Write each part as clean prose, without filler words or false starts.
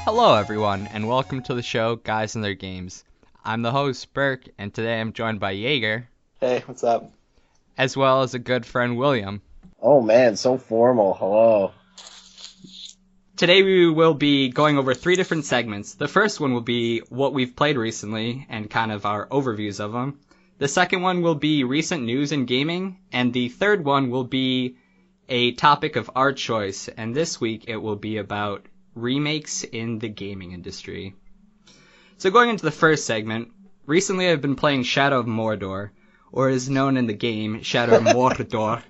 Hello, everyone, and welcome to the show, Guys and Their Games. I'm the host, Burke, and today I'm joined by Jaeger, Hey, what's up? as well as a good friend, William. Oh man, so formal. Hello. Today we will be going over 3 different segments. The first one will be what we've played recently and kind of our overviews of them. The second one will be recent news in gaming, and the third one will be a topic of our choice, and this week it will be about remakes in the gaming industry. So going into the first segment, recently I've been playing Shadow of Mordor, or is known in the game, Shadow of Mordor.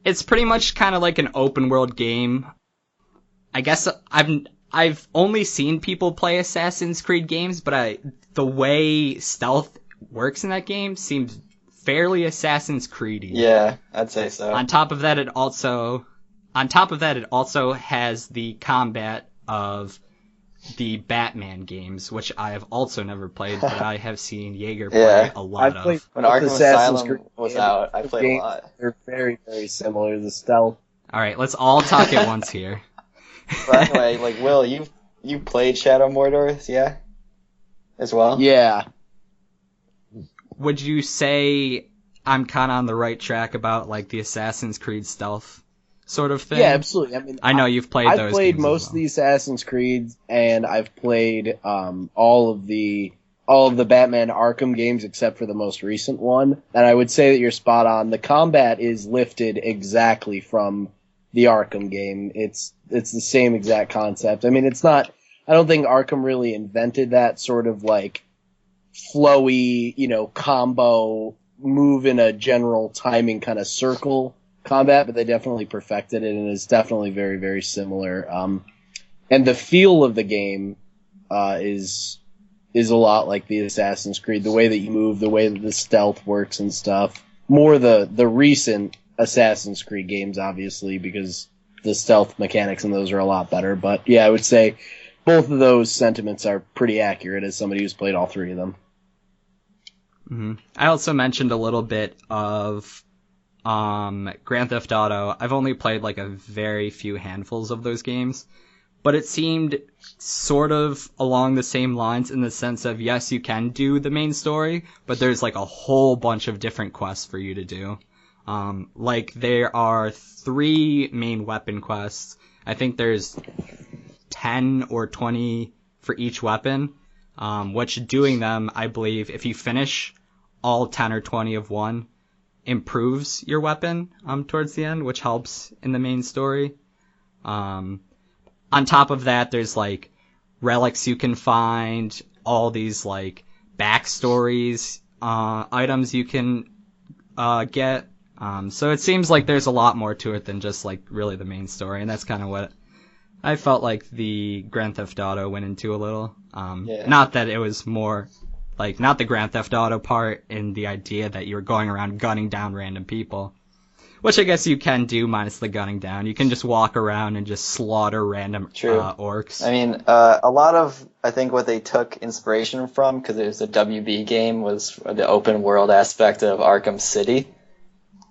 It's pretty much kind of like an open world game. I guess I've only seen people play Assassin's Creed games, but the way stealth works in that game seems fairly Assassin's Creedy. Yeah, I'd say so. On top of that, it also has the combat of the Batman games, which I have also never played, but I have seen Jaeger play a lot of. When Arkham Asylum was out, I played a lot. They're very, very similar. The stealth. All right, let's all talk at once here. But anyway, like Will, you played Shadow of Mordor, yeah, as well. Yeah. Would you say I'm kind of on the right track about like the Assassin's Creed stealth sort of thing? Yeah, absolutely. I mean, I know you've played those. I've played games most as of well. the Assassin's Creed, and I've played all of the Batman Arkham games except for the most recent one. And I would say that you're spot on. The combat is lifted exactly from the Arkham game. It's the same exact concept. I mean, it's not. I don't think Arkham really invented that sort of like flowy, combo move in a general timing kind of circle combat, but they definitely perfected it, and it's definitely very, very similar. And the feel of the game is a lot like the Assassin's Creed. The way that you move, the way that the stealth works and stuff. More the recent Assassin's Creed games, obviously, because the stealth mechanics in those are a lot better. But yeah, I would say both of those sentiments are pretty accurate as somebody who's played all 3 of them. Mm-hmm. I also mentioned a little bit of Grand Theft Auto. I've only played like a very few handfuls of those games, but it seemed sort of along the same lines in the sense of, yes, you can do the main story, but there's like a whole bunch of different quests for you to do. Like there are 3 main weapon quests. I think there's 10 or 20 for each weapon, which doing them, I believe, if you finish all 10 or 20 of one, improves your weapon towards the end, which helps in the main story. On top of that, there's like relics you can find, all these like backstories, items you can get. So it seems like there's a lot more to it than just like really the main story, and that's kind of what I felt like the Grand Theft Auto went into a little. Not that it was more like, not the Grand Theft Auto part in the idea that you're going around gunning down random people, which I guess you can do minus the gunning down. You can just walk around and just slaughter random orcs. I mean, a lot of, I think what they took inspiration from, because it was a WB game, was the open world aspect of Arkham City,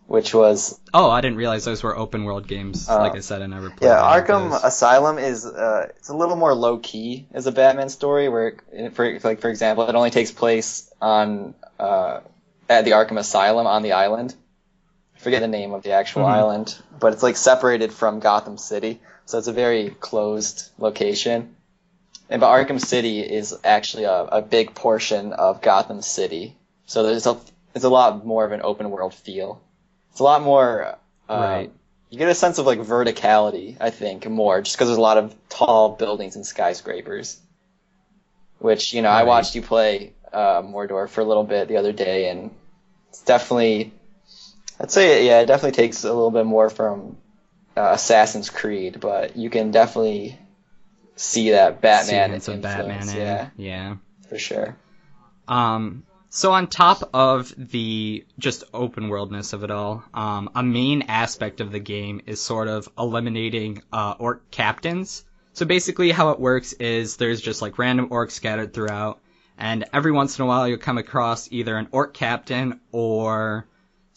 which was... Oh, I didn't realize those were open world games. Like I said, I never played Arkham those. Asylum is it's a little more low key as a Batman story, where for example, it only takes place on at the Arkham Asylum on the island. I forget the name of the actual island, but it's like separated from Gotham City, so it's a very closed location. But Arkham City is actually a big portion of Gotham City, so it's a lot more of an open world feel. It's a lot more, right. You get a sense of like verticality, I think, more, just because there's a lot of tall buildings and skyscrapers. Which, right. I watched you play Mordor for a little bit the other day, and it's definitely, I'd say, yeah, it definitely takes a little bit more from Assassin's Creed, but you can definitely see that Batman influence. Yeah, for sure. So on top of the just open worldness of it all, a main aspect of the game is sort of eliminating orc captains. So basically how it works is there's just like random orcs scattered throughout, and every once in a while you'll come across either an orc captain or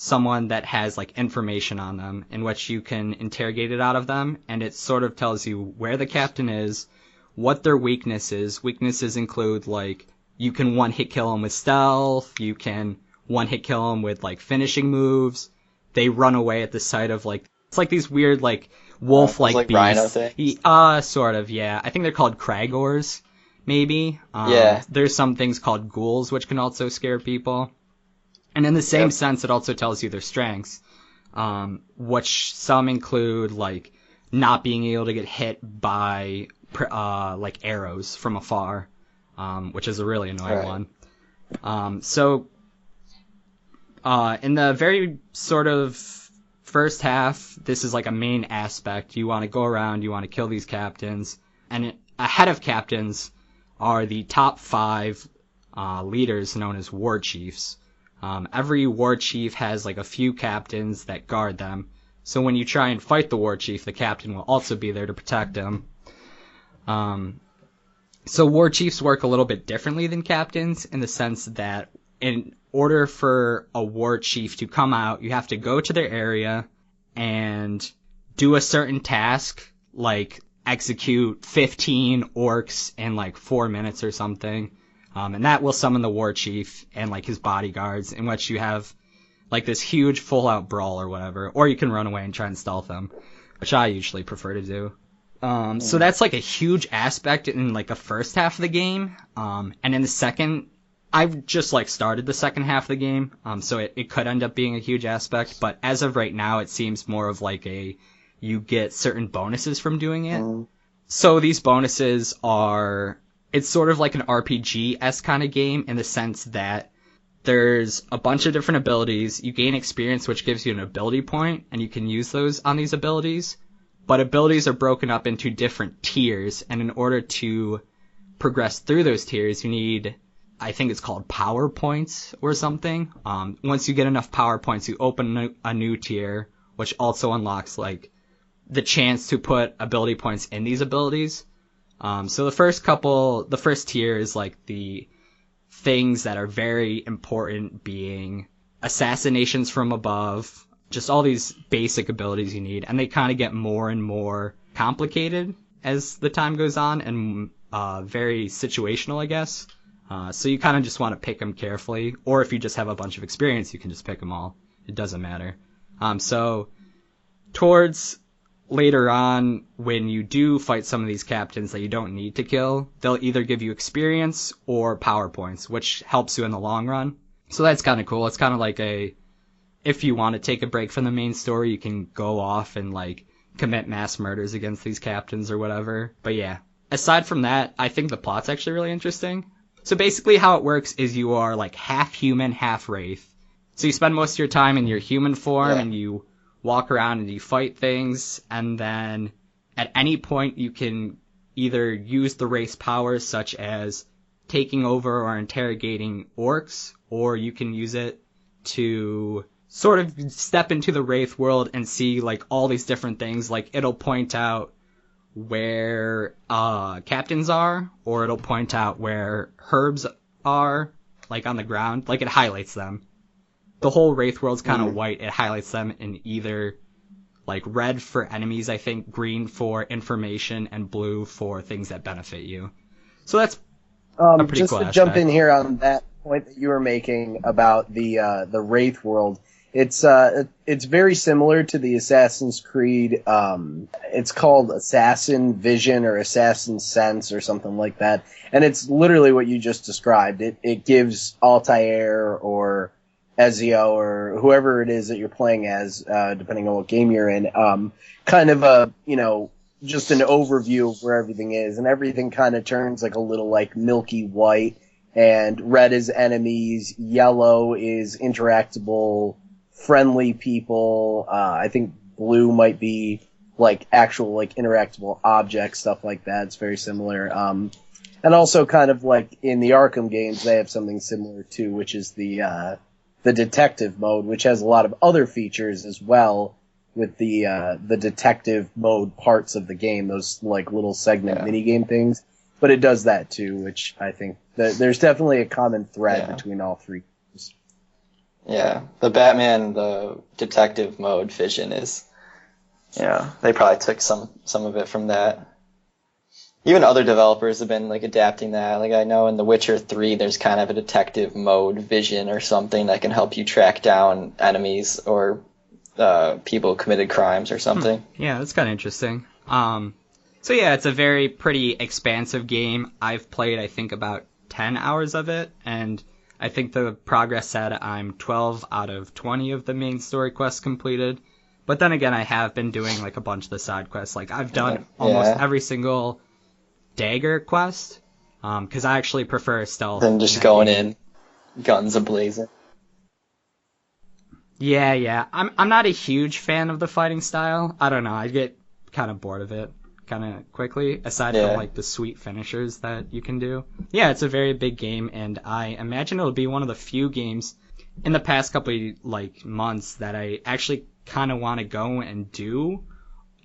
someone that has like information on them in which you can interrogate it out of them, and it sort of tells you where the captain is, what their weakness is. Weaknesses include like you can one hit kill them with stealth, you can one hit kill them with like finishing moves. They run away at the sight of like it's like these weird like wolf-like beasts. Rhino things? Sort of, yeah. I think they're called Kragors, maybe. Yeah. There's some things called ghouls which can also scare people. And in the same sense, it also tells you their strengths, which some include like not being able to get hit by like arrows from afar, which is a really annoying one. So in the very sort of first half, this is like a main aspect. You want to go around, you want to kill these captains, and ahead of captains are the top 5 leaders known as war chiefs. Every war chief has like a few captains that guard them. So when you try and fight the war chief, the captain will also be there to protect him. So war chiefs work a little bit differently than captains in the sense that in order for a war chief to come out, you have to go to their area and do a certain task, like execute 15 orcs in like 4 minutes or something. And that will summon the war chief and like his bodyguards, in which you have like this huge full out brawl or whatever, or you can run away and try and stealth them, which I usually prefer to do. So that's like a huge aspect in like the first half of the game. And in the second, I've just like started the second half of the game. So it could end up being a huge aspect, but as of right now, it seems more of like you get certain bonuses from doing it. So these bonuses are, it's sort of like an RPG-esque kind of game in the sense that there's a bunch of different abilities. You gain experience, which gives you an ability point, and you can use those on these abilities. But abilities are broken up into different tiers, and in order to progress through those tiers, you need, I think it's called power points or something. Once you get enough power points, you open a new tier, which also unlocks like the chance to put ability points in these abilities. So the first tier is like the things that are very important, being assassinations from above, just all these basic abilities you need, and they kind of get more and more complicated as the time goes on, and very situational, I guess. So you kind of just want to pick them carefully, or if you just have a bunch of experience, you can just pick them all. It doesn't matter. So towards later on, when you do fight some of these captains that you don't need to kill, they'll either give you experience or power points, which helps you in the long run. So that's kind of cool. It's kind of like if you want to take a break from the main story, you can go off and like commit mass murders against these captains or whatever. But yeah, aside from that, I think the plot's actually really interesting. So basically how it works is you are like half human, half wraith. So you spend most of your time in your human form and you walk around and you fight things, and then at any point you can either use the wraith's powers, such as taking over or interrogating orcs, or you can use it to sort of step into the wraith world and see like all these different things. Like it'll point out where captains are, or it'll point out where herbs are, like on the ground, like it highlights them. The whole wraith world's kind of white. It highlights them in either like red for enemies, I think, green for information, and blue for things that benefit you. So that's a pretty just cool to aspect. jump in here on that point that you were making about the wraith world. It's very similar to the Assassin's Creed. It's called Assassin Vision or Assassin Sense or something like that, and it's literally what you just described. It gives Altair or Ezio or whoever it is that you're playing as, depending on what game you're in, kind of a, just an overview of where everything is, and everything kind of turns like a little like milky white, and red is enemies, yellow is interactable, friendly people, I think blue might be like actual like interactable objects, stuff like that. It's very similar. And also kind of like in the Arkham games, they have something similar too, which is the detective mode, which has a lot of other features as well with the detective mode parts of the game, those like little segment minigame things. But it does that too, which I think there's definitely a common thread between all three games. Yeah, the Batman, the detective mode vision is, they probably took some of it from that. Even other developers have been like adapting that. Like I know in The Witcher 3, there's kind of a detective mode vision or something that can help you track down enemies or people who committed crimes or something. Yeah, that's kind of interesting. So yeah, it's a very pretty expansive game. I've played, I think, about 10 hours of it, and I think the progress said I'm 12 out of 20 of the main story quests completed. But then again, I have been doing like a bunch of the side quests. Like I've done almost every single dagger quest, because I actually prefer stealth. Than just going in, guns ablazing. Yeah. I'm not a huge fan of the fighting style. I don't know. I get kind of bored of it kind of quickly, aside from like the sweet finishers that you can do. Yeah, it's a very big game, and I imagine it'll be one of the few games in the past couple of, like, months that I actually kind of want to go and do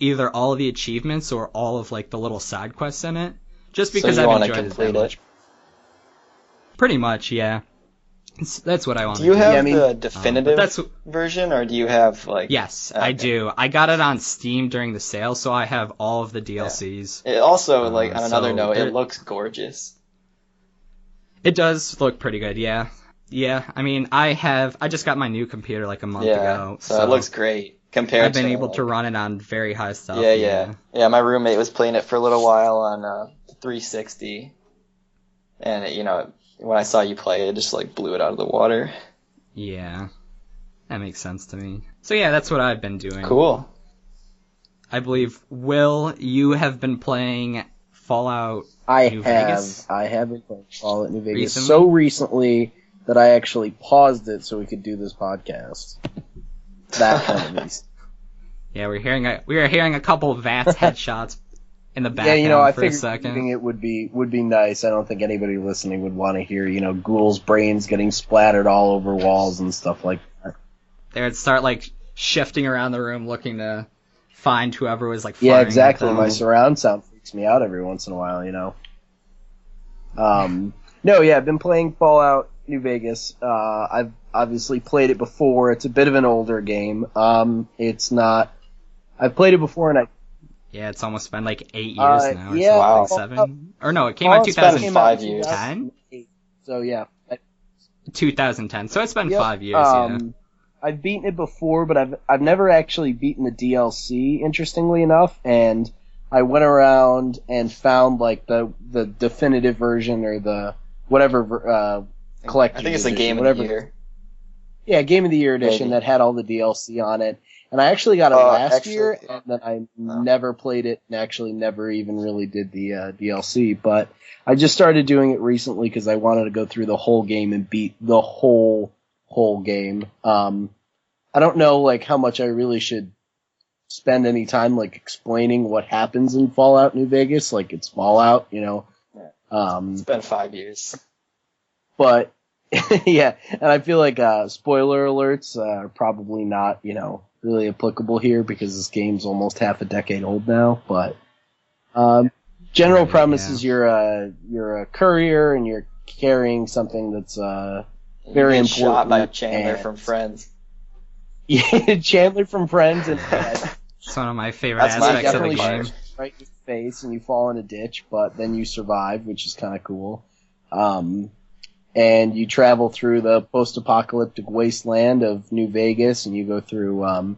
either all of the achievements or all of like the little side quests in it, just because I've enjoyed it that much. Pretty much, yeah. That's what I want to do. Do you have the definitive version, or do you have like... Yes, I do. I got it on Steam during the sale, so I have all of the DLCs. Yeah. It also, like, on another note, it looks gorgeous. It does look pretty good, yeah. Yeah, I mean, I just got my new computer like a month ago. So it looks great. I've been able to run it on very high stuff. Yeah, my roommate was playing it for a little while on 360, and when I saw you play it, just like blew it out of the water. Yeah, that makes sense to me. So yeah, that's what I've been doing. Cool. I believe, Will, you have been playing Fallout New Vegas? I have been playing Fallout New Vegas so recently that I actually paused it so we could do this podcast. That kind of reason. Yeah, we are hearing a couple of Vats headshots in the background I for a second. Thinking it would be nice. I don't think anybody listening would want to hear, ghouls' brains getting splattered all over walls and stuff like that. They would start like shifting around the room looking to find whoever was like firing. Yeah, exactly. My surround sound freaks me out every once in a while, I've been playing Fallout New Vegas. I've obviously played it before. It's a bit of an older game. I've played it before, and yeah, it's almost been like 8 years now. Wow. 7. Or no, it came out 2005 years. 10? So yeah. 2010. So it's been 5 years, yeah. I've beaten it before, but I've never actually beaten the DLC, interestingly enough, and I went around and found like the definitive version or the whatever collector's I think it's a Game of the Year. Yeah, Game of the Year edition that had all the DLC on it. And I actually got it last year, and then I never played it and actually never even really did the DLC. But I just started doing it recently because I wanted to go through the whole game and beat the whole game. I don't know like how much I really should spend any time like explaining what happens in Fallout New Vegas. Like it's Fallout, It's been 5 years. But yeah, and I feel like spoiler alerts are probably not, really applicable here because this game's almost half a decade old now. But general premise is you're a courier and you're carrying something that's very important. Shot by Chandler from Friends. Yeah, Chandler from Friends, and it's one of my favorite aspects of the game. Right in your face, and you fall in a ditch, but then you survive, which is kind of cool. And you travel through the post-apocalyptic wasteland of New Vegas, and you go through,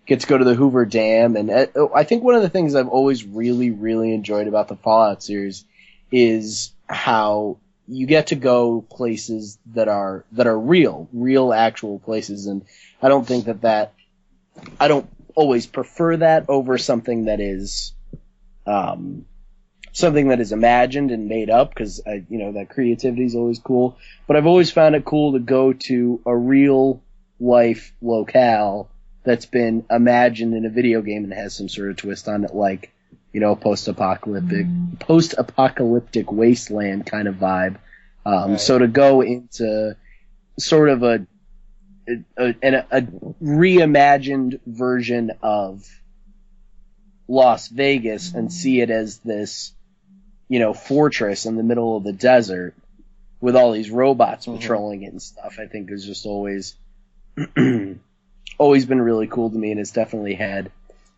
get to go to the Hoover Dam. And I think one of the things I've always really, really enjoyed about the Fallout series is how you get to go places that are real actual places. And I don't think I don't always prefer that over something that is, imagined and made up, because that creativity is always cool. But I've always found it cool to go to a real life locale that's been imagined in a video game and has some sort of twist on it, like post-apocalyptic wasteland kind of vibe. Right. So to go into sort of a reimagined version of Las Vegas and see it as this fortress in the middle of the desert with all these robots patrolling it and stuff, I think is just always always been really cool to me, and it's definitely had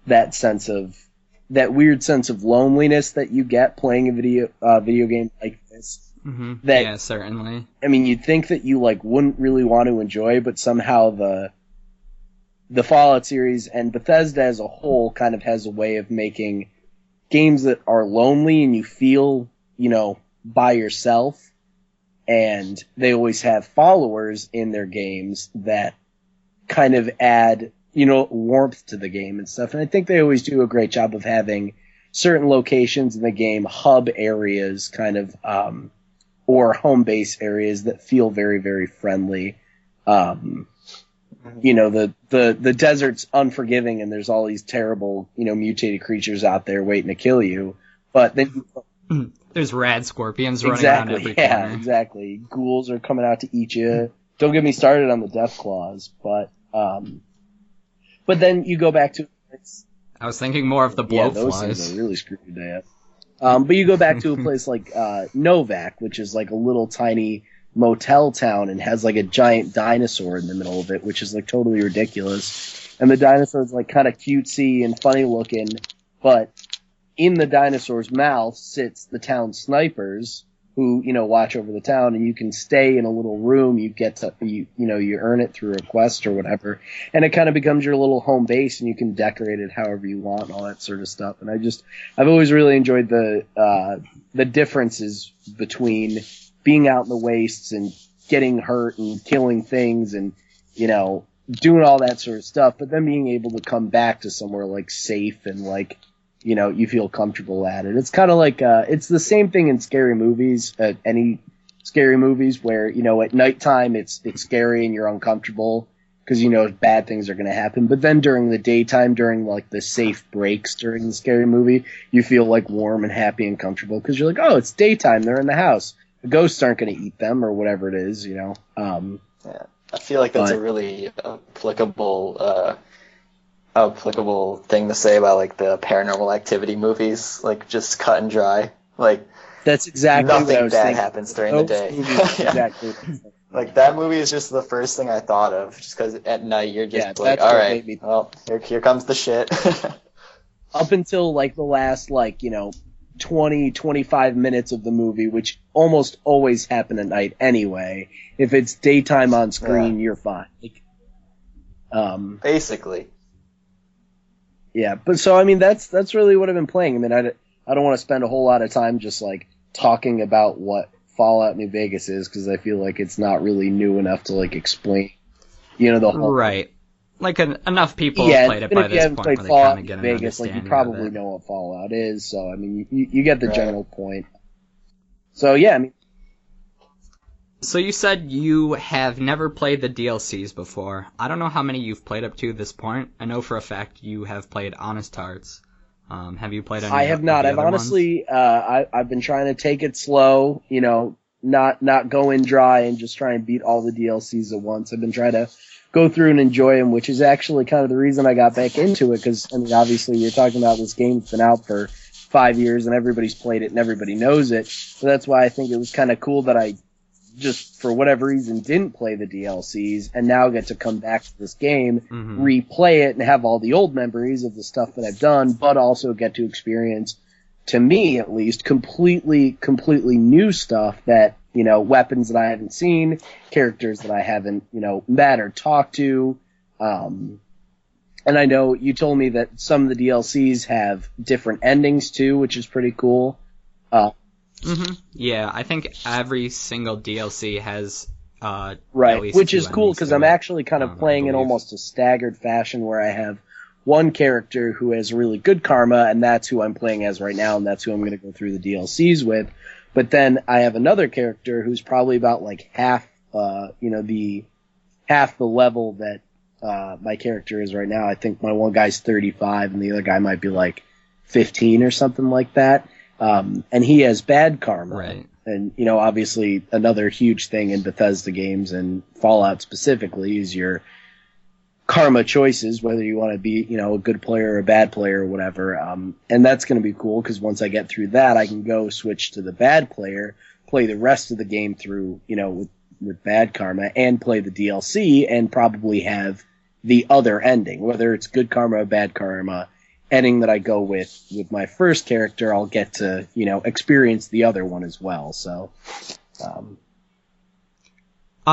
that weird sense of loneliness that you get playing a video game like this. Mm-hmm. That, yeah, certainly. I mean, you'd think that you like wouldn't really want to enjoy, but somehow the Fallout series and Bethesda as a whole kind of has a way of making games that are lonely and you feel, by yourself, and they always have followers in their games that kind of add, warmth to the game and stuff. And I think they always do a great job of having certain locations in the game, hub areas, kind of, or home base areas that feel very, very friendly. The desert's unforgiving and there's all these terrible, mutated creatures out there waiting to kill you. But then there's rad scorpions running around every corner. Yeah, exactly. Ghouls are coming out to eat you. Don't get me started on the death claws, but then you go back to. I was thinking more of the blowflies. Those things are really screwed to death. But you go back to a place like Novak, which is like a little tiny motel town and has like a giant dinosaur in the middle of it, which is like totally ridiculous. And the dinosaur is like kind of cutesy and funny looking, but in the dinosaur's mouth sits the town snipers who, watch over the town, and you can stay in a little room. You get to, you earn it through a quest or whatever, and it kind of becomes your little home base, and you can decorate it however you want and all that sort of stuff. And I've always really enjoyed the differences between being out in the wastes and getting hurt and killing things and, doing all that sort of stuff, but then being able to come back to somewhere like safe and like, you feel comfortable at it. It's kind of like, it's the same thing in scary movies, any scary movies where, at nighttime it's scary and you're uncomfortable because, bad things are going to happen. But then during the daytime, during like the safe breaks during the scary movie, you feel like warm and happy and comfortable because you're like, oh, it's daytime. They're in the house. The ghosts aren't going to eat them or whatever it is, Yeah. I feel like that's a really applicable thing to say about like the Paranormal Activity movies, like just cut and dry. Like that's exactly nothing what I was bad thinking. happens during the day. Exactly. Like that movie is just the first thing I thought of, just because at night you're just like, all right, well, here comes the shit. Up until like the last 20, 25 minutes of the movie, which almost always happen at night anyway. If it's daytime on screen, you're fine. Basically. Yeah, but so I mean that's really what I've been playing. I mean, I don't want to spend a whole lot of time just like talking about what Fallout New Vegas is because I feel like it's not really new enough to like explain, the whole right. Like enough people have played it by this point where they kind of get an Vegas, understanding like you probably know what Fallout is. So I mean, you get the general point. So yeah, I mean. So you said you have never played the DLCs before. I don't know how many you've played up to this point. I know for a fact you have played Honest Hearts. Have you played any? I have not. I've honestly, I've been trying to take it slow. Not go in dry and just try and beat all the DLCs at once. I've been trying to go through and enjoy them, which is actually kind of the reason I got back into it. Because I mean, obviously, you're talking about this game's been out for 5 years and everybody's played it and everybody knows it. So that's why I think it was kind of cool that I just for whatever reason didn't play the DLCs and now get to come back to this game, replay it and have all the old memories of the stuff that I've done, but also get to experience, to me at least, completely new stuff that, weapons that I haven't seen, characters that I haven't, met or talked to. And I know you told me that some of the DLCs have different endings too, which is pretty cool. Yeah, I think every single DLC has right, at least which two is cool because I'm actually kind of playing in almost a staggered fashion where I have one character who has really good karma, and that's who I'm playing as right now, and that's who I'm going to go through the DLCs with. But then I have another character who's probably about like half the level that my character is right now. I think my one guy's 35 and the other guy might be like 15 or something like that. And he has bad karma. Right. And, obviously another huge thing in Bethesda games and Fallout specifically is your karma choices, whether you want to be, a good player or a bad player or whatever. And that's going to be cool because once I get through that, I can go switch to the bad player, play the rest of the game through, with Bad Karma and play the DLC and probably have the other ending, whether it's Good Karma or Bad Karma ending that I go with my first character, I'll get to, experience the other one as well. So,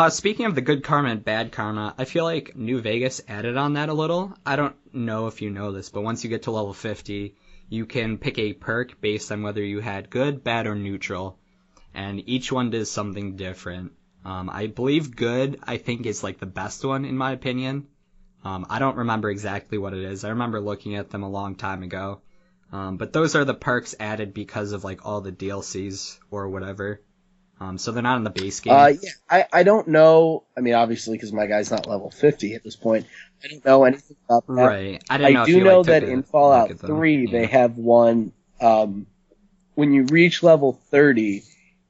speaking of the Good Karma and Bad Karma, I feel like New Vegas added on that a little. I don't know if you know this, but once you get to level 50, you can pick a perk based on whether you had good, bad, or neutral, and each one does something different. I believe good, I think, is like the best one in my opinion. I don't remember exactly what it is. I remember looking at them a long time ago. But those are the perks added because of like all the DLCs or whatever. So they're not in the base game. Yeah, I don't know. I mean, obviously, because my guy's not level 50 at this point. I don't know anything about that. Right. I didn't know if do you, know like, that took a in Fallout look at them. 3, Yeah. they have one, when you reach level 30,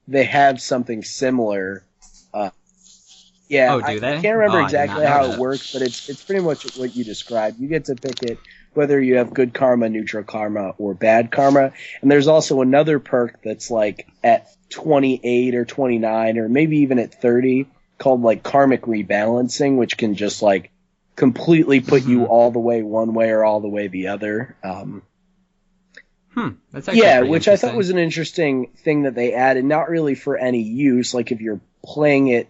they have something similar. Yeah, Oh, do they? I can't remember Oh, I did not exactly know how that. it works, but it's pretty much what you described. You get to pick it whether you have good karma, neutral karma, or bad karma. And there's also another perk that's like at 28 or 29 or maybe even at 30 called like karmic rebalancing, which can just like completely put you all the way one way or all the way the other. That's actually Yeah, pretty which I thought interesting. was an interesting thing that they added, not really for any use. Like if you're playing it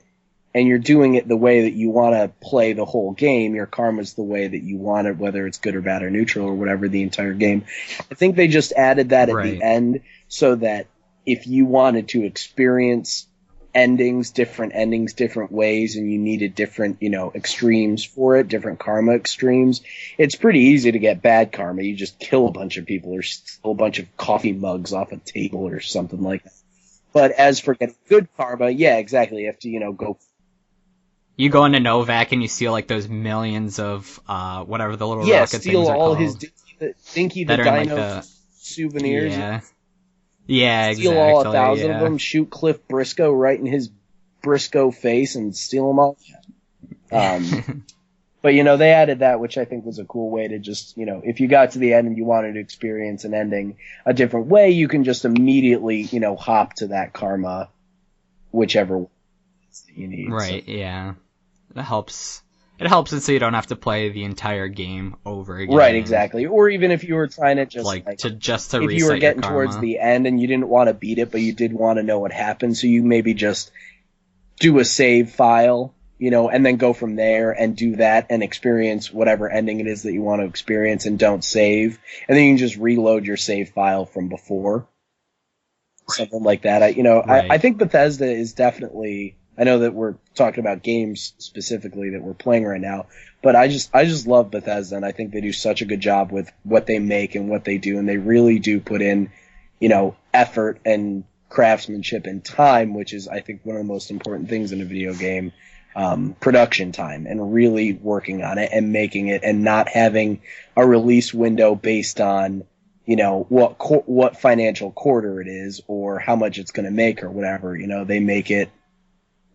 and you're doing it the way that you want to play the whole game, your karma's the way that you want it, whether it's good or bad or neutral or whatever the entire game. I think they just added that at Right. the end so that if you wanted to experience different endings, different ways, and you needed different, extremes for it, different karma extremes, it's pretty easy to get bad karma. You just kill a bunch of people or steal a bunch of coffee mugs off a table or something like that. But as for getting good karma, yeah, exactly. You have to, go. You go into Novak and you steal like those millions of whatever the little Yeah, rocket steal things are all called. his Dinky the that are in, like, Dino the souvenirs. yeah, Steal exactly. all 1,000 yeah. of them, shoot Cliff Briscoe right in his Briscoe face and steal them all. But, they added that, which I think was a cool way to just, if you got to the end and you wanted to experience an ending a different way, you can just immediately, hop to that karma, whichever one you need. Right, So. yeah. It helps it so you don't have to play the entire game over again. Right, exactly. Or even if you were trying to just to if reset you were getting your towards karma. the end and you didn't want to beat it, but you did want to know what happened, so you maybe just do a save file, and then go from there and do that and experience whatever ending it is that you want to experience and don't save. And then you can just reload your save file from before. Something like that. Right. I think Bethesda is definitely, I know that we're talking about games specifically that we're playing right now, but I just love Bethesda, and I think they do such a good job with what they make and what they do, and they really do put in, effort and craftsmanship and time, which is, I think, one of the most important things in a video game, production time, and really working on it and making it and not having a release window based on, what financial quarter it is or how much it's going to make or whatever. They make it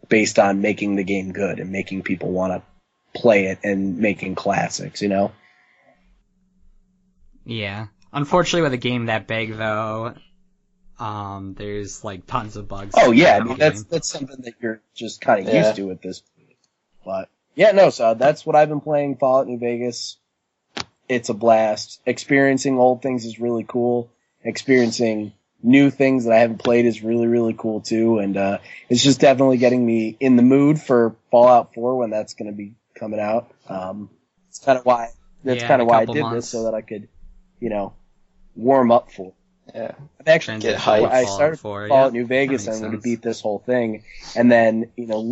based on making the game good and making people want to play it and making classics, Yeah. Unfortunately, with a game that big, though, there's like tons of bugs. Oh yeah, I in mean the game. that's something that you're just kind of Yeah. used to at this point. But yeah, no, so that's what I've been playing, Fallout New Vegas. It's a blast. Experiencing old things is really cool. Experiencing new things that I haven't played is really, really cool too. And it's just definitely getting me in the mood for Fallout 4 when that's going to be coming out. It's kind of why Yeah, in a I couple did months. this, so that I could, warm up for it. Yeah. I've actually Get hyped. I started for Fallout New Vegas and I'm going to beat this whole thing. And then,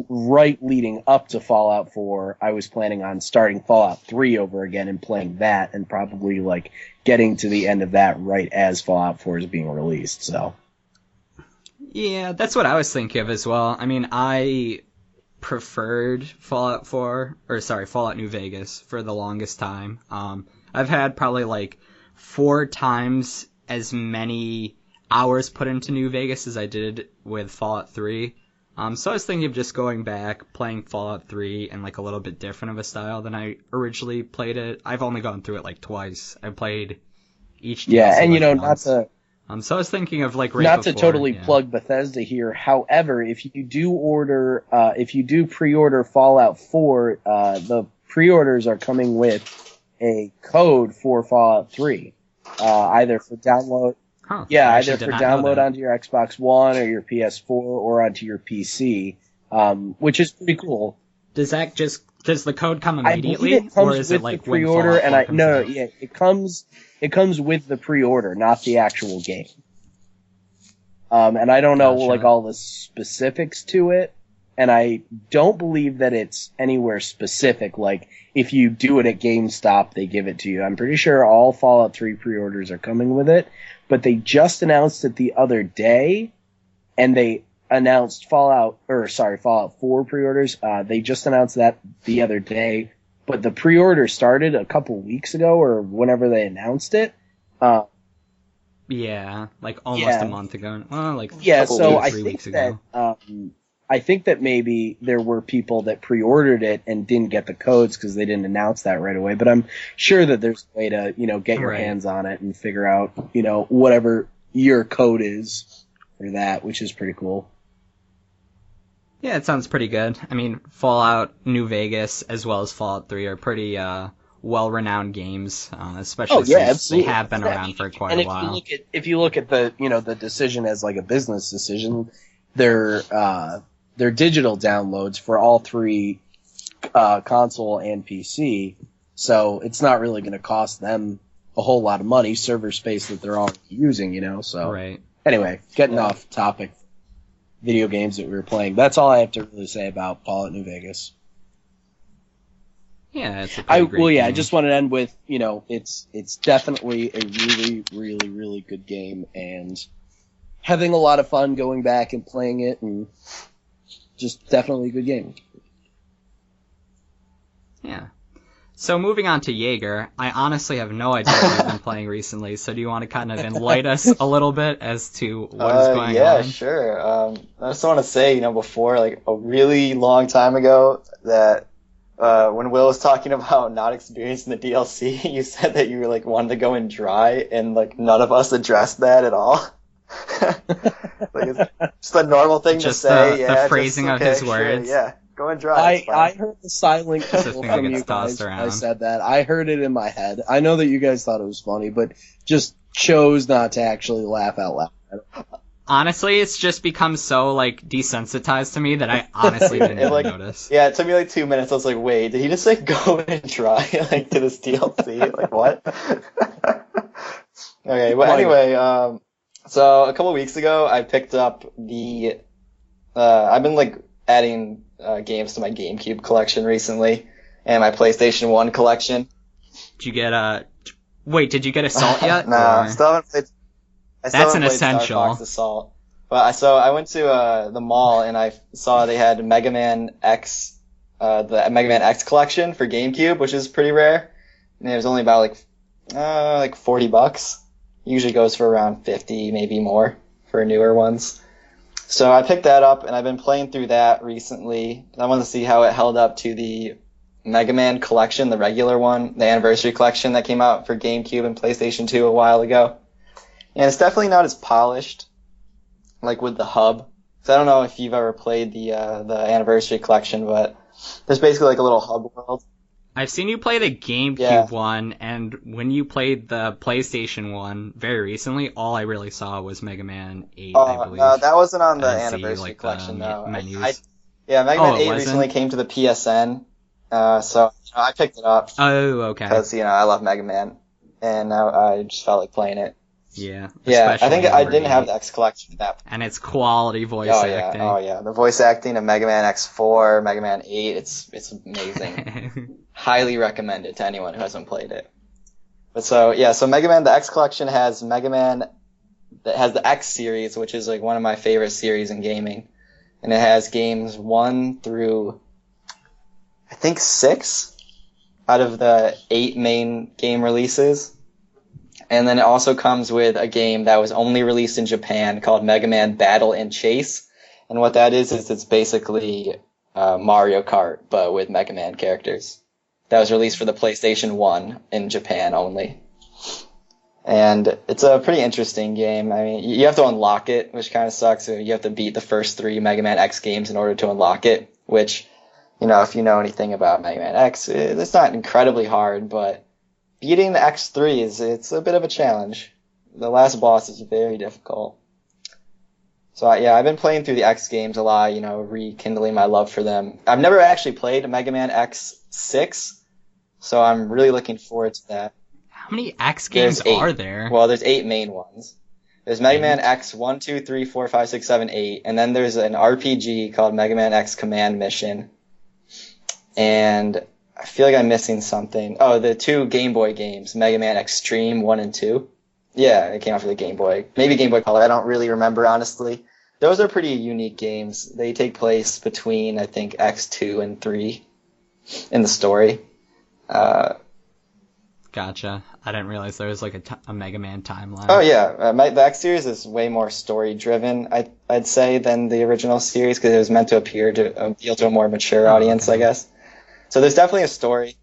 right leading up to Fallout 4, I was planning on starting Fallout 3 over again and playing that and probably like getting to the end of that right as Fallout 4 is being released. So Yeah, that's what I was thinking of as well. I mean, I preferred Fallout New Vegas for the longest time. I've had probably like 4 times as many hours put into New Vegas as I did with Fallout 3. So I was thinking of just going back, playing Fallout 3 in like a little bit different of a style than I originally played it. I've only gone through it like twice. I played each DLC yeah, and like not once. So I was thinking of like right Not before, to totally yeah. plug Bethesda here. However, if you do pre-order Fallout 4, the pre-orders are coming with a code for Fallout 3, either for download. Huh, Yeah, I either actually for did not know download that. onto your Xbox One or your PS4 or onto your PC, which is pretty cool. Does the code come I believe immediately, it comes or is with it like the when pre-order, Fallout 4 and comes out? yeah, it comes with the pre-order, not the actual game. And I don't know Gotcha. like all the specifics to it, and I don't believe that it's anywhere specific. Like if you do it at GameStop, they give it to you. I'm pretty sure all Fallout 3 pre-orders are coming with it, but they just announced it the other day, and they announced Fallout 4 pre-orders. They just announced that the other day, but the pre-order started a couple weeks ago or whenever they announced it. Yeah, like almost Yeah. a month ago. Well, like Couple So weeks, I 3 think weeks ago. that I think that maybe there were people that pre-ordered it and didn't get the codes because they didn't announce that right away. But I'm sure that there's a way to get your Right. hands on it and figure out whatever your code is for that, which is pretty cool. Yeah, it sounds pretty good. I mean, Fallout New Vegas as well as Fallout 3 are pretty well-renowned games, especially since absolutely. they have been around for quite And a while. if you look at the the decision as like a business decision, their digital downloads for all three console and PC, so it's not really going to cost them a whole lot of money, server space that they're already using, so. Right. Anyway, getting off topic, video games that we were playing. That's all I have to really say about Fallout New Vegas. Yeah, it's a pretty great game. I just want to end with, it's definitely a really, really, really good game, and having a lot of fun going back and playing it, and just definitely a good game. Yeah. So moving on to Jaeger, I honestly have no idea what you've been playing recently, so do you want to kind of enlighten us a little bit as to what is going yeah, on? sure. I just want to say, before, like a really long time ago, that when Will was talking about not experiencing the DLC, you said that you were like wanted to go and dry, and like none of us addressed that at all. Like it's just a normal thing Just to say. the phrasing of his words. Yeah, go and dry. it's fine. I heard the silent Just a giggle thing that from gets you guys. tossed around. I said that. I heard it in my head. I know that you guys thought it was funny, but just chose not to actually laugh out loud. Honestly, it's just become so, like, desensitized to me that I honestly didn't It, even like, notice. Yeah, it took me like 2 minutes. I was like, wait, did he just say go and try like to this DLC? Like what? Okay, well anyway, so a couple weeks ago I picked up the I've been like adding games to my GameCube collection recently and my PlayStation 1 collection. Did you get Wait, did you get Assault yet? Nah, Or- still haven't played. That's an essential. Star Fox Assault. But so I went to the mall and I saw they had Megaman X, the Megaman X Collection for GameCube, which is pretty rare. And it was only about like $40. Usually goes for around 50, maybe more for newer ones. So I picked that up and I've been playing through that recently. I wanted to see how it held up to the Mega Man Collection, the regular one, the Anniversary Collection that came out for GameCube and PlayStation 2 a while ago. And it's definitely not as polished, like with the hub. So I don't know if you've ever played the Anniversary Collection, but there's basically like a little hub world. I've seen you play the GameCube Yeah. one, and when you played the PlayStation one very recently, all I really saw was Mega Man 8, I believe. No, that wasn't on the I didn't see, Anniversary like, Collection, the though. menus. Yeah, Mega Oh, Man it 8 wasn't? recently came to the PSN, so I picked it up Oh, okay. because, I love Mega Man, and I just felt like playing it. Yeah. Yeah, I especially think I over didn't have 8. the X Collection at that point. And it's quality voice Oh acting. yeah, oh yeah. The voice acting of Mega Man X4, Mega Man 8, it's amazing. Highly recommend it to anyone who hasn't played it. But so Mega Man, the X Collection has Mega Man that has the X series, which is like one of my favorite series in gaming. And it has games 1 through I think 6 out of the 8 main game releases. And then it also comes with a game that was only released in Japan called Mega Man Battle and Chase. And what that is it's basically Mario Kart, but with Mega Man characters. That was released for the PlayStation 1 in Japan only. And it's a pretty interesting game. I mean, you have to unlock it, which kind of sucks. You have to beat the first 3 Mega Man X games in order to unlock it, which, if you know anything about Mega Man X, it's not incredibly hard, but beating the X3 it's a bit of a challenge. The last boss is very difficult. So I've been playing through the X games a lot, rekindling my love for them. I've never actually played Mega Man X6, so I'm really looking forward to that. How many X games are there? Well, there's 8 main ones. There's Mega Man X 1, 2, 3, 4, 5, 6, 7, 8, and then there's an RPG called Mega Man X Command Mission. And I feel like I'm missing something. Oh, the 2 Game Boy games, Mega Man Extreme 1 and 2. Yeah, it came out for the Game Boy. Maybe Game Boy Color, I don't really remember, honestly. Those are pretty unique games. They take place between, I think, X2 and 3 in the story. Gotcha. I didn't realize there was like a Mega Man timeline. Oh yeah, the X series is way more story driven, I'd say, than the original series, because it was meant to appeal to a more mature audience, I guess. So there's definitely a story.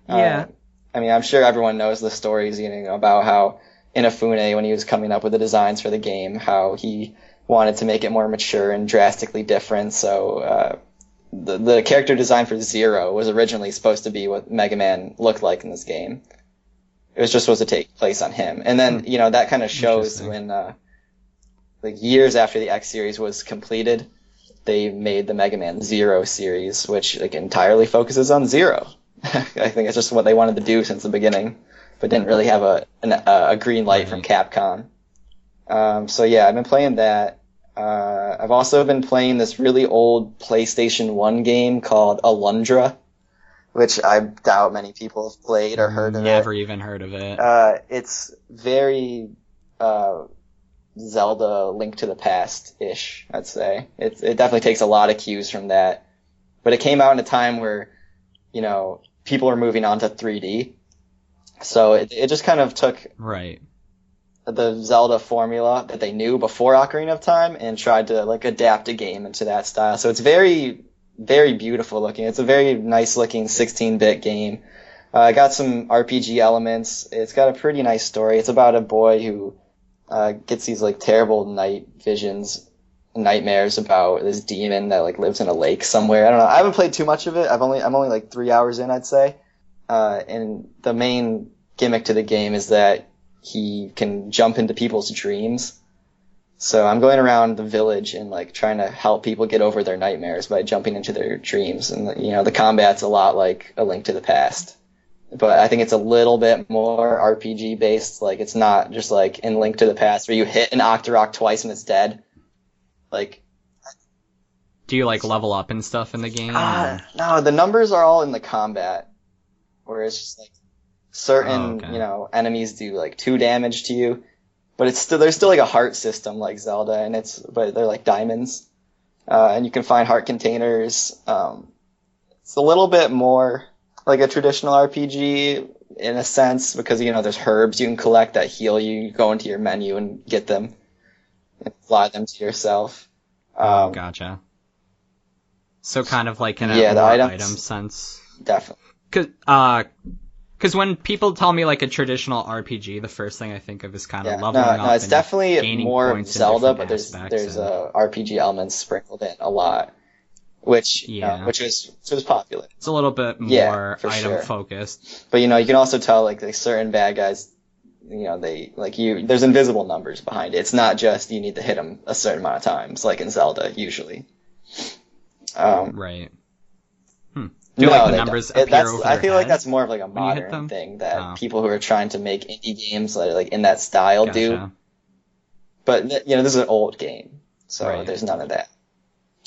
Yeah. I mean, I'm sure everyone knows the stories, about how Inafune, when he was coming up with the designs for the game, how he wanted to make it more mature and drastically different. So the character design for Zero was originally supposed to be what Mega Man looked like in this game. It was just supposed to take place on him. And then, that kind of shows when, years after the X series was completed, they made the Mega Man Zero series, which, entirely focuses on Zero. I think it's just what they wanted to do since the beginning, but didn't really have a green light from Capcom. I've been playing that. I've also been playing this really old PlayStation 1 game called Alundra, which I doubt many people have played or heard of. Never even heard of it. It's very Zelda Link to the Past-ish, I'd say. It definitely takes a lot of cues from that. But it came out in a time where, people are moving on to 3D. So it just kind of took the Zelda formula that they knew before Ocarina of Time and tried to adapt a game into that style. So it's very, very beautiful looking. It's a very nice looking 16-bit game. Got some RPG elements. It's got a pretty nice story. It's about a boy who gets these terrible night visions, nightmares about this demon that lives in a lake somewhere. I don't know. I haven't played too much of it. I'm only 3 hours in, I'd say. And the main gimmick to the game is that he can jump into people's dreams. So I'm going around the village and trying to help people get over their nightmares by jumping into their dreams. And the combat's a lot like A Link to the Past, but I think it's a little bit more RPG based. It's not just in Link to the Past where you hit an Octorok twice and it's dead. Do you level up and stuff in the game? No, the numbers are all in the combat, where it's just certain enemies do 2 damage to you. But there's still a heart system like Zelda, and but they're diamonds, and you can find heart containers. It's a little bit more like a traditional RPG in a sense, because there's herbs you can collect that heal you. You go into your menu and get them, and fly them to yourself. Gotcha. So kind of in a the item sense. Definitely. Because when people tell me a traditional RPG, the first thing I think of is kind of leveling up. No, it's definitely more points Zelda, but there's RPG elements sprinkled in a lot, which was popular. It's a little bit more item focused. But you can also tell certain bad guys, there's invisible numbers behind it. It's not just you need to hit them a certain amount of times, like in Zelda usually. Right. Do the numbers appear over I feel head that's more of a modern thing that people who are trying to make indie games in that style do. But this is an old game, so there's none of that.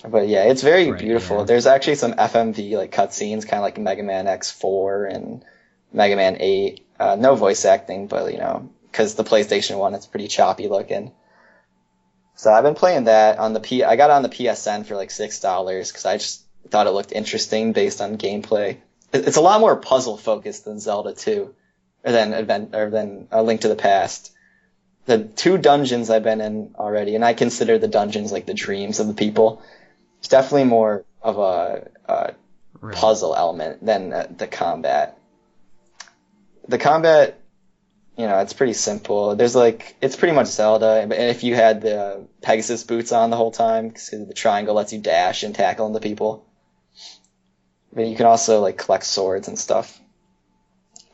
But yeah, it's very beautiful. Yeah. There's actually some FMV cutscenes, kind of like Mega Man X4 and Mega Man 8. No voice acting, but because the PlayStation 1, it's pretty choppy looking. So I've been playing that on I got on the PSN for $6 because I just thought it looked interesting based on gameplay. It's a lot more puzzle focused than Zelda 2, or than A Link to the Past. The 2 dungeons I've been in already, and I consider the dungeons the dreams of the people. It's definitely more of a puzzle element than the combat. The combat it's pretty simple. There's like, it's pretty much Zelda, but if you had the Pegasus boots on the whole time, because the triangle lets you dash and tackle into people. But you can also like collect swords and stuff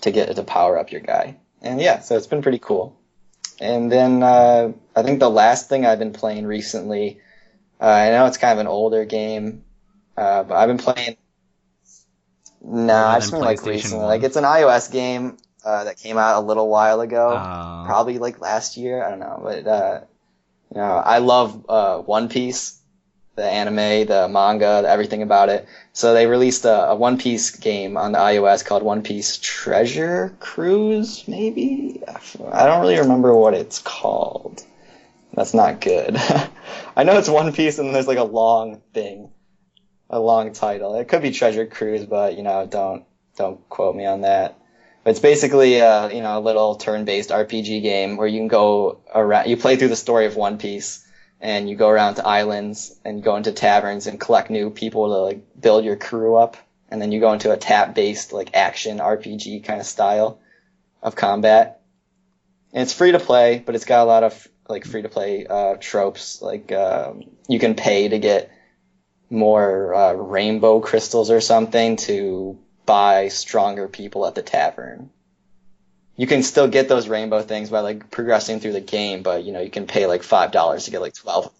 to power up your guy. And yeah, so it's been pretty cool. And then I think the last thing I've been playing recently, I know it's kind of an older game, but I've been playing. Nah, I just mean like recently. Like it's an iOS game that came out a little while ago, probably like last year. I don't know, but I love One Piece, the anime, the manga, everything about it. So they released a One Piece game on the iOS called One Piece Treasure Cruise, maybe? I don't really remember what it's called. That's not good. I know it's One Piece and there's like a long thing, a long title. It could be Treasure Cruise, but don't quote me on that. But it's basically a little turn-based RPG game where you can go around, you play through the story of One Piece. And you go around to islands and go into taverns and collect new people to like build your crew up. And then you go into a tap-based like action RPG kind of style of combat. And it's free to play, but it's got a lot of like free to play tropes. Like you can pay to get more rainbow crystals or something to buy stronger people at the tavern. You can still get those rainbow things by like progressing through the game, but you can pay like $5 to get like 12.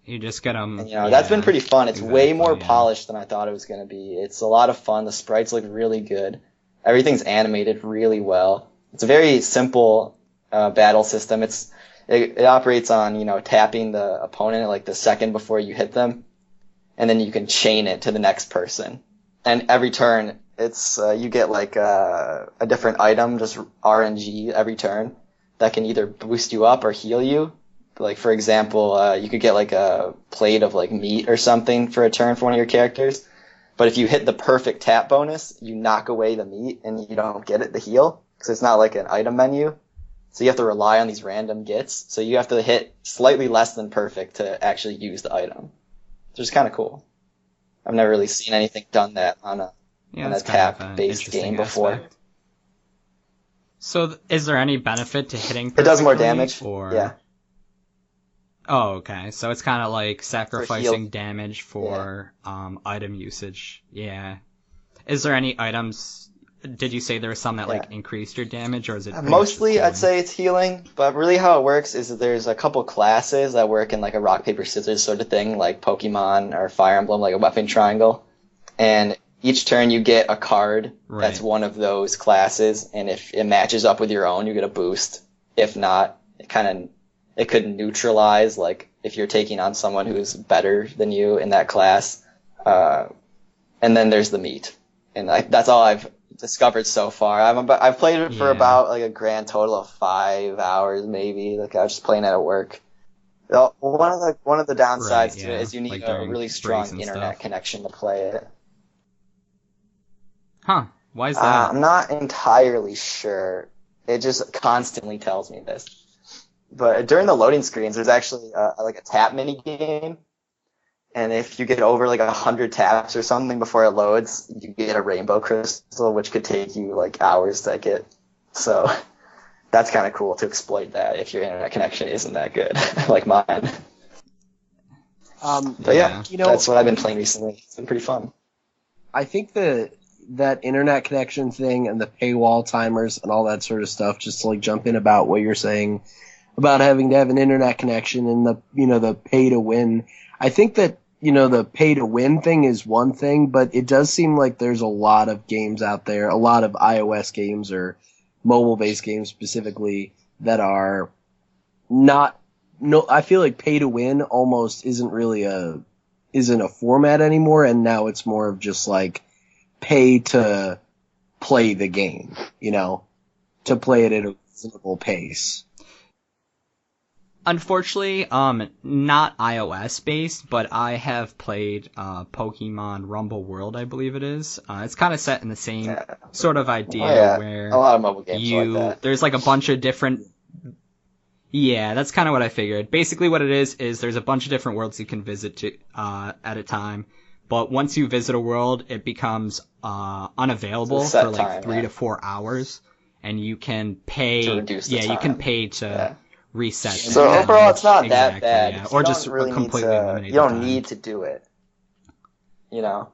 You just get them. And, that's been pretty fun. It's way more polished than I thought it was going to be. It's a lot of fun. The sprites look really good. Everything's animated really well. It's a very simple battle system. It operates on tapping the opponent like the second before you hit them, and then you can chain it to the next person. And every turn, it's you get like a different item, just RNG every turn, that can either boost you up or heal you. Like for example, you could get like a plate of like meat or something for a turn for one of your characters. But if you hit the perfect tap bonus, you knock away the meat and you don't get it to heal, because it's not like an item menu. So you have to rely on these random gets. So you have to hit slightly less than perfect to actually use the item, which is kind of cool. I've never really seen anything done that on a tap-based game before. Aspect. So is there any benefit to hitting perfectly? It does more damage, yeah. Oh, okay. So it's kind of like sacrificing damage for item usage. Yeah. Is there any items... Did you say there were some that like increased your damage, or is it mostly? I'd say it's healing, but really how it works is that there's a couple classes that work in like a rock paper scissors sort of thing, like Pokemon or Fire Emblem, like a weapon triangle. And each turn you get a card that's one of those classes, and if it matches up with your own, you get a boost. If not, it could neutralize, like if you're taking on someone who's better than you in that class. And then there's the meat, and that's all I've discovered so far. I've played it for about like a grand total of 5 hours, maybe. Like I was just playing it at work. One of the downsides to it is you need like a really strong internet connection to play it. Huh? Why is that? I'm not entirely sure. It just constantly tells me this. But during the loading screens, there's actually like a tap mini game. And if you get over like 100 taps or something before it loads, you get a rainbow crystal, which could take you like hours to get. So that's kind of cool to exploit that if your internet connection isn't that good, like mine. But yeah, that's what I've been playing recently. It's been pretty fun. I think that internet connection thing and the paywall timers and all that sort of stuff, just to like jump in about what you're saying about having to have an internet connection and the pay to win. I think that the pay-to-win thing is one thing, but it does seem like there's a lot of games out there, a lot of iOS games or mobile-based games specifically, that are I feel like pay-to-win almost isn't a format anymore, and now it's more of just like pay to play the game, to play it at a reasonable pace. Unfortunately, not iOS based, but I have played Pokemon Rumble World, I believe it is. It's kind of set in the same sort of idea where a lot of mobile games like that. There's like a bunch of different. Yeah, that's kind of what I figured. Basically, what it is there's a bunch of different worlds you can visit at a time. But once you visit a world, it becomes unavailable for like 3 to 4 hours. and you can pay. To reduce the you time. can pay to reset. So the overall, it's not exactly, that bad. Yeah. You Or don't just really completely need to, eliminate. You don't the time. need to do it. You know,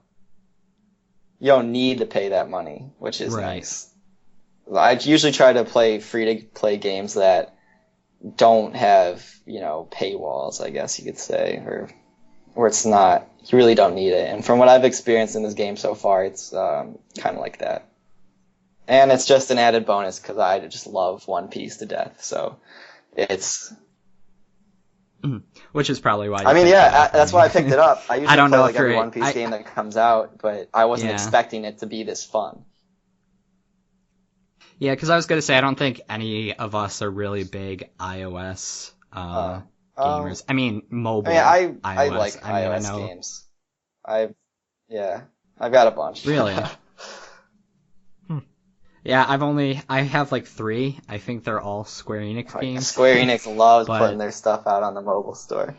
you don't need to pay that money, which is nice. I usually try to play free-to-play games that don't have, paywalls, I guess you could say, or where it's not, you really don't need it. And from what I've experienced in this game so far, it's kind of like that. And it's just an added bonus because I just love One Piece to death, so it's... Which is probably why. That's why I picked it up. I usually don't play know like every One Piece game that comes out, but I wasn't expecting it to be this fun. Yeah, because I was going to say, I don't think any of us are really big iOS gamers. I mean, mobile iOS. I like iOS games. I've got a bunch. Really? Yeah, I have like 3. I think they're all Square Enix games. Square Enix loves putting their stuff out on the mobile store.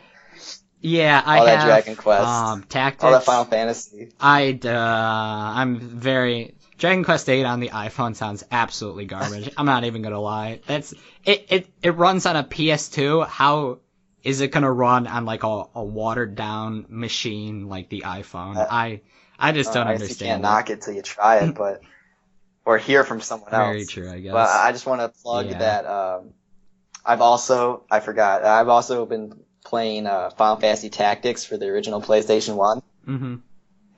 Yeah, all that Dragon Quest, Tactics, all that Final Fantasy. I'm very... Dragon Quest 8 on the iPhone sounds absolutely garbage. I'm not even gonna lie. It runs on a PS2. How is it gonna run on like a watered down machine like the iPhone? I just don't understand. You can't knock it till you try it, but or hear from someone else. Very true, I guess. But I just want to plug that. I've also been playing Final Fantasy Tactics for the original PlayStation 1. Mm-hmm.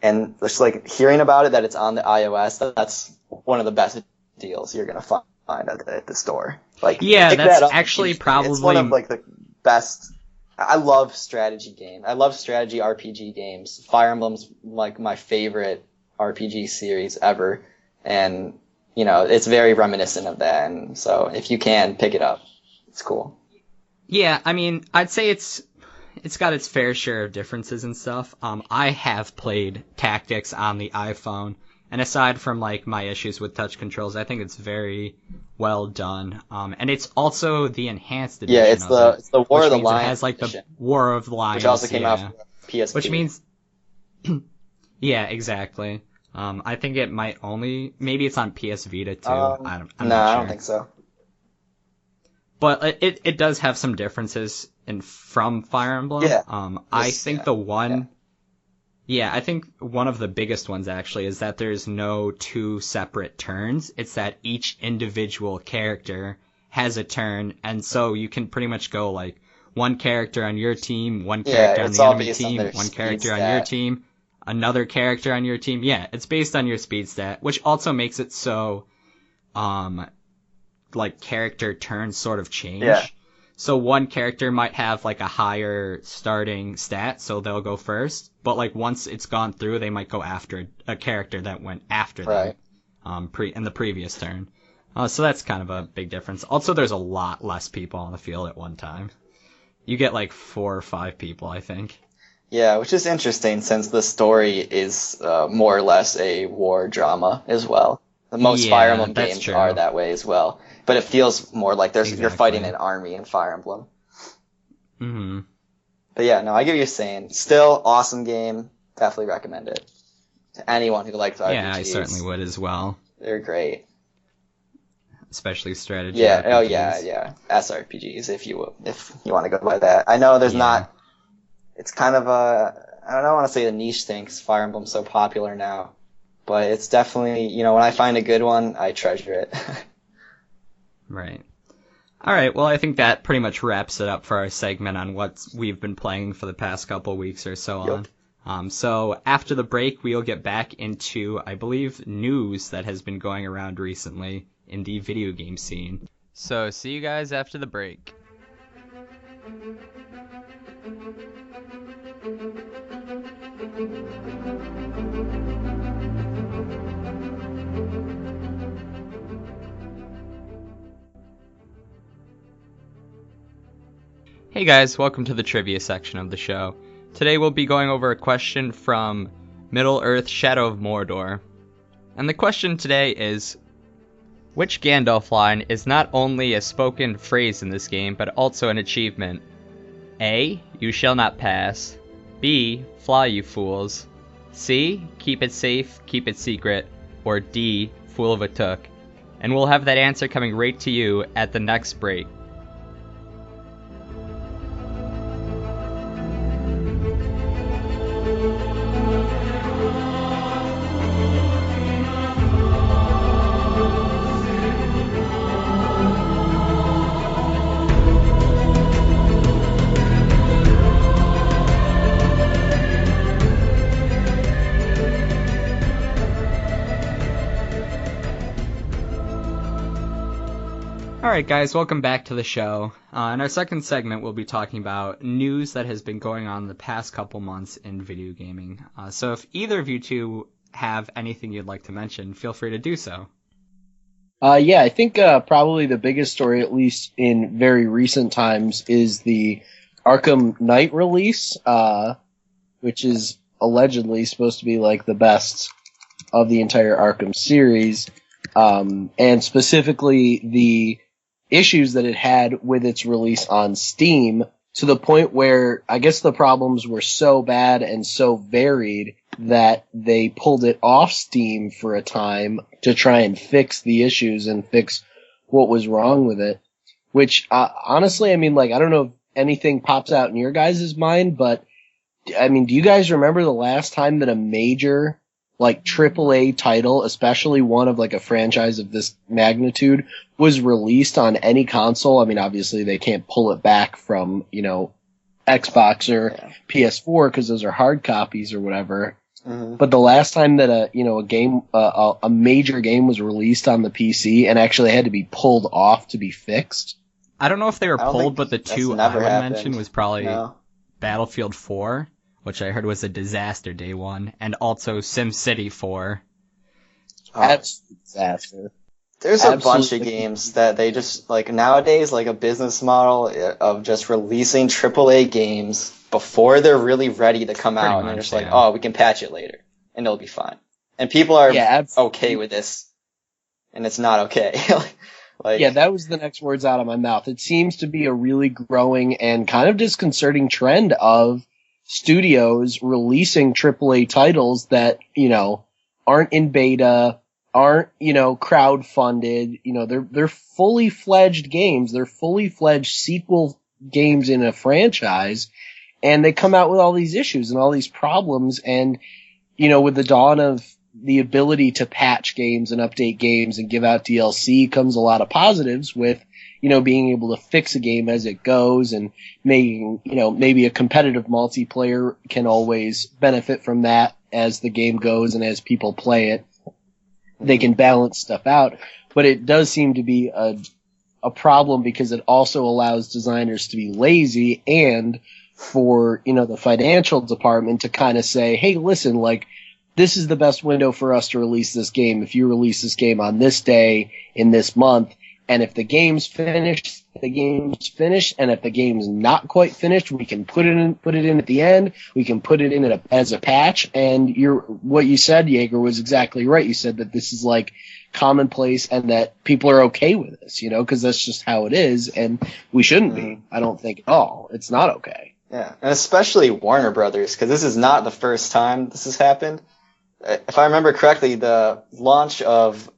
And just like hearing about it, that it's on the iOS, that's one of the best deals you're gonna find at the store. Like, that's actually probably it's one of like the best. I love strategy games. I love strategy RPG games. Fire Emblem's like my favorite RPG series ever, and it's very reminiscent of that. And so if you can pick it up, it's cool. Yeah, I mean, I'd say it's got its fair share of differences and stuff. I have played Tactics on the iPhone, and aside from like my issues with touch controls, I think it's very well done. And it's also the enhanced edition. Yeah, it's the War of the Lions. It has like the War of the Lions, which also came out for PSP. Which means, yeah, exactly. I think it might maybe it's on PS Vita too. I'm not sure. I don't think so. But it does have some differences from Fire Emblem. Yeah. I think I think one of the biggest ones actually is that there's no 2 separate turns. It's that each individual character has a turn, and so you can pretty much go like one character on your team, one character on the enemy team, one character on your team, another character on your team. Yeah, it's based on your speed stat, which also makes it so like character turns sort of change. Yeah. So one character might have like a higher starting stat, so they'll go first. But like once it's gone through, they might go after a character that went after them in the previous turn. So that's kind of a big difference. Also, there's a lot less people on the field at one time. You get like 4 or 5 people, I think. Yeah, which is interesting since the story is more or less a war drama as well. Most Fire Emblem games are that way as well. But it feels more like you're fighting an army in Fire Emblem. Mm-hmm. But yeah, no, I get what you're saying. Still, awesome game. Definitely recommend it to anyone who likes RPGs. Yeah, I certainly would as well. They're great. Especially strategy RPGs. RPGs. Yeah. SRPGs, if you want to go by that. I know there's not... It's kind of I don't want to say the niche thing, 'cause Fire Emblem's so popular now. But it's definitely, when I find a good one, I treasure it. Right. All right, well, I think that pretty much wraps it up for our segment on what we've been playing for the past couple weeks or so on. So after the break, we'll get back into, I believe, news that has been going around recently in the video game scene. So see you guys after the break. Hey guys, welcome to the trivia section of the show. Today we'll be going over a question from Middle-earth Shadow of Mordor. And the question today is, which Gandalf line is not only a spoken phrase in this game, but also an achievement? A. You shall not pass. B. Fly, you fools. C. Keep it safe, keep it secret. Or D. Fool of a took. And we'll have that answer coming right to you at the next break. Alright guys, welcome back to the show. In our second segment, we'll be talking about news that has been going on the past couple months in video gaming. So if either of you two have anything you'd like to mention, feel free to do so. Yeah, I think probably the biggest story, at least in very recent times, is the Arkham Knight release, which is allegedly supposed to be like the best of the entire Arkham series, and specifically the issues that it had with its release on Steam, to the point where I guess the problems were so bad and so varied that they pulled it off Steam for a time to try and fix the issues and fix what was wrong with it. Which, honestly, I mean, like, I don't know if anything pops out in your guys' mind, but, I mean, do you guys remember the last time that a major, like, AAA title, especially one of, like, a franchise of this magnitude, was released on any console? I mean, obviously they can't pull it back from, you know, Xbox or PS4 because those are hard copies or whatever. Mm-hmm. But the last time that a major game was released on the PC and actually had to be pulled off to be fixed. I don't know if they were pulled, but the two I would mention was probably Battlefield 4, which I heard was a disaster day one, and also SimCity 4. Absolute disaster. There's a bunch of games that they just, like, nowadays, like, a business model of just releasing AAA games before they're really ready to come out, and they're just like, oh, we can patch it later, and it'll be fine. And people are okay with this, and it's not okay. Yeah, that was the next words out of my mouth. It seems to be a really growing and kind of disconcerting trend of studios releasing AAA titles that, you know, aren't in beta, aren't, you know, crowdfunded. You know, they're fully fledged games. They're fully fledged sequel games in a franchise, and they come out with all these issues and all these problems. And, you know, with the dawn of the ability to patch games and update games and give out DLC comes a lot of positives with, you know, being able to fix a game as it goes, and making, you know, maybe a competitive multiplayer can always benefit from that as the game goes and as people play it. They can balance stuff out, but it does seem to be a problem because it also allows designers to be lazy, and for, you know, the financial department to kind of say, hey, listen, like, this is the best window for us to release this game. If you release this game on this day in this month, and if the game's finished, the game's finished, and if the game's not quite finished, we can put it in at the end. We can put it in as a patch. And what you said, Jaeger, was exactly right. You said that this is like commonplace and that people are okay with this, you know, because that's just how it is, and we shouldn't be. I don't think at all. It's not okay. Yeah, and especially Warner Brothers, because this is not the first time this has happened. If I remember correctly, the launch of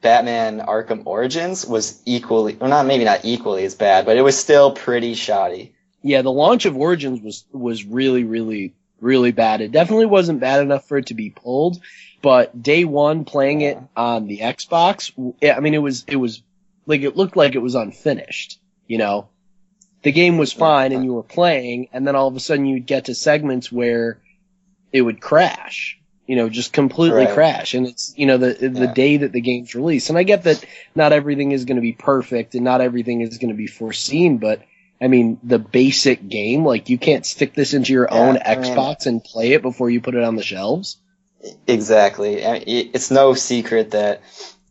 Batman Arkham Origins was maybe not equally as bad, but it was still pretty shoddy. Yeah, the launch of Origins was really, really, really bad. It definitely wasn't bad enough for it to be pulled, but day one playing it on the Xbox, I mean, it was like, it looked like it was unfinished, you know? The game was fine and you were playing, and then all of a sudden you'd get to segments where it would crash. You know, just completely crash. And it's, you know, the day that the game's released. And I get that not everything is going to be perfect and not everything is going to be foreseen, but I mean, the basic game, like, you can't stick this into your own Xbox and play it before you put it on the shelves. Exactly. I mean, it's no secret that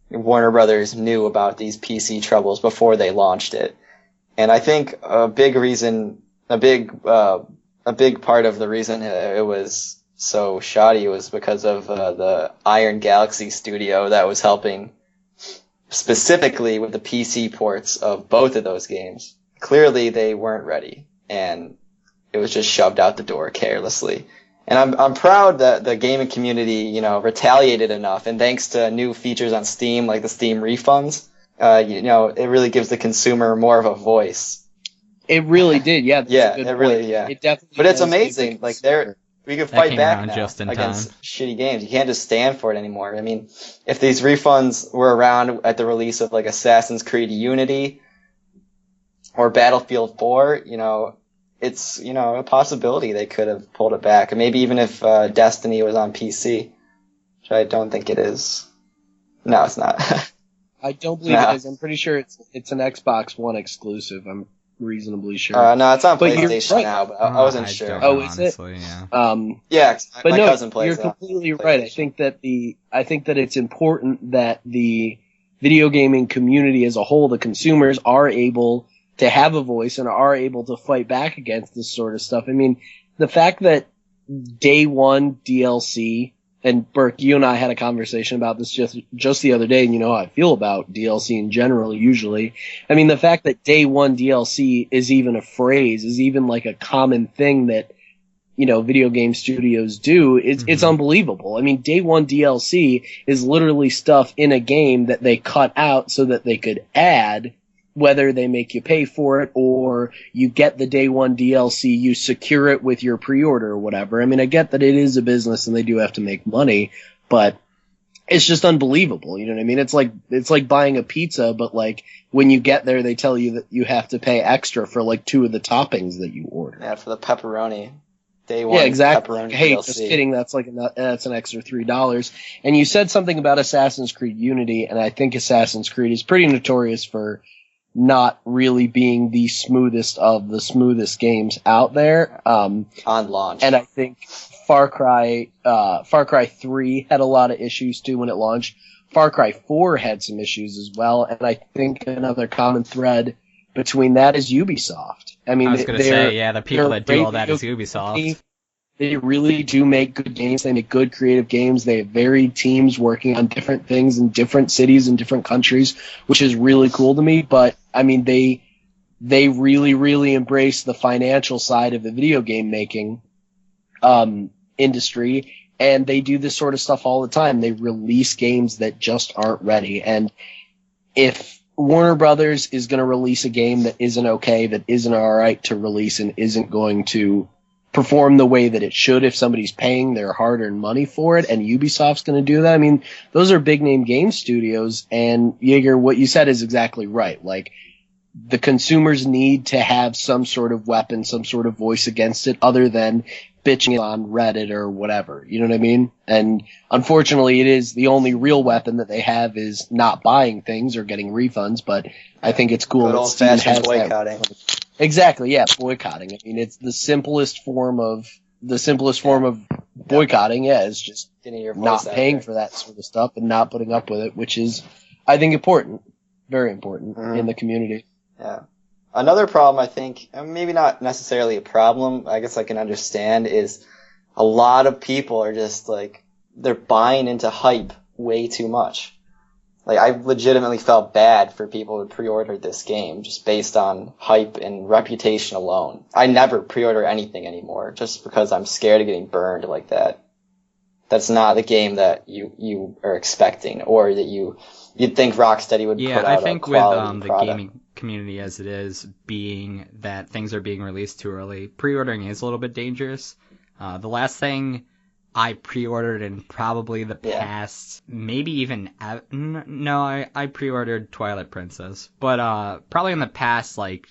Warner Brothers knew about these PC troubles before they launched it. And I think a big part of the reason it was so shoddy was because of the Iron Galaxy studio that was helping specifically with the PC ports of both of those games. Clearly they weren't ready, and it was just shoved out the door carelessly. And I'm proud that the gaming community, retaliated enough, and thanks to new features on Steam, like the Steam refunds, it really gives the consumer more of a voice. It really did, yeah. Yeah, it really, yeah. It definitely. But it's amazing. Like we can fight back now just in against time. shitty games. You can't just stand for it anymore. I mean, if these refunds were around at the release of like Assassin's Creed Unity or Battlefield 4, it's a possibility they could have pulled it back. And maybe even if Destiny was on PC, which I don't think it is. No, it's not. I don't believe it is. I'm pretty sure it's an Xbox One exclusive. I'm reasonably sure. No, it's on But you're PlayStation right. now, but I wasn't sure. don't know, Oh, is it? honestly, yeah. Yeah, But my no, cousin plays you're it. completely right. I think that it's important that the video gaming community as a whole, the consumers, are able to have a voice and are able to fight back against this sort of stuff. I mean, the fact that day one DLC, and Burke, you and I had a conversation about this just the other day, and you know how I feel about DLC in general usually. I mean, the fact that day one DLC is even a phrase, is even like a common thing that, video game studios do, it's unbelievable. I mean, day one DLC is literally stuff in a game that they cut out so that they could add, whether they make you pay for it or you get the day one DLC, you secure it with your pre-order or whatever. I mean, I get that it is a business and they do have to make money, but it's just unbelievable. You know what I mean? It's like buying a pizza, but like when you get there, they tell you that you have to pay extra for like 2 of the toppings that you order. Yeah, for the pepperoni. Day one. Yeah, exactly. Pepperoni Hey, DLC. just kidding. That's an extra $3. And you said something about Assassin's Creed Unity, and I think Assassin's Creed is pretty notorious for not really being the smoothest of the smoothest games out there. On launch. And I think Far Cry 3 had a lot of issues too when it launched. Far Cry 4 had some issues as well. And I think another common thread between that is Ubisoft. I mean, I was going to say, yeah, the people that do all that is Ubisoft. They really do make good games. They make good creative games. They have varied teams working on different things in different cities and different countries, which is really cool to me. But I mean, they really, really embrace the financial side of the video game making industry, and they do this sort of stuff all the time. They release games that just aren't ready. And if Warner Brothers is going to release a game that isn't okay, that isn't all right to release, and isn't going to perform the way that it should if somebody's paying their hard-earned money for it, and Ubisoft's going to do that. I mean, those are big-name game studios, and Jaeger, what you said is exactly right. Like, the consumers need to have some sort of weapon, some sort of voice against it, other than bitching on Reddit or whatever. You know what I mean? And unfortunately, it is the only real weapon that they have is not buying things or getting refunds, but I think it's cool that Steam has that. Boycotting. Exactly, yeah, boycotting. I mean, it's the simplest form of boycotting. Yeah, is just Getting your voice not out paying there. for that sort of stuff and not putting up with it, which is, I think, important, very important in the community. Yeah. Another problem, I think, and maybe not necessarily a problem, I guess I can understand, is a lot of people are just like, they're buying into hype way too much. Like, I legitimately felt bad for people who pre-ordered this game just based on hype and reputation alone. I never pre-order anything anymore just because I'm scared of getting burned like that. That's not the game that you are expecting, or that you'd think Rocksteady would put out I think a with quality the product. gaming community as it is, being that things are being released too early, pre-ordering is a little bit dangerous. The last thing I pre-ordered in probably the past, maybe even, I pre-ordered Twilight Princess, but probably in the past like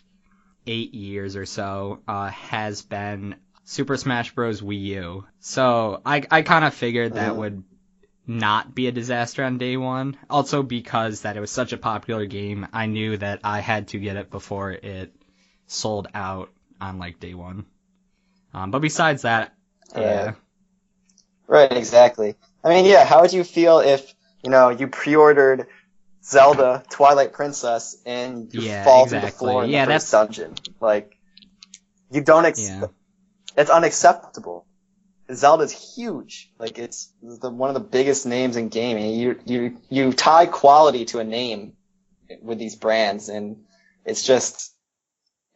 8 years or so, has been Super Smash Bros. Wii U. So I kind of figured that would not be a disaster on day one. Also because that it was such a popular game, I knew that I had to get it before it sold out on like day one. But besides that, yeah. Right, exactly. I mean, yeah, how would you feel if, you pre-ordered Zelda Twilight Princess and you fall through the floor in the first dungeon? Like, you don't it's unacceptable. Zelda's huge. Like, it's one of the biggest names in gaming. You tie quality to a name with these brands, and it's just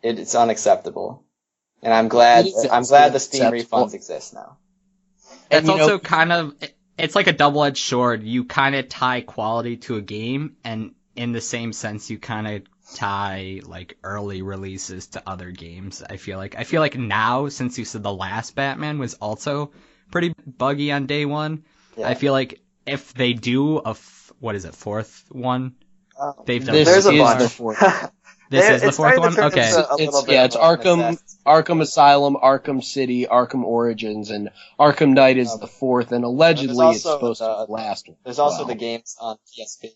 it's unacceptable. And I'm glad the Steam refunds exist now. it's also kind of, it's like a double-edged sword. You kind of tie quality to a game, and in the same sense, you kind of tie like early releases to other games. I feel like now, since you said the last Batman was also pretty buggy on day one, Yeah. I feel like if they do fourth one? They've done This is bunch. the fourth. This is the fourth one? Okay. It's Arkham Asylum, Arkham City, Arkham Origins, and Arkham Knight is the fourth, and allegedly it's supposed to be the last one. There's also the games on PSP.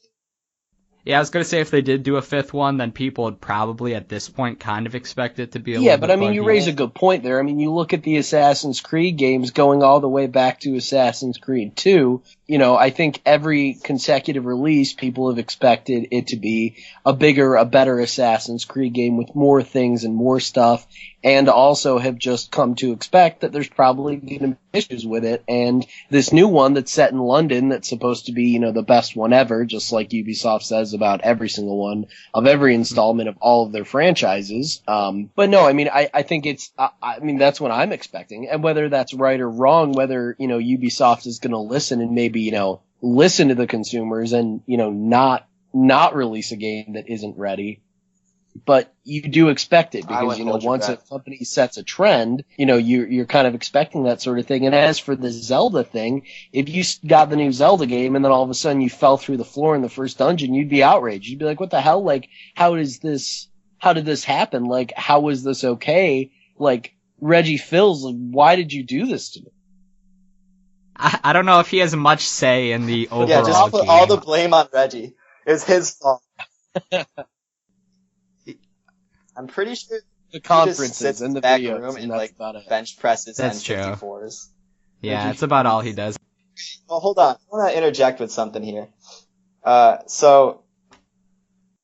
Yeah, I was going to say if they did do a fifth one, then people would probably at this point kind of expect it to be a little bit but I mean, you buggy. raise a good point there. I mean, you look at the Assassin's Creed games going all the way back to Assassin's Creed 2. You know, I think every consecutive release, people have expected it to be a bigger, a better Assassin's Creed game with more things and more stuff, and also have just come to expect that there's probably going to be issues with it. And this new one that's set in London that's supposed to be, you know, the best one ever, just like Ubisoft says about every single one of every installment of all of their franchises. But no, I mean, I think it's, I mean, that's what I'm expecting. And whether that's right or wrong, whether, you know, Ubisoft is going to listen and maybe, you know, listen to the consumers and, you know, not release a game that isn't ready. But you do expect it because, you know, once a company sets a trend, you know, you're kind of expecting that sort of thing. And as for the Zelda thing, if you got the new Zelda game and then all of a sudden you fell through the floor in the first dungeon, you'd be outraged. You'd be like, what the hell? Like, how did this happen? Like, how was this okay? Like, Reggie Fils, like, why did you do this to me? I don't know if he has much say in the overall Yeah, just put game. all the blame on Reggie. It was his fault. I'm pretty sure The conferences in and the back videos, room and and that's like about it. bench presses That's and true. 54s. Yeah, it's about all he does. Well, hold on. I want to interject with something here. So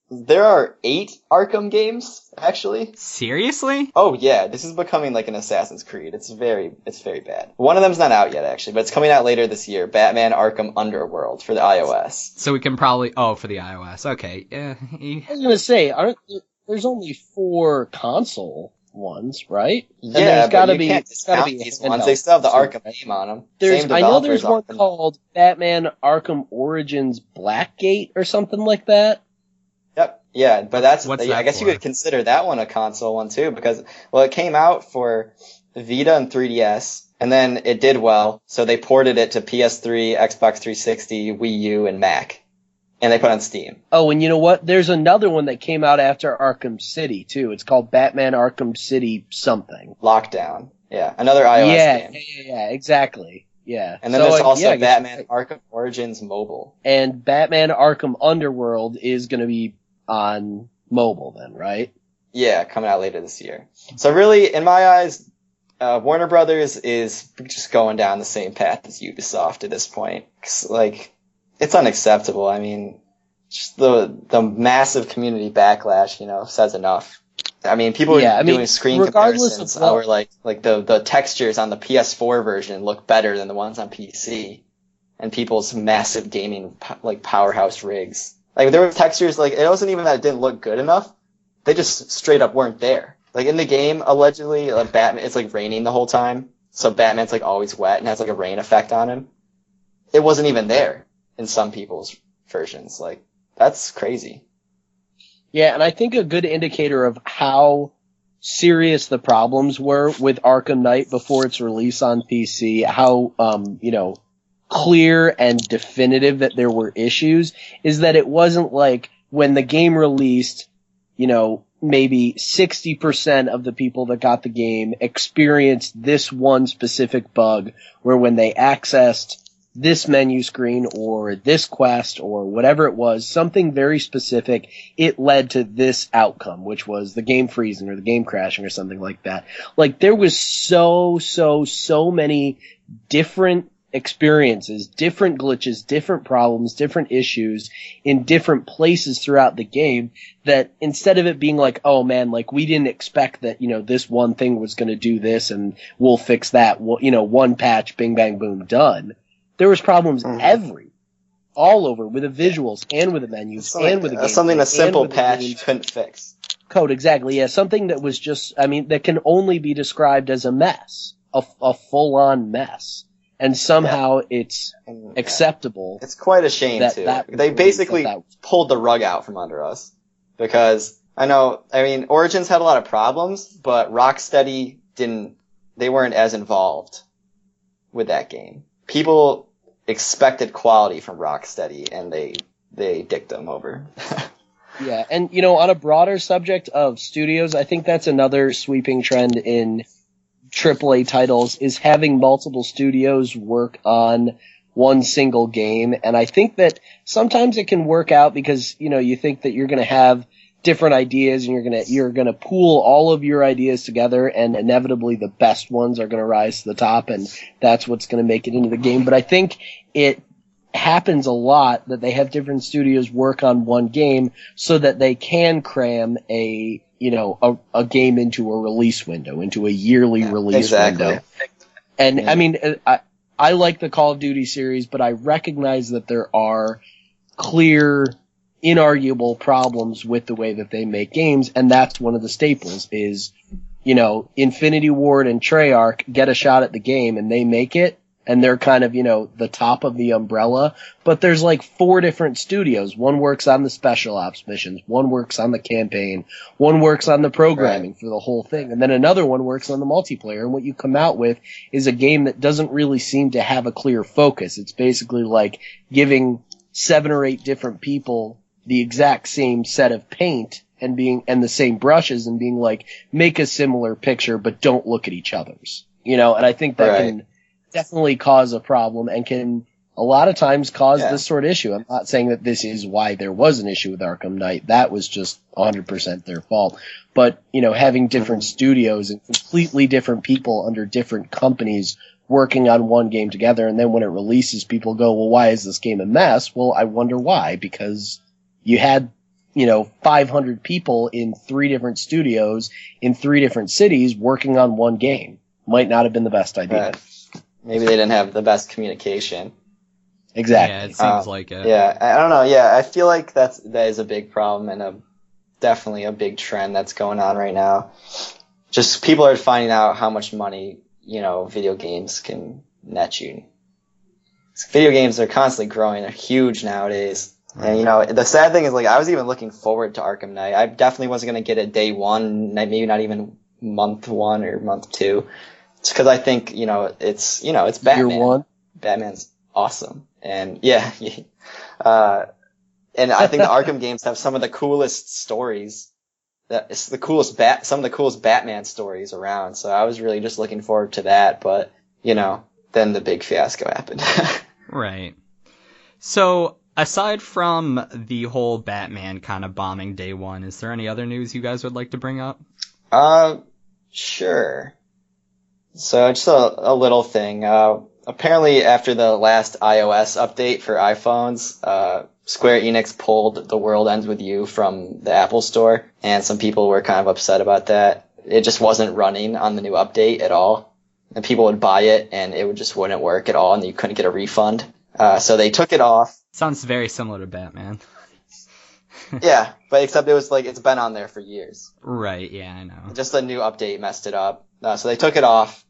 there are 8 Arkham games actually. Seriously? Oh yeah, this is becoming like an Assassin's Creed. It's very bad. One of them's not out yet actually, but it's coming out later this year. Batman Arkham Underworld for the iOS. So we can probably... Oh, for the iOS. Okay. Yeah. I was gonna say, there's only 4 console ones, right? And Yeah, there's gotta but be, you can't it's gotta discount be these handheld, ones. They still have the too, Arkham right? name on them. I know there's one called Batman Arkham Origins Blackgate or something like that. Yep. Yeah, but that's What's I that guess you for? could consider that one a console one too, because it came out for Vita and 3DS, and then it did well, so they ported it to PS3, Xbox 360, Wii U, and Mac, and they put it on Steam. Oh, and you know what? There's another one that came out after Arkham City too. It's called Batman Arkham City something. Lockdown. Yeah, another iOS game. Yeah, exactly. Yeah. And then So, there's also I guess- Batman Arkham Origins Mobile. And Batman Arkham Underworld is going to be on mobile then, right? Yeah, coming out later this year. So really, in my eyes, Warner Brothers is just going down the same path as Ubisoft at this point. 'Cause, like, it's unacceptable. I mean, just the massive community backlash, you know, says enough. I mean, people are doing screen regardless comparisons of what- where like the textures on the PS4 version look better than the ones on PC, and people's massive gaming like powerhouse rigs. Like there were textures like it wasn't even that it didn't look good enough; they just straight up weren't there. Like in the game, allegedly, like Batman, it's like raining the whole time, so Batman's like always wet and has like a rain effect on him. It wasn't even there in some people's versions. Like that's crazy. Yeah, and I think a good indicator of how serious the problems were with Arkham Knight before its release on PC, how, you know, clear and definitive that there were issues, is that it wasn't like when the game released, you know, maybe 60% of the people that got the game experienced this one specific bug where when they accessed this menu screen or this quest or whatever it was, something very specific, it led to this outcome, which was the game freezing or the game crashing or something like that. Like there was so many different experiences, different glitches, different problems, different issues in different places throughout the game that instead of it being like, oh man, like we didn't expect that, you know, this one thing was going to do this and we'll fix that. Well, you know, one patch, bing, bang, boom, done. There was problems all over with the visuals and with the menus and with the game. Something a simple patch couldn't fix. Code, exactly. Yeah, something that was just, I mean, that can only be described as a mess, a full-on mess. and somehow it's acceptable. It's quite a shame too. They basically pulled the rug out from under us because Origins had a lot of problems, but Rocksteady they weren't as involved with that game. People expected quality from Rocksteady, and they dicked them over. Yeah, and on a broader subject of studios, I think that's another sweeping trend in AAA titles is having multiple studios work on one single game. And I think that sometimes it can work out because, you think that you're going to have different ideas and you're going to pool all of your ideas together, and inevitably the best ones are going to rise to the top, and that's what's going to make it into the game. But I think it happens a lot that they have different studios work on one game so that they can cram a game into a release window, into a yearly release window. And I like the Call of Duty series, but I recognize that there are clear, inarguable problems with the way that they make games, and that's one of the staples is, Infinity Ward and Treyarch get a shot at the game and they make it, and they're kind of, the top of the umbrella, but there's like 4 different studios. One works on the special ops missions, one works on the campaign, one works on the programming for the whole thing, and then another one works on the multiplayer, and what you come out with is a game that doesn't really seem to have a clear focus. It's basically like giving 7 or 8 different people the exact same set of paint and the same brushes and being like, make a similar picture, but don't look at each other's, and I think that can definitely cause a problem and can a lot of times cause this sort of issue. I'm not saying that this is why there was an issue with Arkham Knight. That was just 100% their fault. But, having different studios and completely different people under different companies working on one game together, and then when it releases, people go, well, why is this game a mess? Well, I wonder why, because you had, 500 people in 3 different studios in 3 different cities working on one game. Might not have been the best idea. Right. Maybe they didn't have the best communication. Exactly. Yeah, it seems like it. Yeah, I don't know. Yeah, I feel like that is a big problem and definitely a big trend that's going on right now. Just people are finding out how much money, video games can net you. Video games are constantly growing. They're huge nowadays. And, the sad thing is, I was even looking forward to Arkham Knight. I definitely wasn't going to get it day 1, maybe not even month 1 or month 2. It's because I think, it's Batman. Year 1? Batman's awesome. And and I think the Arkham games have some of the coolest stories. It's the coolest some of the coolest Batman stories around. So I was really just looking forward to that. But, then the big fiasco happened. Right. So aside from the whole Batman kind of bombing day 1, is there any other news you guys would like to bring up? Sure. So just a little thing. Apparently after the last iOS update for iPhones, Square Enix pulled The World Ends With You from the Apple Store, and some people were kind of upset about that. It just wasn't running on the new update at all. And people would buy it and it just wouldn't work at all and you couldn't get a refund. So they took it off. Sounds very similar to Batman. Yeah, but except it was it's been on there for years. Right, yeah, I know. Just a new update messed it up. So they took it off,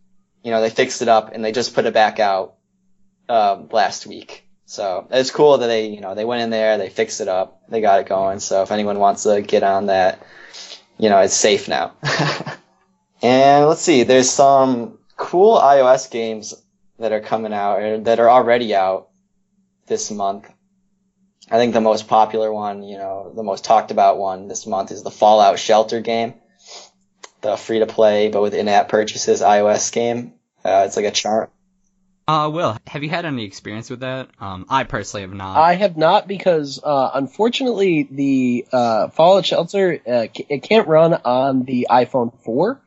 they fixed it up, and they just put it back out last week. So it's cool that they went in there, they fixed it up, they got it going. So if anyone wants to get on that, it's safe now. And let's see, there's some cool iOS games that are coming out, or that are already out this month. I think the most popular one, the most talked about one this month is the Fallout Shelter game. The free-to-play, but with in-app purchases iOS game. It's like a charm. Will, have you had any experience with that? I personally have not. I have not because, unfortunately, the Fallout Shelter, it can't run on the iPhone 4.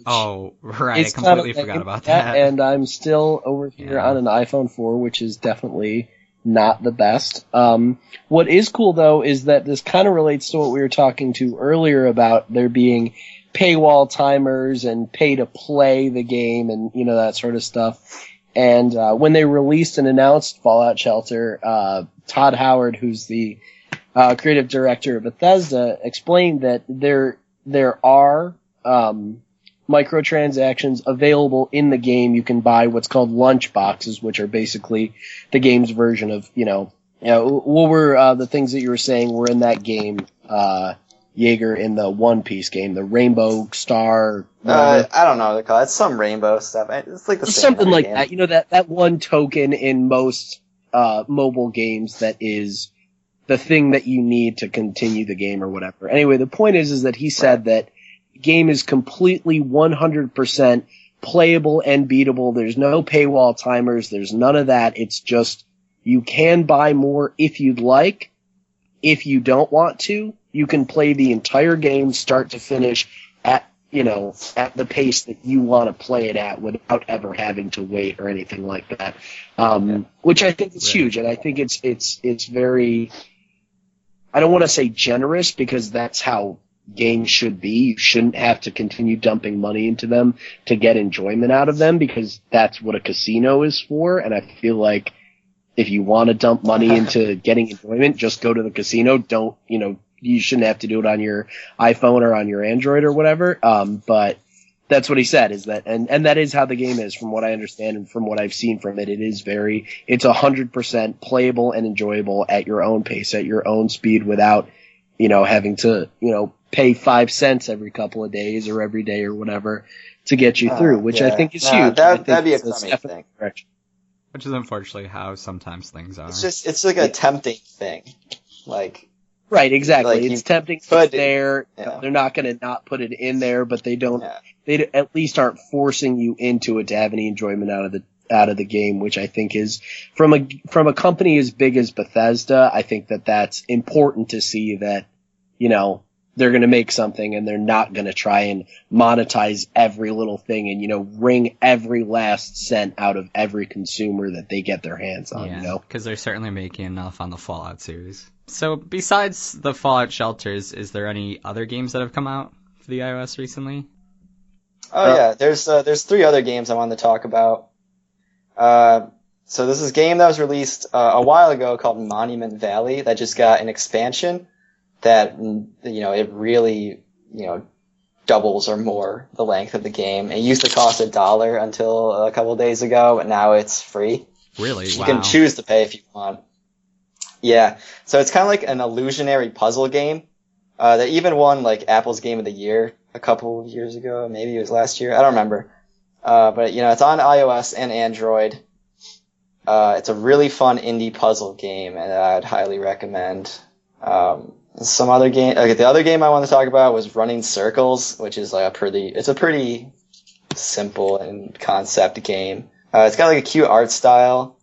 Oh, right. I completely forgot about that. And I'm still over here on an iPhone 4, which is definitely not the best. What is cool, though, is that this kind of relates to what we were talking to earlier about there being paywall timers and pay to play the game and, that sort of stuff. And when they released and announced Fallout Shelter, Todd Howard, who's the creative director of Bethesda, explained that there are microtransactions available in the game. You can buy what's called lunch boxes, which are basically the game's version of, what were the things that you were saying were in that game, Jaeger, in the One Piece game, the Rainbow Star. I don't know what they call it. It's some rainbow stuff. It's like the same something like game. that. That one token in most mobile games that is the thing that you need to continue the game or whatever. Anyway, the point is that he said that the game is completely 100% playable and beatable. There's no paywall timers. There's none of that. It's just you can buy more if you'd like. If you don't want to, you can play the entire game start to finish at the pace that you want to play it at without ever having to wait or anything like that. Which I think is huge, and I think it's very, I don't want to say generous, because that's how games should be. You shouldn't have to continue dumping money into them to get enjoyment out of them, because that's what a casino is for. And I feel like if you want to dump money into getting enjoyment, just go to the casino. Don't, you shouldn't have to do it on your iPhone or on your Android or whatever. But that's what he said, is that, and that is how the game is, from what I understand and from what I've seen from it. It's 100% playable and enjoyable at your own pace, at your own speed, without, having to, pay 5 cents every couple of days or every day or whatever to get you through, which I think is huge. That'd be a crummy thing. Which is unfortunately how sometimes things are. It's like a tempting thing. Like, right, exactly. Like it's tempting. It's there. Yeah. They're not going to not put it in there, but they don't. Yeah. They at least aren't forcing you into it to have any enjoyment out of the game, which I think is, from a company as big as Bethesda, I think that's important to see, that they're going to make something and they're not going to try and monetize every little thing and wring every last cent out of every consumer that they get their hands on. Yeah, because they're certainly making enough on the Fallout series. So besides the Fallout shelters, is there any other games that have come out for the iOS recently? Oh yeah, there's 3 other games I wanted to talk about. So this is a game that was released a while ago called Monument Valley that just got an expansion that it really doubles or more the length of the game. It used to cost $1 until a couple of days ago, but now it's free. Really? You can choose to pay if you want. Yeah, so it's kind of like an illusionary puzzle game that even won like Apple's Game of the Year a couple of years ago. Maybe it was last year. I don't remember. But it's on iOS and Android. It's a really fun indie puzzle game, and I'd highly recommend. Some other game. Okay, the other game I want to talk about was Running Circles, which is like a pretty simple and concept game. It's got like a cute art style,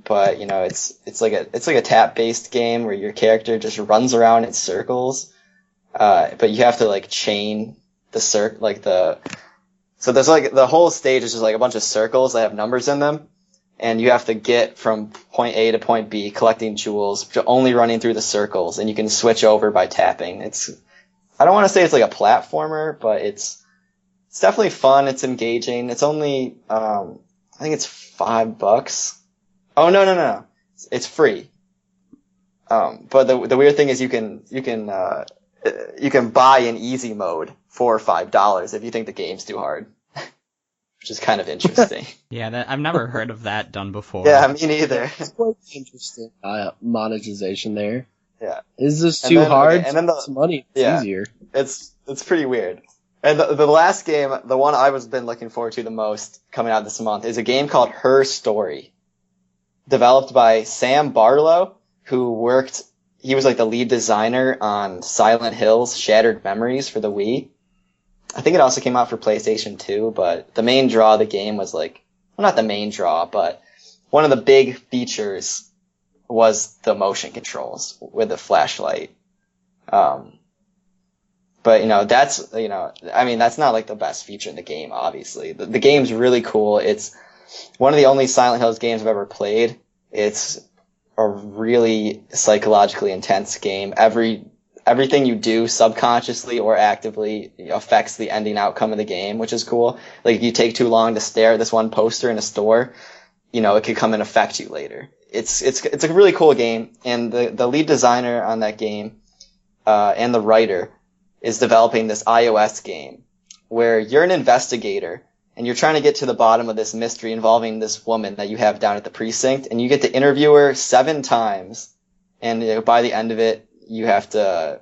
but it's like a tap-based game where your character just runs around in circles. But you have to like chain the so there's like the whole stage is just like a bunch of circles that have numbers in them. And you have to get from point A to point B, collecting jewels, only running through the circles, and you can switch over by tapping. I don't want to say it's like a platformer, but it's definitely fun. It's engaging. It's only, I think it's $5. Oh, no. It's free. But the weird thing is you can buy an easy mode for $5 if you think the game's too hard. Which is kind of interesting. Yeah, I've never heard of that done before. Yeah, me neither. It's quite interesting monetization there. Yeah. Is this too hard? And then it's money. It's easier. It's pretty weird. And the last game, the one I've been looking forward to the most coming out this month, is a game called Her Story, developed by Sam Barlow, who he was like the lead designer on Silent Hill's Shattered Memories for the Wii. I think it also came out for PlayStation 2, but the main draw of the game was not the main draw, but one of the big features was the motion controls with the flashlight. But that's not like the best feature in the game, obviously. The game's really cool. It's one of the only Silent Hills games I've ever played. It's a really psychologically intense game. Everything you do subconsciously or actively affects the ending outcome of the game, which is cool. Like if you take too long to stare at this one poster in a store, it could come and affect you later. It's a really cool game, and the lead designer on that game and the writer is developing this iOS game where you're an investigator and you're trying to get to the bottom of this mystery involving this woman that you have down at the precinct, and you get to interview her 7 times, and by the end of it, you have to,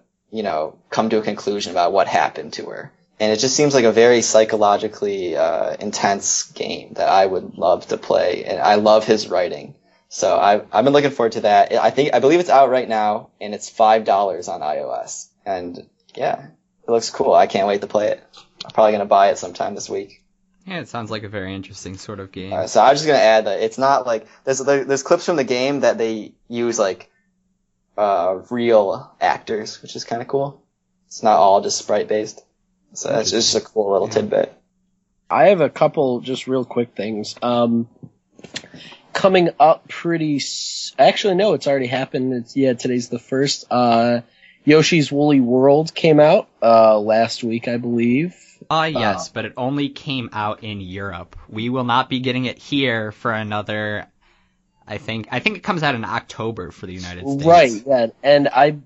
come to a conclusion about what happened to her. And it just seems like a very psychologically intense game that I would love to play, and I love his writing. So I've been looking forward to that. I believe it's out right now, and it's $5 on iOS. And yeah, it looks cool. I can't wait to play it. I'm probably gonna buy it sometime this week. Yeah, it sounds like a very interesting sort of game. So I'm just gonna add that it's not like there's clips from the game that they use like real actors, which is kind of cool. It's not all just sprite based. So it's just a cool little tidbit. I have a couple just real quick things. Coming up actually, no, it's already happened. Today's the 1st. Yoshi's Woolly World came out last week, I believe. Yes, but it only came out in Europe. We will not be getting it here for another, I think it comes out in October for the United States. Right, yeah. And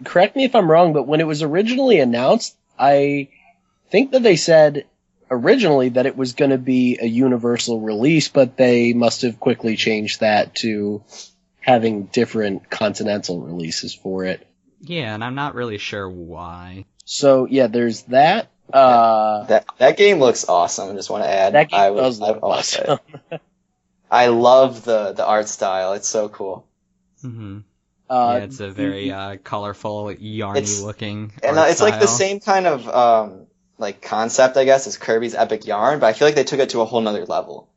correct me if I'm wrong, but when it was originally announced, I think that they said originally that it was going to be a universal release, but they must have quickly changed that to having different continental releases for it. Yeah, and I'm not really sure why. So yeah, there's that. That game looks awesome. I just want to add. That game does look awesome. I love the art style. It's so cool. Mm-hmm. Yeah, it's a very colorful, yarny looking. And art it's style. like the same kind of like concept, I guess, as Kirby's Epic Yarn, but I feel like they took it to a whole nother level.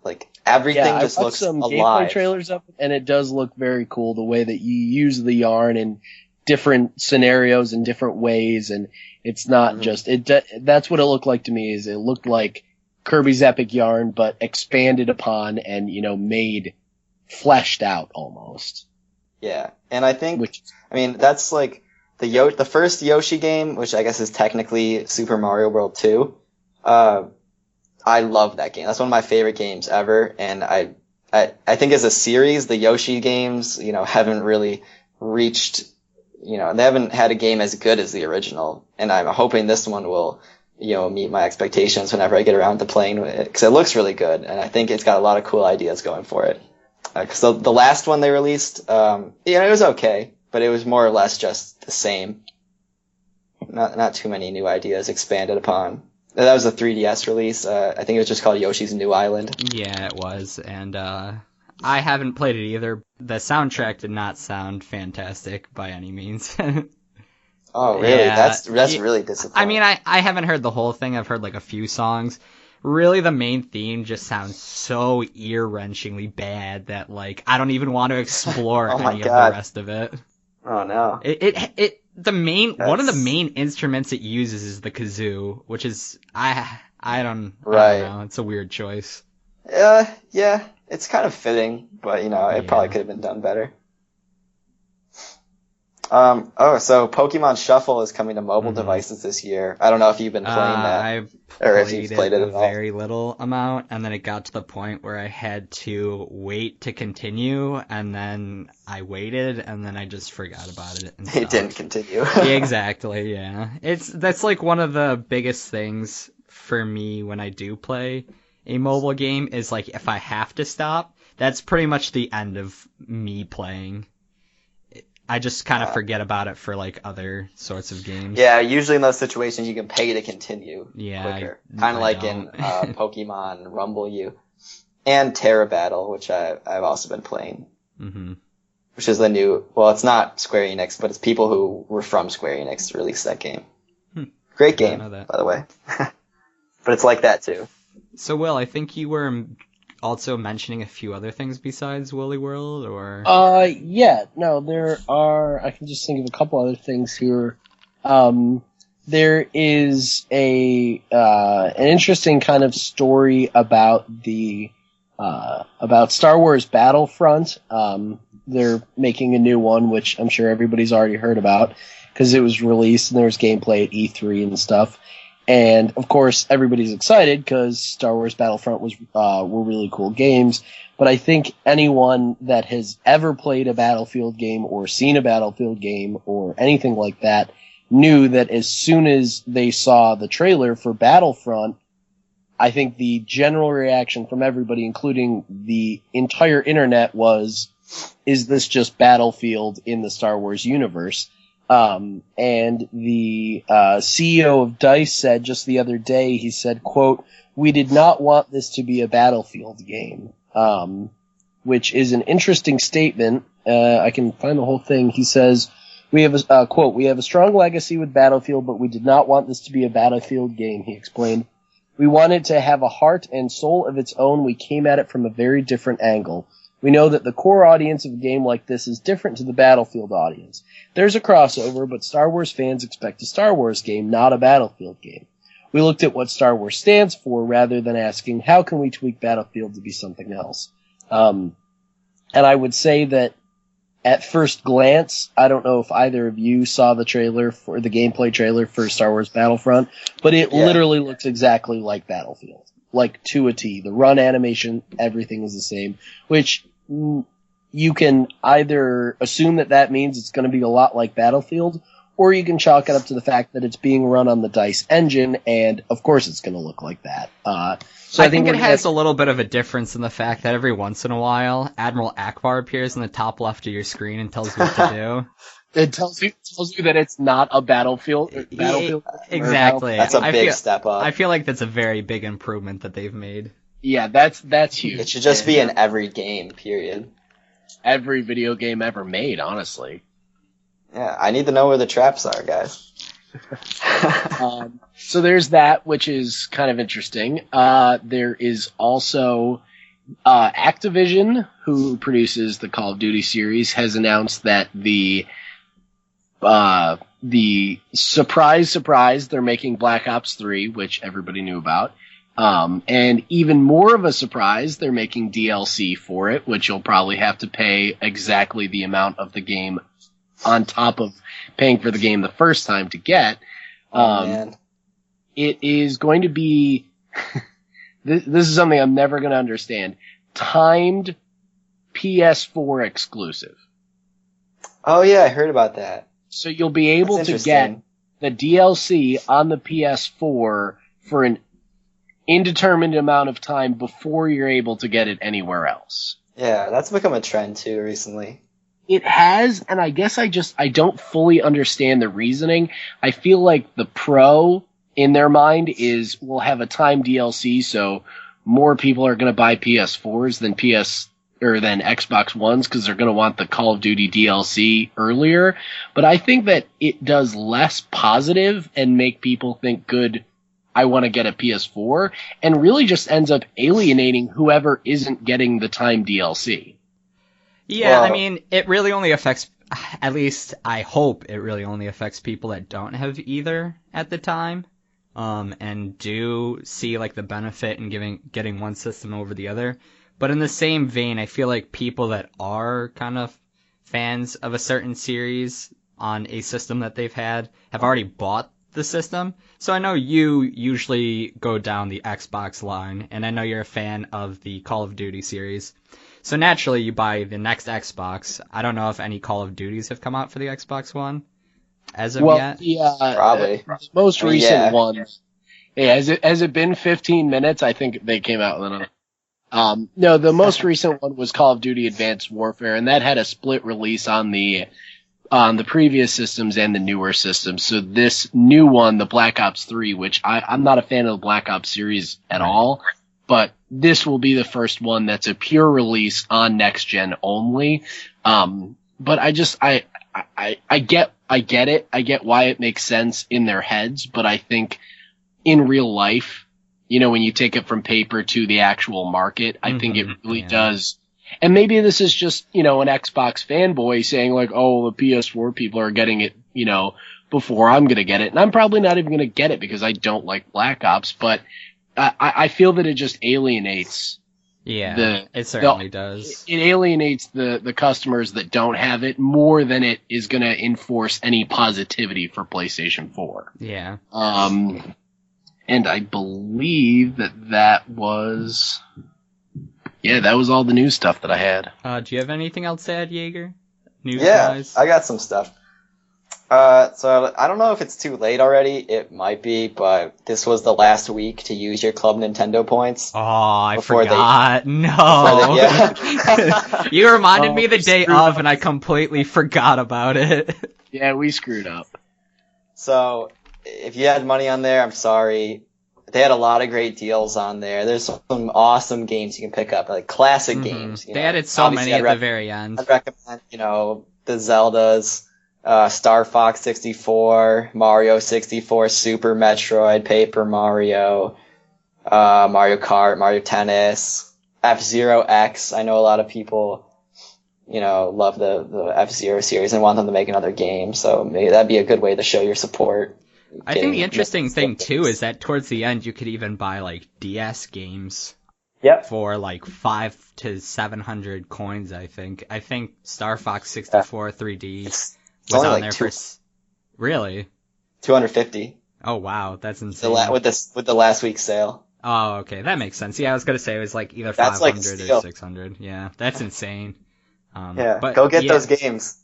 Like everything just looks some alive. Gameplay trailers up, and it does look very cool the way that you use the yarn in different scenarios in different ways, and it's not just that's what it looked like to me. Is it looked like Kirby's Epic Yarn, but expanded upon and made fleshed out almost. Yeah, and I think that's like the first Yoshi game, which I guess is technically Super Mario World 2. I love that game. That's one of my favorite games ever, and I think as a series, the Yoshi games, haven't really reached, they haven't had a game as good as the original, and I'm hoping this one will, meet my expectations whenever I get around to playing with it, because it looks really good, and I think it's got a lot of cool ideas going for it. Because the last one they released, it was okay, but it was more or less just the same. Not too many new ideas expanded upon. That was a 3DS release. I think it was just called Yoshi's New Island. Yeah, it was, and I haven't played it either. The soundtrack did not sound fantastic by any means. Oh, really? Yeah, that's really disappointing. I mean, I haven't heard the whole thing. I've heard like a few songs. Really, the main theme just sounds so ear-wrenchingly bad that like I don't even want to explore any of the rest of it. Oh no! One of the main instruments it uses is the kazoo, which is I don't know. It's a weird choice. Yeah, it's kind of fitting, but it probably could have been done better. So Pokemon Shuffle is coming to mobile devices this year. I don't know if you've been playing that. I've or if you've played it at all. Very little amount, and then it got to the point where I had to wait to continue, and then I waited, and then I just forgot about it. And it didn't continue. Exactly, yeah. That's like one of the biggest things for me when I do play a mobile game is like if I have to stop, that's pretty much the end of me playing. I just kind of forget about it for like other sorts of games. Yeah, usually in those situations you can pay to continue quicker. Kind of like in Pokemon Rumble U and Terra Battle, which I've also been playing. Mm-hmm. Which is the new, well, it's not Square Enix, but it's people who were from Square Enix released that game. Great game, by the way. But it's like that too. So, Will, I think you were also mentioning a few other things besides Woolly World, or? Yeah, no, I can just think of a couple other things here. There is an interesting kind of story about about Star Wars Battlefront. They're making a new one, which I'm sure everybody's already heard about, because it was released and there was gameplay at E3 and stuff. And of course, everybody's excited because Star Wars Battlefront were really cool games. But I think anyone that has ever played a Battlefield game or seen a Battlefield game or anything like that knew that as soon as they saw the trailer for Battlefront, I think the general reaction from everybody, including the entire internet, was, is this just Battlefield in the Star Wars universe? And the CEO of DICE said just the other day, he said, quote, "We did not want this to be a Battlefield game," which is an interesting statement. I can find the whole thing. He says, "We have a quote, we have a strong legacy with Battlefield, but we did not want this to be a Battlefield game," he explained. "We wanted to have a heart and soul of its own. We came at it from a very different angle. We know that the core audience of a game like this is different to the Battlefield audience. There's a crossover, but Star Wars fans expect a Star Wars game, not a Battlefield game. We looked at what Star Wars stands for rather than asking, how can we tweak Battlefield to be something else?" And I would say that at first glance, I don't know if either of you saw the trailer for the gameplay trailer for Star Wars Battlefront, but it literally looks exactly like Battlefield. Like to a T. The run animation, everything is the same, which you can either assume that that means it's going to be a lot like Battlefield, or you can chalk it up to the fact that it's being run on the DICE engine, and of course it's going to look like that. So I think it has a little bit of a difference in the fact that every once in a while, Admiral Akbar appears in the top left of your screen and tells you what to do. It tells you that it's not a Battlefield. Exactly. That's a big step up. I feel like that's a very big improvement that they've made. Yeah, that's huge. It should just be in every game, period. Every video game ever made, honestly. Yeah, I need to know where the traps are, guys. So there's that, which is kind of interesting. There is also Activision, who produces the Call of Duty series, has announced that the surprise, they're making Black Ops 3, which everybody knew about. And even more of a surprise, they're making DLC for it, which you'll probably have to pay exactly the amount of the game on top of paying for the game the first time to get. Man. It is going to be, this is something I'm never going to understand, timed PS4 exclusive. Oh yeah, I heard about that. So you'll be able to get the DLC on the PS4 for an indeterminate amount of time before you're able to get it anywhere else. Yeah, that's become a trend too recently. It has, and I guess I don't fully understand the reasoning. I feel like the pro in their mind is we'll have a time DLC, so more people are going to buy PS4s than than Xbox Ones because they're going to want the Call of Duty DLC earlier. But I think that it does less positive and make people think, good, I want to get a PS4, and really just ends up alienating whoever isn't getting the time DLC. Yeah, well, I mean, it really only affects, at least I hope it really only affects people that don't have either at the time, and do see like the benefit in getting one system over the other. But in the same vein, I feel like people that are kind of fans of a certain series on a system that they've had have already bought the system. So I know you usually go down the Xbox line, and I know you're a fan of the Call of Duty series. So naturally, you buy the next Xbox. I don't know if any Call of Duties have come out for the Xbox One as of yet. Probably. The most recent one. Yeah, has it been 15 minutes? I think they came out with another. No, the most recent one was Call of Duty Advanced Warfare, and that had a split release on the previous systems and the newer systems. So this new one, the Black Ops 3, which I'm not a fan of the Black Ops series at all, but this will be the first one that's a pure release on next gen only. But I get it. I get why it makes sense in their heads, but I think in real life, you know, when you take it from paper to the actual market, I think it really does. And maybe this is just, you know, an Xbox fanboy saying like, oh, the PS4 people are getting it, you know, before I'm going to get it. And I'm probably not even going to get it because I don't like Black Ops, but I feel that it just alienates. Yeah, it certainly does. It alienates the customers that don't have it more than it is going to enforce any positivity for PlayStation 4. Yeah. And I believe that was... Yeah, that was all the news stuff that I had. Do you have anything else to add, Jaeger? News-wise? Yeah, I got some stuff. So I don't know if it's too late already. It might be, but this was the last week to use your Club Nintendo points. Oh, I Before forgot. No. Yeah. You reminded me the we day screwed of, up. and I completely forgot about it. Yeah, we screwed up. So if you had money on there, I'm sorry. They had a lot of great deals on there. There's some awesome games you can pick up, like classic games. They added so Obviously, many at the very end. I'd recommend, the Zeldas, Star Fox 64, Mario 64, Super Metroid, Paper Mario, Mario Kart, Mario Tennis, F-Zero X. I know a lot of people, love the F-Zero series and want them to make another game, so maybe that'd be a good way to show your support. I think the interesting thing, too, is that towards the end, you could even buy, like, DS games. Yep. For, like, 500 to 700 coins, I think. I think Star Fox 64 3D was only on like there for... Really? 250. Oh, wow, that's insane. With the last week's sale. Oh, okay, that makes sense. Yeah, I was gonna say it was like either That's 500 like a or steal. 600. Yeah, that's insane. But Go get those games.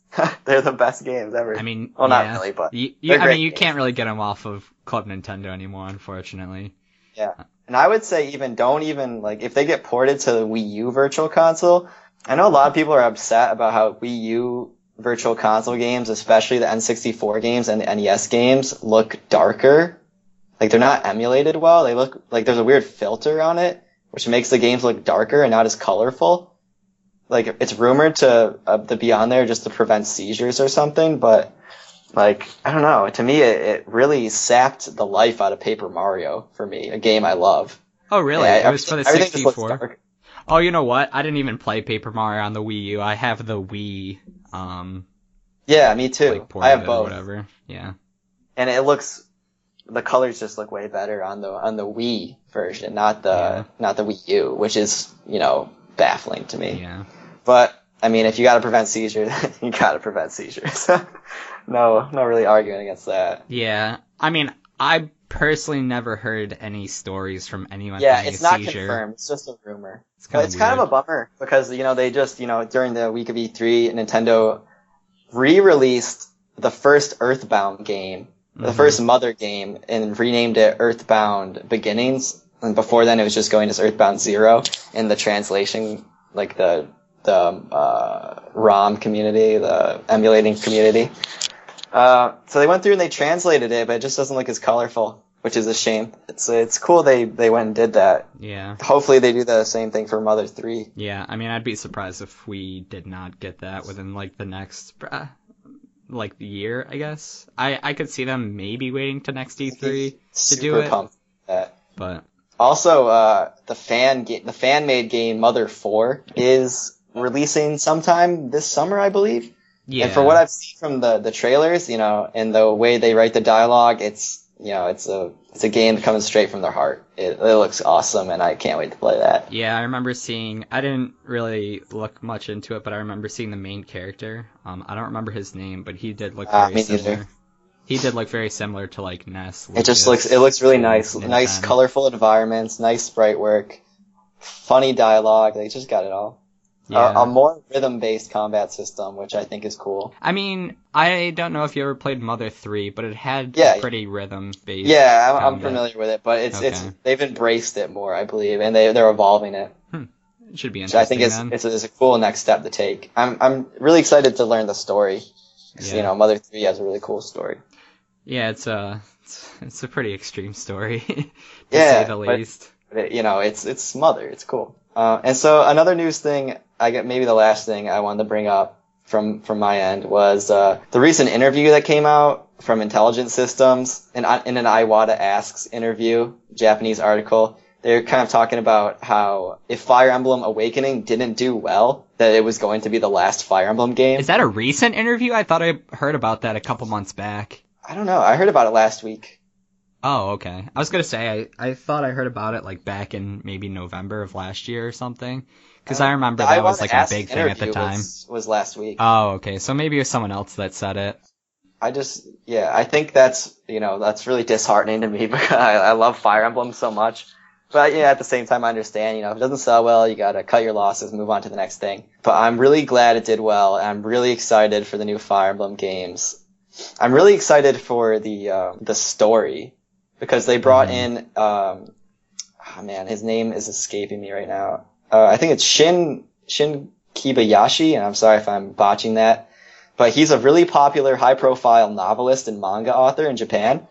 They're the best games ever. I mean, well, yeah. not really, but you great can't really get them off of Club Nintendo anymore, unfortunately. Yeah, and I would say don't even if they get ported to the Wii U Virtual Console. I know a lot of people are upset about how Wii U Virtual Console games, especially the N64 games and the NES games, look darker. Like they're not emulated well. They look like there's a weird filter on it, which makes the games look darker and not as colorful. Like it's rumored to be on there just to prevent seizures or something, but I don't know. To me, it really sapped the life out of Paper Mario for me, a game I love. Oh, really? Yeah, it was for the everything just looks 64. dark. Oh, you know what? I didn't even play Paper Mario on the Wii U. I have the Wii. Yeah, me too. Like I have ported or both, whatever. Yeah. and the colors just look way better on the Wii version, not the Wii U, which is baffling to me. Yeah. But I mean, if you gotta prevent seizures, you gotta prevent seizures. No really arguing against that. Yeah. I mean, I personally never heard any stories from anyone Yeah, having it's a not seizure. confirmed. It's just a rumor. It's But it's kind of a bummer because they just during the week of E3, Nintendo re-released the first Earthbound game, the first Mother game, and renamed it Earthbound Beginnings. And before then, it was just going as Earthbound Zero in the translation, like the ROM community, the emulating community. So they went through and they translated it, but it just doesn't look as colorful, which is a shame. It's cool they went and did that. Yeah. Hopefully they do the same thing for Mother 3. Yeah, I mean, I'd be surprised if we did not get that within, the next, the year, I guess. I could see them maybe waiting to next E3 to do it. Super pumped with that. But Also, the fan-made game Mother 4 is releasing sometime this summer, I believe. yeah. And for what I've seen from the trailers, and the way they write the dialogue, it's a game coming straight from their heart. It looks awesome, and I can't wait to play that. Yeah, I remember seeing, I didn't really look much into it, but I remember seeing the main character. I don't remember his name, but he did look very me similar. neither. He did look very similar to Ness. It just Lucas, looks really nice. and Nice, Nintendo. colorful environments, nice sprite work, funny dialogue. They just got it all. Yeah. A more rhythm-based combat system, which I think is cool. I mean, I don't know if you ever played Mother 3, but it had Yeah. a pretty rhythm-based Yeah, I'm combat. familiar with it, but it's Okay. they've embraced it more, I believe, and they're evolving it. It should be Which I interesting think then. is a cool next step to take. I'm really excited to learn the story. 'Cause, Yeah. Mother 3 has a really cool story. Yeah, it's a pretty extreme story, to Yeah, say the but- least. But, it's Mother. It's cool. And so another news thing, maybe the last thing I wanted to bring up from my end was the recent interview that came out from Intelligent Systems in an Iwata Asks interview, Japanese article. They're kind of talking about how if Fire Emblem Awakening didn't do well, that it was going to be the last Fire Emblem game. Is that a recent interview? I thought I heard about that a couple months back. I don't know. I heard about it last week. Oh, okay. I was gonna say, I thought I heard about it, back in maybe November of last year or something. Because I remember The that was, Iwata a Asks big thing at the interview time. was last week. Oh, okay. So maybe it was someone else that said it. I think that's really disheartening to me because I love Fire Emblem so much. But yeah, at the same time, I understand, if it doesn't sell well, you gotta cut your losses, move on to the next thing. But I'm really glad it did well, and I'm really excited for the new Fire Emblem games. I'm really excited for the story because they brought in oh man, his name is escaping me right now. I think it's Shin Kibayashi, and I'm sorry if I'm botching that, but he's a really popular, high-profile novelist and manga author in Japan.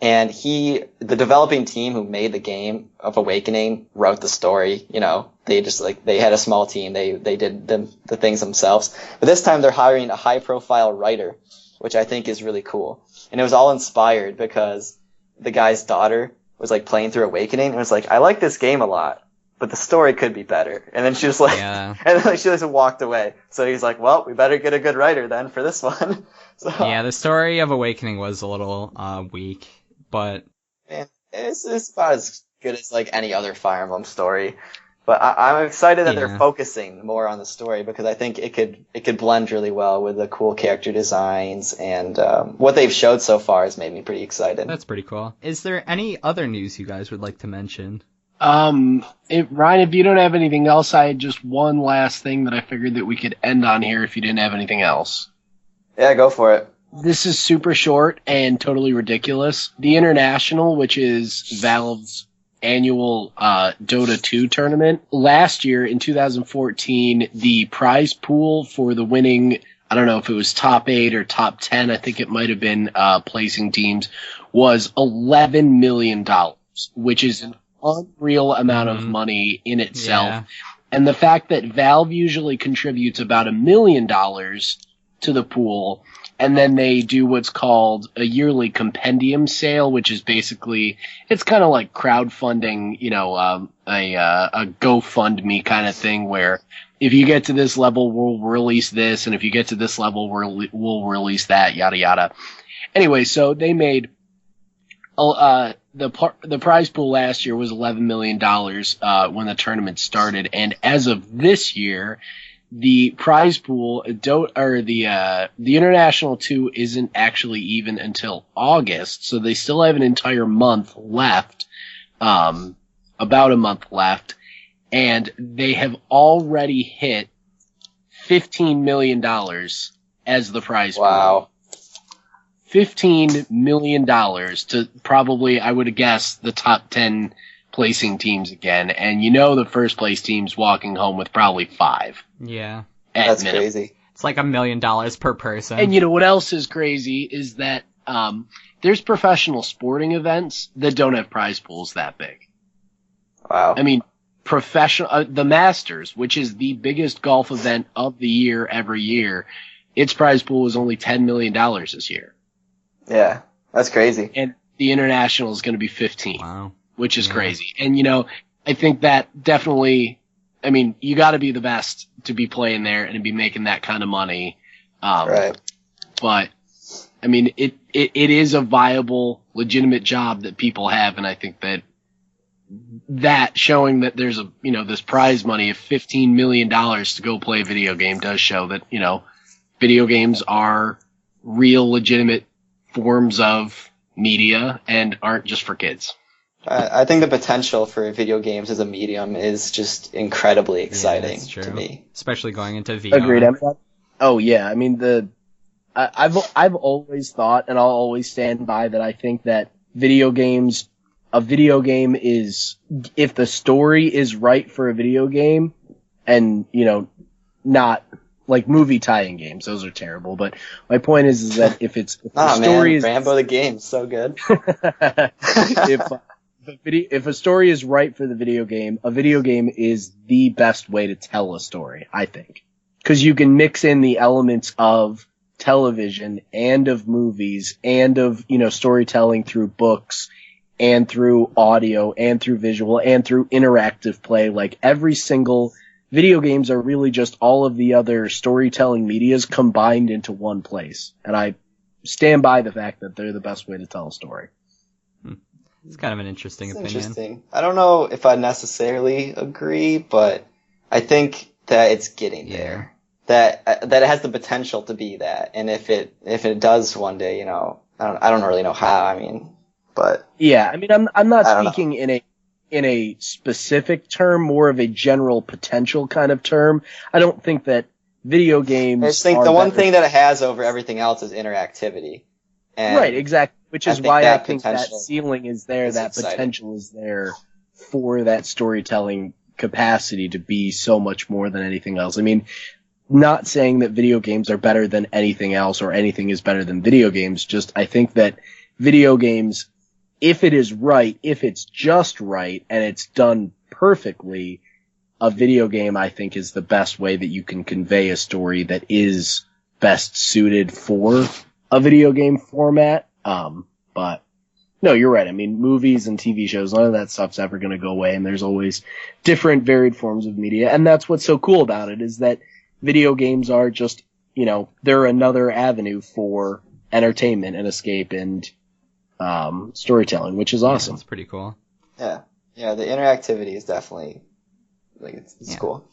And the developing team who made the game of Awakening wrote the story. You know, they just they had a small team. They did the things themselves. But this time they're hiring a high-profile writer, which I think is really cool. And it was all inspired because the guy's daughter was like playing through Awakening and was like, I like this game a lot, but the story could be better. And then she was like, and then she just walked away. So he's like, well, we better get a good writer then for this one. So, yeah, the story of Awakening was a little weak, but man, it's about as good as like any other Fire Emblem story. But I'm excited that they're focusing more on the story because I think it could blend really well with the cool character designs, and what they've showed so far has made me pretty excited. That's pretty cool. Is there any other news you guys would like to mention? Ryan, if you don't have anything else, I had just one last thing that I figured that we could end on here if you didn't have anything else. Yeah, go for it. This is super short and totally ridiculous. The International, which is Valve's annual Dota 2 tournament. Last year, in 2014, the prize pool for the winning, I don't know if it was top 8 or top 10, I think it might have been placing teams, was $11 million, which is an unreal amount of money in itself. Yeah. And the fact that Valve usually contributes about $1 million to the pool, and then they do what's called a yearly compendium sale, which is basically, it's kind of like crowdfunding, you know, a GoFundMe kind of thing where if you get to this level, we'll release this, and if you get to this level, we'll release that, yada yada. Anyway, so they made the prize pool last year was $11 million when the tournament started, and as of this year, the prize pool, the International 2 isn't actually even until August, so they still have an entire month left, about a month left, and they have already hit $15 million as the prize pool. Wow. $15 million to probably, I would guess, the top 10 placing teams again, and you know the first place team's walking home with probably 5. Yeah. That's minimum. crazy. It's like $1 million per person. And you know what else is crazy is that there's professional sporting events that don't have prize pools that big. Wow. I mean, the Masters, which is the biggest golf event of the year every year, its prize pool was only $10 million this year. Yeah, that's crazy. And the International is going to be 15. Wow. Which is crazy. And, you know, I think that definitely, I mean, you got to be the best to be playing there and to be making that kind of money. Right. But, I mean, it is a viable, legitimate job that people have, and I think that showing that there's this prize money of $15 million to go play a video game does show that, you know, video games are real, legitimate forms of media and aren't just for kids. I think the potential for video games as a medium is just incredibly exciting to me. Especially going into VR. Agreed. Oh yeah, I mean I've always thought, and I'll always stand by that. I think that a video game is, if the story is right for a video game, and you know, not like movie tie-in games, those are terrible. But my point is that if the story is Rambo the game, so good. If a story is right for the video game, a video game is the best way to tell a story, I think. Because you can mix in the elements of television and of movies and of, you know, storytelling through books and through audio and through visual and through interactive play. Like every single video games are really just all of the other storytelling medias combined into one place. And I stand by the fact that they're the best way to tell a story. It's kind of an interesting opinion. Interesting. I don't know if I necessarily agree, but I think that it's getting there. That it has the potential to be that, and if it does one day, you know, I don't really know how. I mean, but yeah, I mean, I'm not speaking in a specific term, more of a general potential kind of term. I don't think that video games. I just think are the one better. thing that it has over everything else is interactivity. And Right, exactly. Which is think why I that think that potential ceiling is there, is that exciting. potential is there for that storytelling capacity to be so much more than anything else. I mean, not saying that video games are better than anything else or anything is better than video games, just I think that video games, if it is right, if it's just right, and it's done perfectly, a video game, I think, is the best way that you can convey a story that is best suited for a video game format. But no, you're right. I mean, movies and TV shows, none of that stuff's ever going to go away, and there's always different varied forms of media. And that's what's so cool about it, is that video games are just, they're another avenue for entertainment and escape and storytelling, which is awesome. That's pretty cool. Yeah, the interactivity is definitely, it's cool.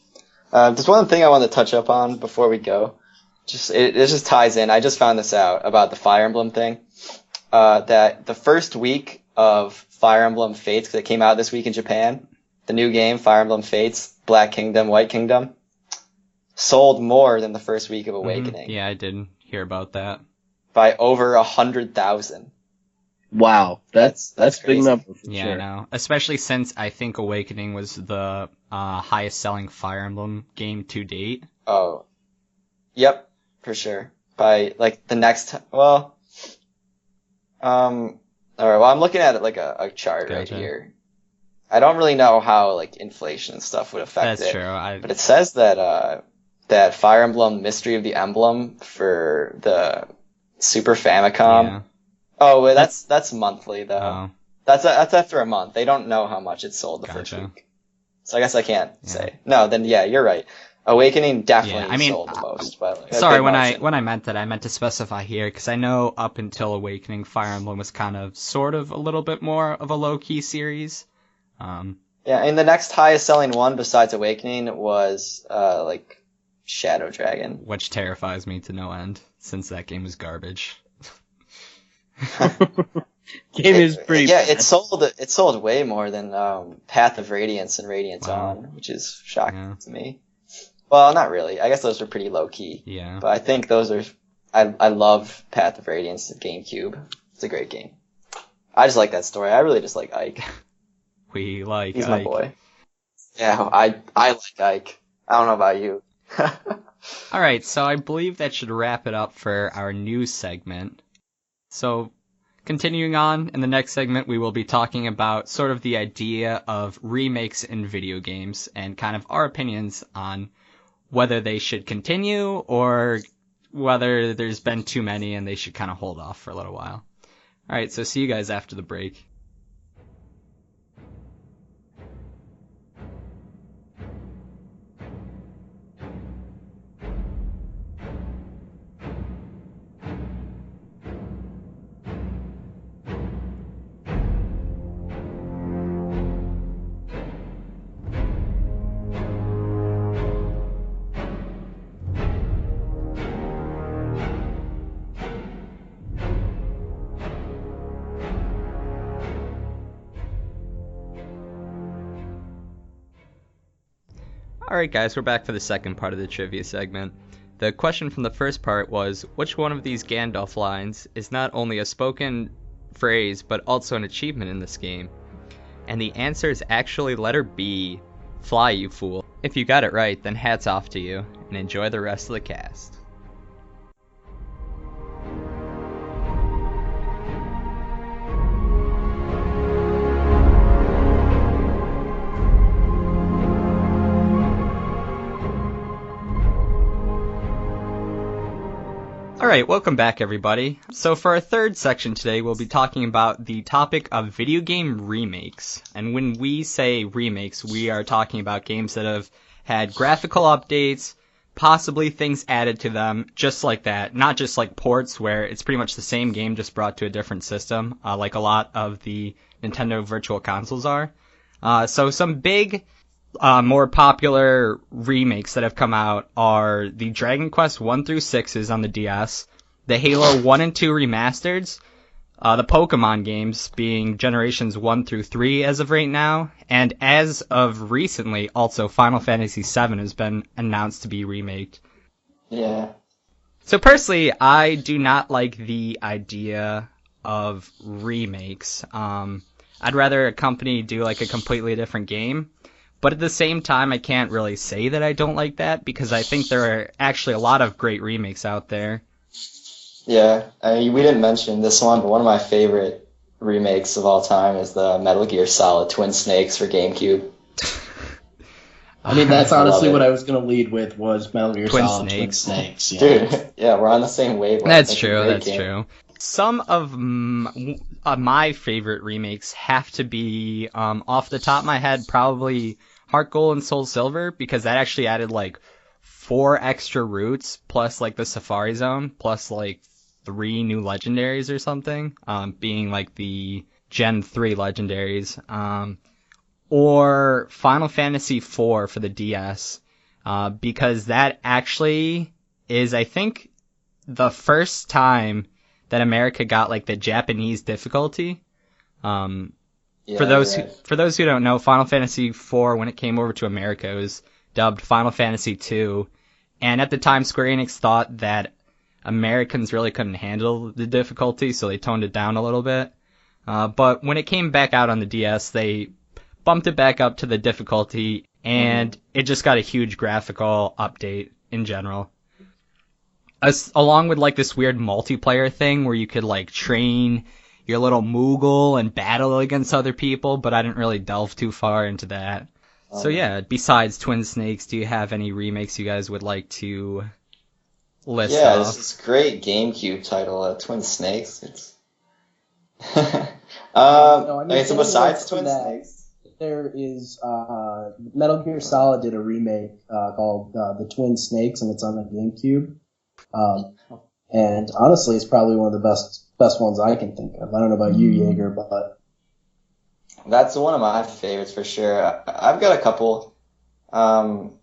Just one thing I wanted to touch up on before we go. It just ties in. I just found this out about the Fire Emblem thing. That the first week of Fire Emblem Fates, because it came out this week in Japan, the new game, Fire Emblem Fates, Black Kingdom, White Kingdom, sold more than the first week of Awakening. Yeah, I did hear about that. By over 100,000. Wow, that's big crazy. number for Yeah, sure. I know. Especially since I think Awakening was the highest selling Fire Emblem game to date. Oh, yep, for sure. By the next, all right. Well, I'm looking at it like a chart right Gotcha. here. I don't really know how inflation and stuff would affect That's it. true. But it says that that Fire Emblem Mystery of the Emblem for the Super Famicom. Yeah. Oh, wait, that's monthly though. Oh, That's after a month. They don't know how much it sold the first Gotcha. week. So I guess I can't say. No, then yeah, you're right. Awakening definitely Yeah, I mean, sold the most. But sorry, big margin. when I meant that, I meant to specify here, because I know up until Awakening, Fire Emblem was kind of, sort of, a little bit more of a low-key series. Yeah, and the next highest selling one besides Awakening was Shadow Dragon. Which terrifies me to no end, since that game is garbage. Game is pretty Yeah, bad. it sold way more than Path of Radiance and Radiant Wow. Dawn, which is shocking Yeah. to me. Well, not really. I guess those are pretty low key. Yeah. But I think those are. I love Path of Radiance, the GameCube. It's a great game. I just like that story. I really just like Ike. We like He's my Ike. boy. Yeah, I like Ike. I don't know about you. Alright, so I believe that should wrap it up for our news segment. So, continuing on, in the next segment we will be talking about sort of the idea of remakes in video games and kind of our opinions on whether they should continue or whether there's been too many and they should kind of hold off for a little while. Alright, so see you guys after the break. Alright guys, we're back for the second part of the trivia segment. The question from the first part was, which one of these Gandalf lines is not only a spoken phrase, but also an achievement in this game? And the answer is actually letter B, fly you fool. If you got it right, then hats off to you, and enjoy the rest of the cast. Alright, welcome back everybody. So for our third section today, we'll be talking about the topic of video game remakes. And when we say remakes, we are talking about games that have had graphical updates, possibly things added to them, just like that. Not just like ports where it's pretty much the same game just brought to a different system, like a lot of the Nintendo Virtual Consoles are. So some big more popular remakes that have come out are the Dragon Quest 1 through 6s on the DS, the Halo 1 and 2 remasters, the Pokemon games being generations 1 through 3 as of right now, and as of recently, also Final Fantasy VII has been announced to be remaked. Yeah. So personally, I do not like the idea of remakes. I'd rather a company do like a completely different game. But at the same time, I can't really say that I don't like that because I think there are actually a lot of great remakes out there. Yeah. I mean, we didn't mention this one, but one of my favorite remakes of all time is the Metal Gear Solid Twin Snakes for GameCube. I mean, that's I love honestly it. what I was going to lead with was Metal Gear Twin Solid Twin Snakes. Snakes. Yeah. Dude, yeah, we're on the same wavelength. That's a true. great That's game. true. Some of my favorite remakes have to be, off the top of my head, probably Heart Gold and Soul Silver, because that actually added like 4 extra routes, plus like the Safari Zone, plus like 3 new legendaries or something, being like the Gen 3 legendaries. Or Final Fantasy IV for the DS, because that actually is, I think, the first time that America got like the Japanese difficulty. Yeah, For those right. for those who don't know, Final Fantasy IV, when it came over to America, it was dubbed Final Fantasy II, and at the time Square Enix thought that Americans really couldn't handle the difficulty, so they toned it down a little bit. But when it came back out on the DS, they bumped it back up to the difficulty, and it just got a huge graphical update in general. Along with like this weird multiplayer thing where you could like train your little Moogle and battle against other people, but I didn't really delve too far into that. So yeah, besides Twin Snakes, do you have any remakes you guys would like to list Yeah, off? this is great GameCube title, Twin Snakes. It's No, I mean, okay, so besides Twin that, Snakes, there is Metal Gear Solid did a remake called The Twin Snakes, and it's on the GameCube. And honestly, it's probably one of the best ones I can think of. I don't know about you, Jaeger, but that's one of my favorites for sure. I've got a couple. Can't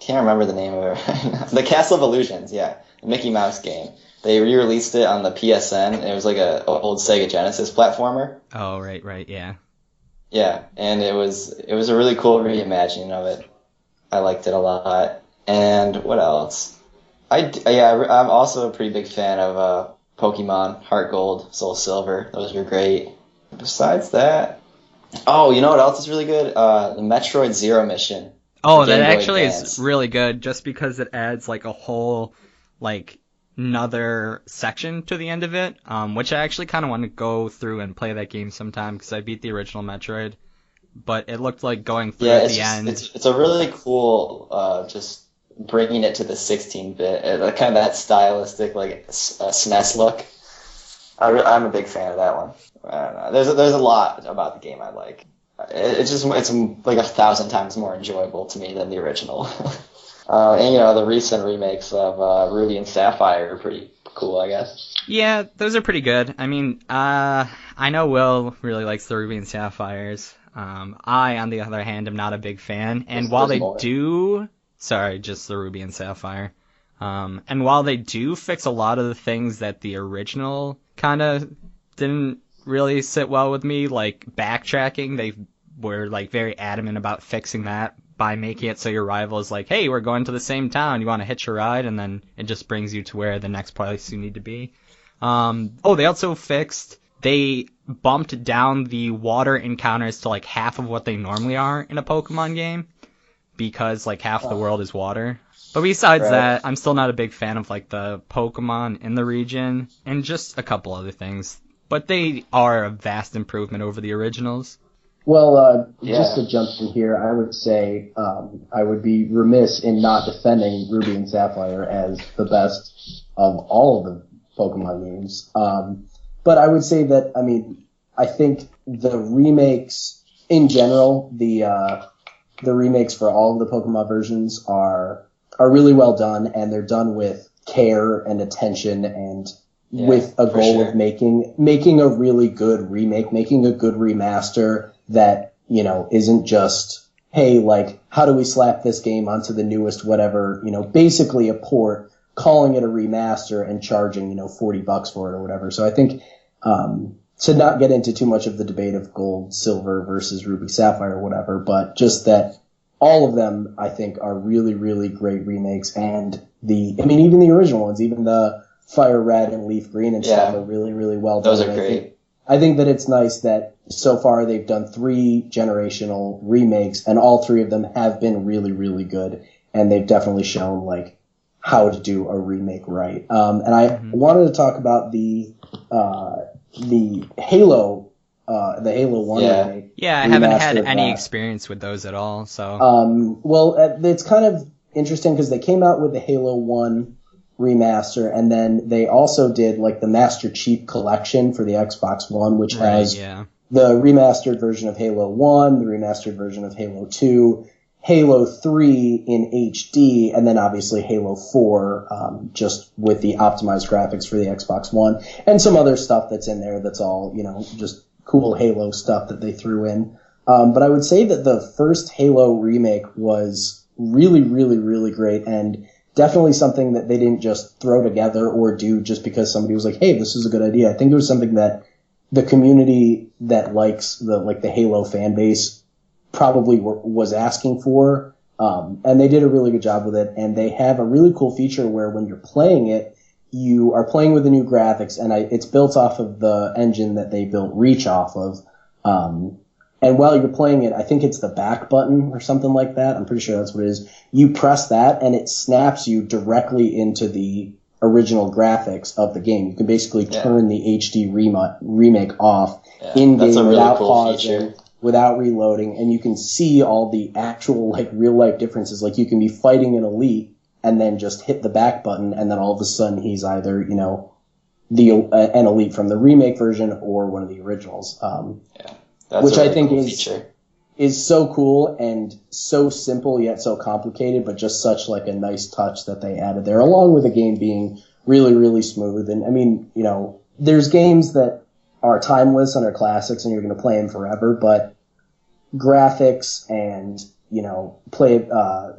remember the name of it right now. The Castle of Illusions, yeah, the Mickey Mouse game. They re-released it on the PSN. And it was like a old Sega Genesis platformer. Oh, right, yeah. Yeah, and it was a really cool reimagining of it. I liked it a lot. And what else? I'm also a pretty big fan of Pokemon Heart Gold, Soul Silver. Those are great. Besides that, oh, you know what else is really good? The Metroid Zero Mission. Oh, Game that Boy actually Advance. is really good, just because it adds like a whole, like, another section to the end of it, which I actually kind of want to go through and play that game sometime, because I beat the original Metroid, but it looked like going through at the end. It's a really cool, just bringing it to the 16-bit, kind of that stylistic, like, SNES look. I'm a big fan of that one. I don't know. There's a lot about the game I like. It's like 1,000 times more enjoyable to me than the original. And the recent remakes of Ruby and Sapphire are pretty cool, I guess. Yeah, those are pretty good. I mean, I know Will really likes the Ruby and Sapphires. I, on the other hand, am not a big fan. And while they do... Sorry, just the Ruby and Sapphire. And while they do fix a lot of the things that the original kind of didn't really sit well with me, like backtracking, they were like very adamant about fixing that by making it so your rival is like, hey, we're going to the same town, you want to hitch a ride? And then it just brings you to where the next place you need to be. They also they bumped down the water encounters to like half of what they normally are in a Pokemon game, because like half the world is water. But besides that, I'm still not a big fan of like the Pokemon in the region and just a couple other things. But they are a vast improvement over the originals. Well, just to jump in here, I would say I would be remiss in not defending Ruby and Sapphire as the best of all of the Pokemon games. But I would say that, I think the remakes in general, the remakes for all of the Pokemon versions are really well done, and they're done with care and attention and with a goal of making a really good remake, making a good remaster that, isn't just, hey, like, how do we slap this game onto the newest whatever, basically a port, calling it a remaster and charging, $40 for it or whatever. So I think, to not get into too much of the debate of gold, silver versus ruby, sapphire or whatever, but just that all of them, I think, are really, really great remakes. And even the original ones, even the Fire Red and Leaf Green and stuff are really, really well done. Those are great. I think that it's nice that so far they've done 3 generational remakes, and all 3 of them have been really, really good. And they've definitely shown, like, how to do a remake right. And I wanted to talk about the Halo 1 remake. Yeah, I haven't had any experience with those at all, so. Well, it's kind of interesting because they came out with the Halo 1 remaster, and then they also did, like, the Master Chief Collection for the Xbox One, which has the remastered version of Halo 1, the remastered version of Halo 2, Halo 3 in HD, and then obviously Halo 4, just with the optimized graphics for the Xbox One, and some other stuff that's in there that's all, just cool Halo stuff that they threw in. But I would say that the first Halo remake was really, really, really great, and definitely something that they didn't just throw together or do just because somebody was like, hey, this is a good idea. I think it was something that the community that likes the Halo fan base probably was asking for, and they did a really good job with it. And they have a really cool feature where when you're playing it, you are playing with the new graphics, and it's built off of the engine that they built Reach off of. And while you're playing it, I think it's the back button or something like that. I'm pretty sure that's what it is. You press that, and it snaps you directly into the original graphics of the game. You can basically turn the HD remake off in-game without pausing, without reloading, and you can see all the actual, like, real-life differences. Like, you can be fighting an elite and then just hit the back button, and then all of a sudden he's either, an elite from the remake version or one of the originals. That's which really I think cool is so cool and so simple yet so complicated, but just such like a nice touch that they added there, along with the game being really, really smooth. And I mean, there's games that are timeless and are classics and you're going to play them forever, but graphics and,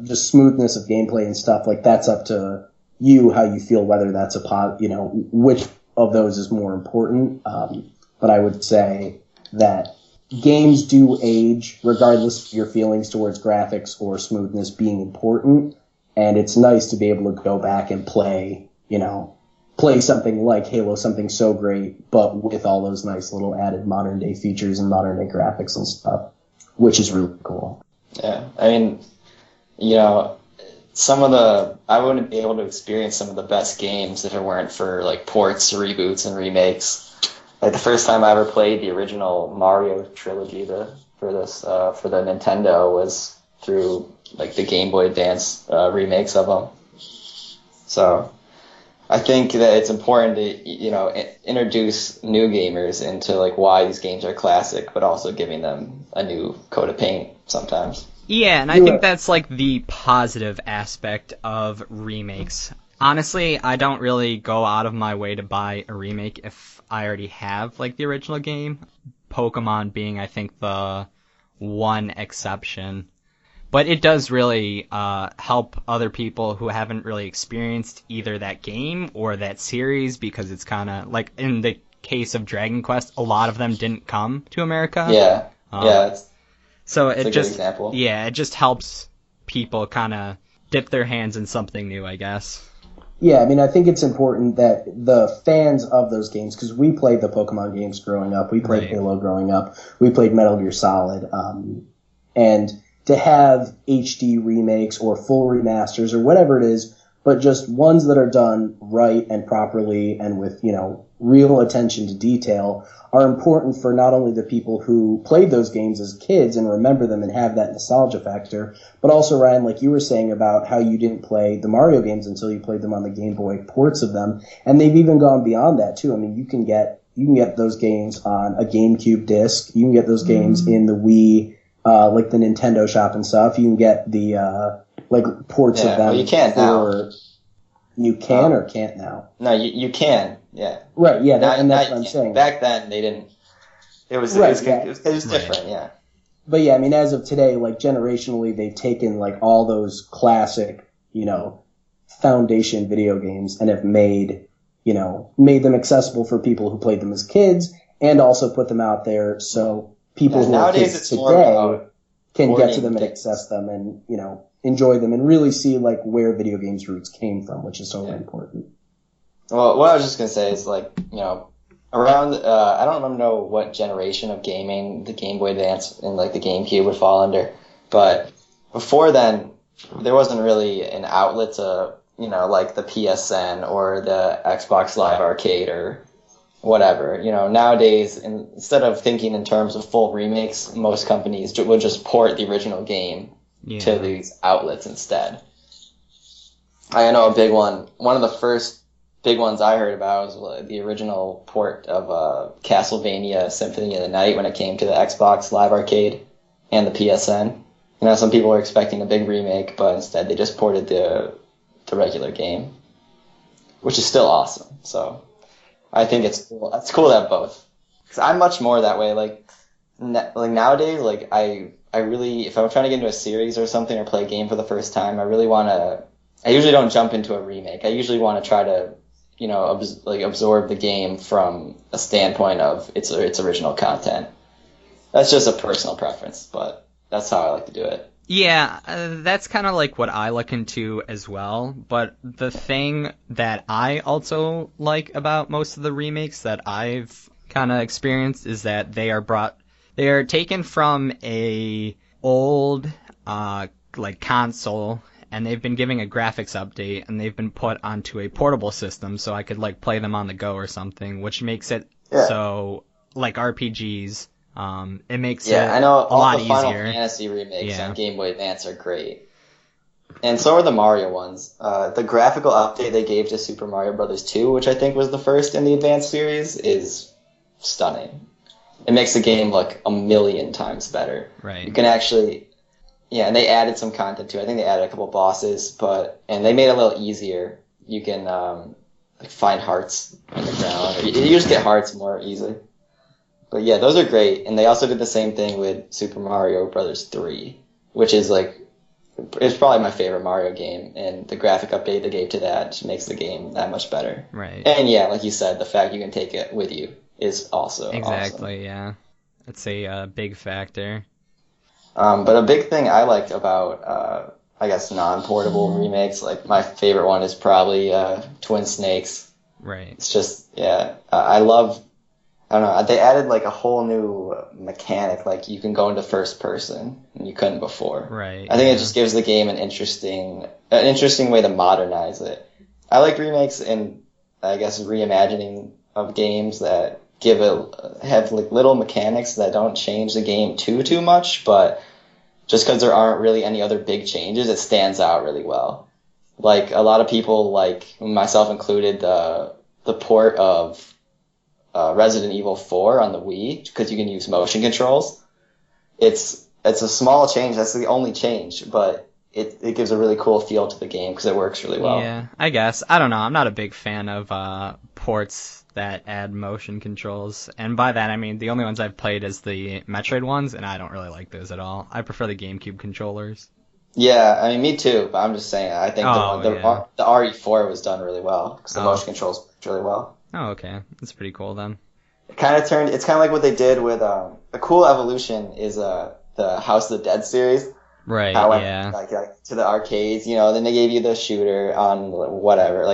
just smoothness of gameplay and stuff, like, that's up to you, how you feel, whether that's which of those is more important. But I would say that games do age regardless of your feelings towards graphics or smoothness being important, and it's nice to be able to go back and play something like Halo, something so great, but with all those nice little added modern day features and modern day graphics and stuff, which is really cool. Yeah, I mean, I wouldn't be able to experience some of the best games if it weren't for, like, ports, reboots, and remakes. Like, the first time I ever played the original Mario trilogy for the Nintendo was through, like, the Game Boy Advance remakes of them. So I think that it's important to, introduce new gamers into, like, why these games are classic, but also giving them a new coat of paint sometimes. Yeah, and I think that's, like, the positive aspect of remakes. Honestly, I don't really go out of my way to buy a remake if I already have, like, the original game. Pokemon being, I think, the one exception. But it does really help other people who haven't really experienced either that game or that series, because it's kind of, like, in the case of Dragon Quest, a lot of them didn't come to America. Yeah. So it just, it just helps people kind of dip their hands in something new, I guess. Yeah, I mean, I think it's important that the fans of those games, because we played the Pokemon games growing up, we played Halo growing up, we played Metal Gear Solid, and to have HD remakes or full remasters or whatever it is, but just ones that are done right and properly and with, real attention to detail are important for not only the people who played those games as kids and remember them and have that nostalgia factor, but also, Ryan, like you were saying about how you didn't play the Mario games until you played them on the Game Boy ports of them, and they've even gone beyond that too. I mean, you can get those games on a GameCube disc, you can get those games in the Wii, like the Nintendo shop and stuff. You can get the ports of them. Well, you can now. You can or can't now? No, you can. Yeah. Right. Yeah. And that's what I'm saying. Back then they didn't. It was different. Yeah. But yeah, I mean, as of today, like generationally, they've taken like all those classic, foundation video games and have made them accessible for people who played them as kids, and also put them out there so people who nowadays are kids it's today. More about can get to them and access them and, enjoy them and really see like where video games roots came from, which is so important. Well, what I was just going to say is around, I don't know what generation of gaming the Game Boy Advance and like the GameCube would fall under, but before then, there wasn't really an outlet to, like the PSN or the Xbox Live Arcade or whatever. Nowadays, instead of thinking in terms of full remakes, most companies will just port the original game to these outlets instead. I know a big one of the first big ones I heard about was the original port of Castlevania Symphony of the Night when it came to the Xbox Live Arcade and the PSN. Some people were expecting a big remake, but instead they just ported the regular game, which is still awesome. So I think it's cool. It's cool to have both. 'Cause I'm much more that way. Like nowadays, like I really, if I'm trying to get into a series or something or play a game for the first time, I usually don't jump into a remake. I usually want to try to, absorb the game from a standpoint of its original content. That's just a personal preference, but that's how I like to do it. Yeah, that's kind of like what I look into as well, but the thing that I also like about most of the remakes that I've kind of experienced is that they are taken from a old, console, and they've been giving a graphics update, and they've been put onto a portable system so I could, play them on the go or something, which makes it so, like RPGs, it makes it I know a lot all the Final easier. Fantasy remakes on Game Boy Advance are great. And so are the Mario ones. The graphical update they gave to Super Mario Bros. 2, which I think was the first in the Advance series, is stunning. It makes the game look 1,000,000 times better. Right. You can actually... Yeah, and they added some content too. I think they added a couple bosses, and they made it a little easier. You can find hearts on the ground. Or you just get hearts more easily. But yeah, those are great. And they also did the same thing with Super Mario Bros. 3, which is it's probably my favorite Mario game. And the graphic update they gave to that just makes the game that much better. Right. And yeah, like you said, the fact you can take it with you is also exactly, awesome. Yeah. That's a big factor. But a big thing I liked about, non-portable remakes, my favorite one is probably Twin Snakes. Right. It's just, I don't know, they added a whole new mechanic, you can go into first person, and you couldn't before. Right. I think it just gives the game an interesting way to modernize it. I like remakes and, reimagining of games that have little mechanics that don't change the game too much, but just because there aren't really any other big changes, it stands out really well. A lot of people, myself included, the port of Resident Evil 4 on the Wii, because you can use motion controls. It's a small change. That's the only change, but it gives a really cool feel to the game because it works really well. Yeah, I guess. I don't know. I'm not a big fan of ports that add motion controls, and by that I mean the only ones I've played is the Metroid ones, and I don't really like those at all. I prefer the GameCube controllers. Yeah, I mean, me too, but I'm just saying, I think the RE4 was done really well, because the motion controls worked really well. Oh, okay. That's pretty cool then. It's kind of like what they did with, a cool evolution is the House of the Dead series. Right, to the arcades, then they gave you the shooter on whatever,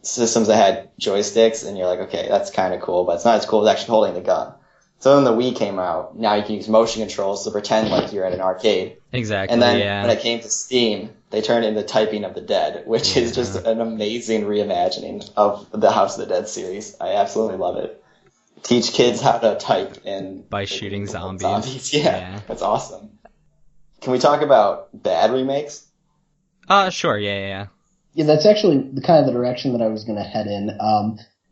systems that had joysticks, and you're like, okay, that's kind of cool, but it's not as cool as actually holding the gun. So then the Wii came out. Now you can use motion controls to pretend like you're in an arcade. Exactly, and then when it came to Steam, they turned it into Typing of the Dead, which is just an amazing reimagining of the House of the Dead series. I absolutely love it. Teach kids how to type by shooting zombies. Yeah, that's awesome. Can we talk about bad remakes? Sure, yeah. Yeah, that's actually the kind of the direction that I was going to head in.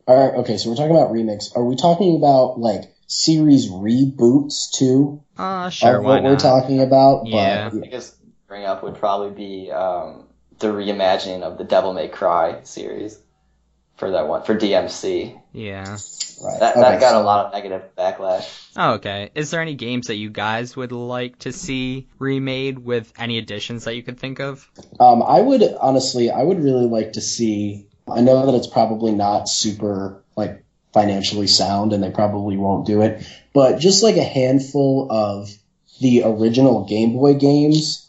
Okay, so we're talking about remakes. Are we talking about, series reboots, too? Sure, why what we're talking about? Yeah. But, I guess bring up would probably be the reimagining of the Devil May Cry series for that one, for DMC. Yeah. Right. That got a lot of negative backlash. Oh, okay. Is there any games that you guys would like to see remade with any additions that you could think of? I would really like to see, I know that it's probably not super, financially sound, and they probably won't do it, but just a handful of the original Game Boy games,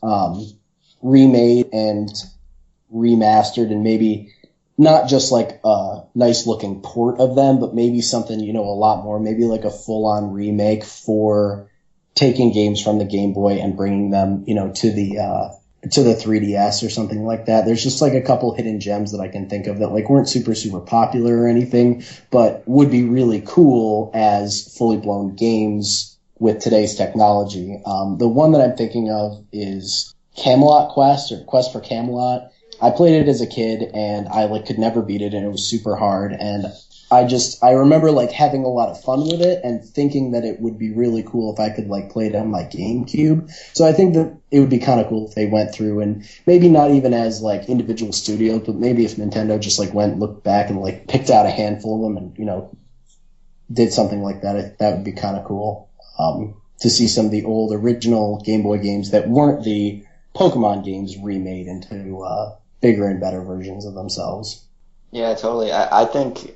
remade and remastered, and maybe not just like a nice looking port of them, but maybe something, a lot more, maybe like a full on remake for taking games from the Game Boy and bringing them, to the 3DS or something like that. There's just like a couple hidden gems that I can think of that like weren't super, super popular or anything, but would be really cool as fully blown games with today's technology. The one that I'm thinking of is Camelot Quest, or Quest for Camelot. I played it as a kid and I like could never beat it, and it was super hard, and I remember like having a lot of fun with it and thinking that it would be really cool if I could like play it on my GameCube. So I think that it would be kind of cool if they went through, and maybe not even as like individual studios, but maybe if Nintendo just like looked back and like picked out a handful of them and, did something like that. That would be kind of cool. To see some of the old original Game Boy games that weren't the Pokemon games remade into, bigger and better versions of themselves. Yeah, totally. I think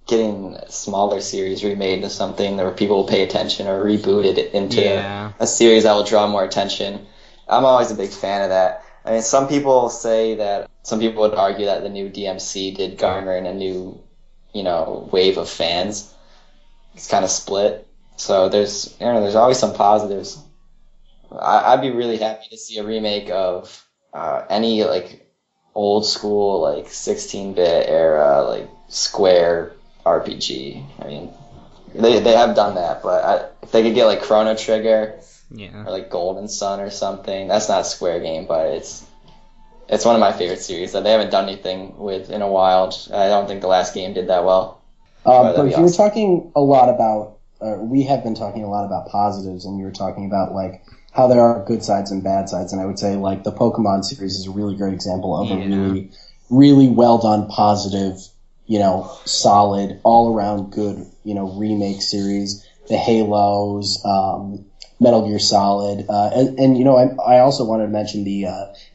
getting a smaller series remade into something where people will pay attention, or rebooted it into a series that will draw more attention. I'm always a big fan of that. I mean, some people would argue that the new DMC did garner in a new, wave of fans. It's kind of split. So there's always some positives. I'd be really happy to see a remake of any like old school like 16-bit era like Square RPG. I mean, they have done that, but if they could get like Chrono Trigger, or like Golden Sun or something, that's not a Square game, but it's one of my favorite series that they haven't done anything with in a while. I don't think the last game did that well. But if you were talking a lot about, we have been talking a lot about positives, and you were talking about like how there are good sides and bad sides, and I would say like the Pokemon series is a really great example of a really, really well done, positive, solid, all around good, remake series. The Halos, Metal Gear Solid, and I also wanted to mention the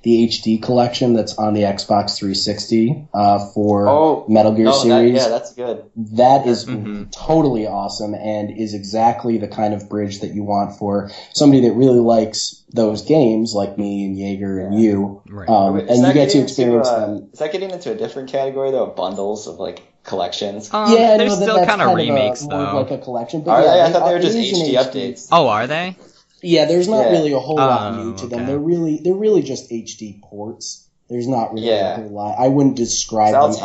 HD collection that's on the Xbox 360 for Metal Gear series. That's good. That is totally awesome, and is exactly the kind of bridge that you want for somebody that really likes those games, like me and Jaeger and you. Right. And you get to experience them. Is that getting into a different category though, of bundles of like collections? They're still kind of remakes, though. More like a collection. But I thought they were just HD updates. Oh, are they? Yeah, there's not really a whole lot new to them. They're really just HD ports. There's not really a whole lot. I wouldn't describe them as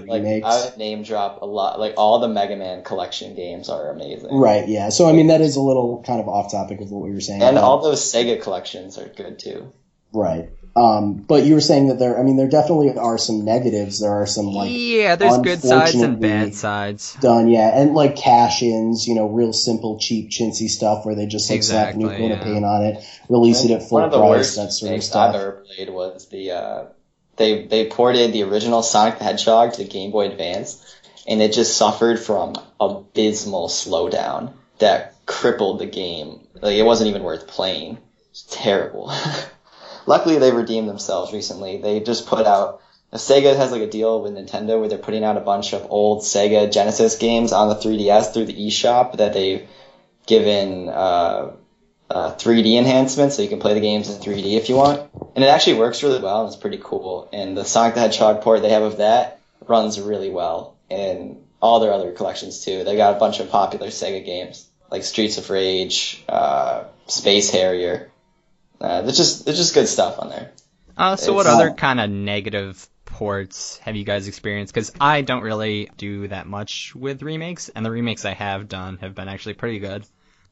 remakes. I would name drop a lot. Like all the Megaman Collection games are amazing. Right. Yeah. So I mean, that is a little kind of off topic of what we were saying. And all those Sega collections are good too. Right. But you were saying that there definitely are some negatives. There are some there's good sides and bad sides. Done, and like cash-ins, real simple, cheap, chintzy stuff where they just slap a new coat of paint on it, release it at full price, that sort of stuff. I've ever played was they ported the original Sonic the Hedgehog to the Game Boy Advance, and it just suffered from abysmal slowdown that crippled the game. Like it wasn't even worth playing. It's terrible. Luckily, they redeemed themselves recently. They just put out... Sega has like a deal with Nintendo where they're putting out a bunch of old Sega Genesis games on the 3DS through the eShop that they've given 3D enhancements, so you can play the games in 3D if you want. And it actually works really well, and it's pretty cool. And the Sonic the Hedgehog port they have of that runs really well. And all their other collections, too. They got a bunch of popular Sega games, like Streets of Rage, Space Harrier... There's just good stuff on there. So what other kind of negative ports have you guys experienced? Because I don't really do that much with remakes, and the remakes I have done have been actually pretty good.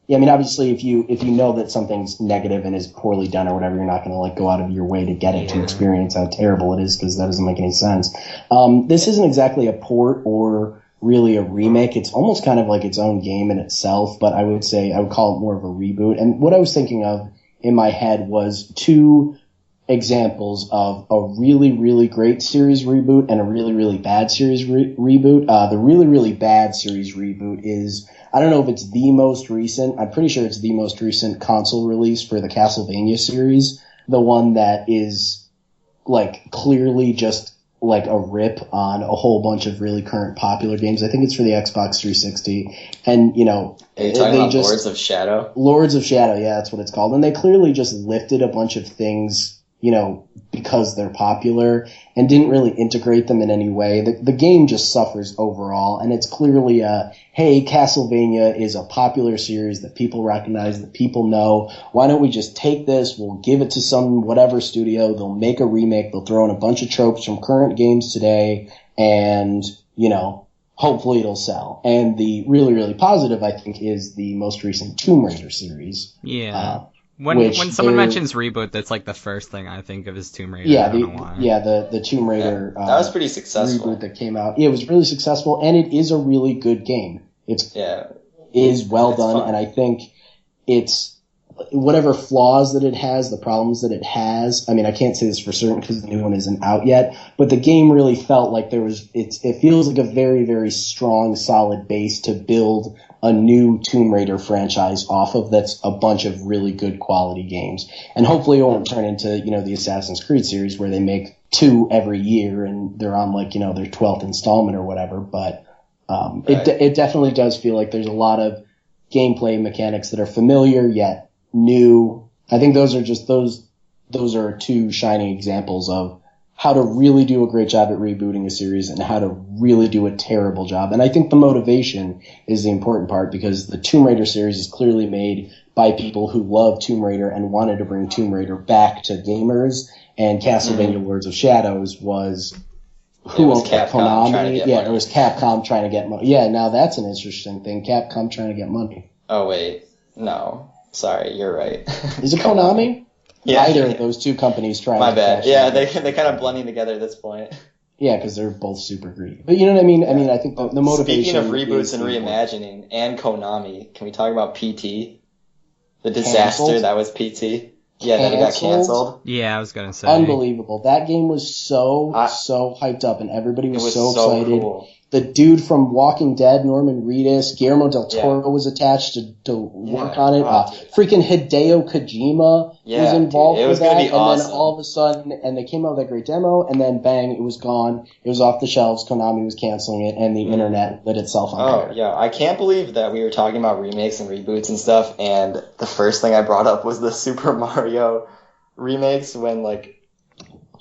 Yeah, I mean, obviously, if you know that something's negative and is poorly done or whatever, you're not going to like go out of your way to get it to experience how terrible it is, because that doesn't make any sense. This isn't exactly a port or really a remake. It's almost kind of like its own game in itself, but I would call it more of a reboot. And what I was thinking of in my head was two examples of a really, really great series reboot and a really, really bad series reboot. The really, really bad series reboot is, I don't know if it's the most recent, I'm pretty sure it's the most recent console release for the Castlevania series. The one that is, like, clearly just like a rip on a whole bunch of really current popular games. I think it's for the Xbox 360. And, you know, Are you talking about Lords of Shadow? Lords of Shadow, yeah, that's what it's called. And they clearly just lifted a bunch of things, you know, because they're popular and didn't really integrate them in any way. The game just suffers overall, and it's clearly hey, Castlevania is a popular series that people recognize, that people know. Why don't we just take this, we'll give it to some whatever studio, they'll make a remake, they'll throw in a bunch of tropes from current games today, and, you know, hopefully it'll sell. And the really, really positive, I think, is the most recent Tomb Raider series. Yeah. When someone mentions reboot, that's like the first thing I think of is Tomb Raider. Yeah, I don't know why. the Tomb Raider that was pretty successful. reboot that came out. Yeah, it was really successful, and it is a really good game. It is well done, fun. and I think it's whatever flaws that it has, the problems that it has. I mean, I can't say this for certain because the new one isn't out yet, but the game really felt like it feels like a very, very strong, solid base to build a new Tomb Raider franchise off of. That's a bunch of really good quality games. And hopefully it won't turn into, you know, the Assassin's Creed series where they make 2 every year and they're on, like, you know, their 12th installment or whatever. But it definitely does feel like there's a lot of gameplay mechanics that are familiar yet new. I think those are 2 shining examples of how to really do a great job at rebooting a series and how to really do a terrible job. And I think the motivation is the important part, because the Tomb Raider series is clearly made by people who love Tomb Raider and wanted to bring Tomb Raider back to gamers. And Castlevania Lords of Shadows was Konami. Yeah, it was Capcom trying to get money. Yeah, now that's an interesting thing. Capcom trying to get money. Oh, wait. No. Sorry, you're right. Is it Konami? Yeah. Either of those 2 companies trying My to bad. cash Yeah, in. they kind of blending together at this point. Yeah, because they're both super greedy. But you know what I mean? I mean, I think the motivation... Speaking of reboots and reimagining, and Konami, can we talk about PT? The disaster Canceled? that was PT? Yeah, that it got canceled. Yeah, I was gonna say. Unbelievable. That game was so hyped up, and everybody was so excited. Cool. The dude from Walking Dead, Norman Reedus, Guillermo del Toro was attached to work on it. Freaking Hideo Kojima was involved with that. And awesome. then all of a sudden, and they came out with that great demo, and then bang, it was gone. It was off the shelves. Konami was canceling it, and the internet lit itself on fire. Oh, yeah. I can't believe that we were talking about remakes and reboots and stuff, and the first thing I brought up was the Super Mario remakes when, like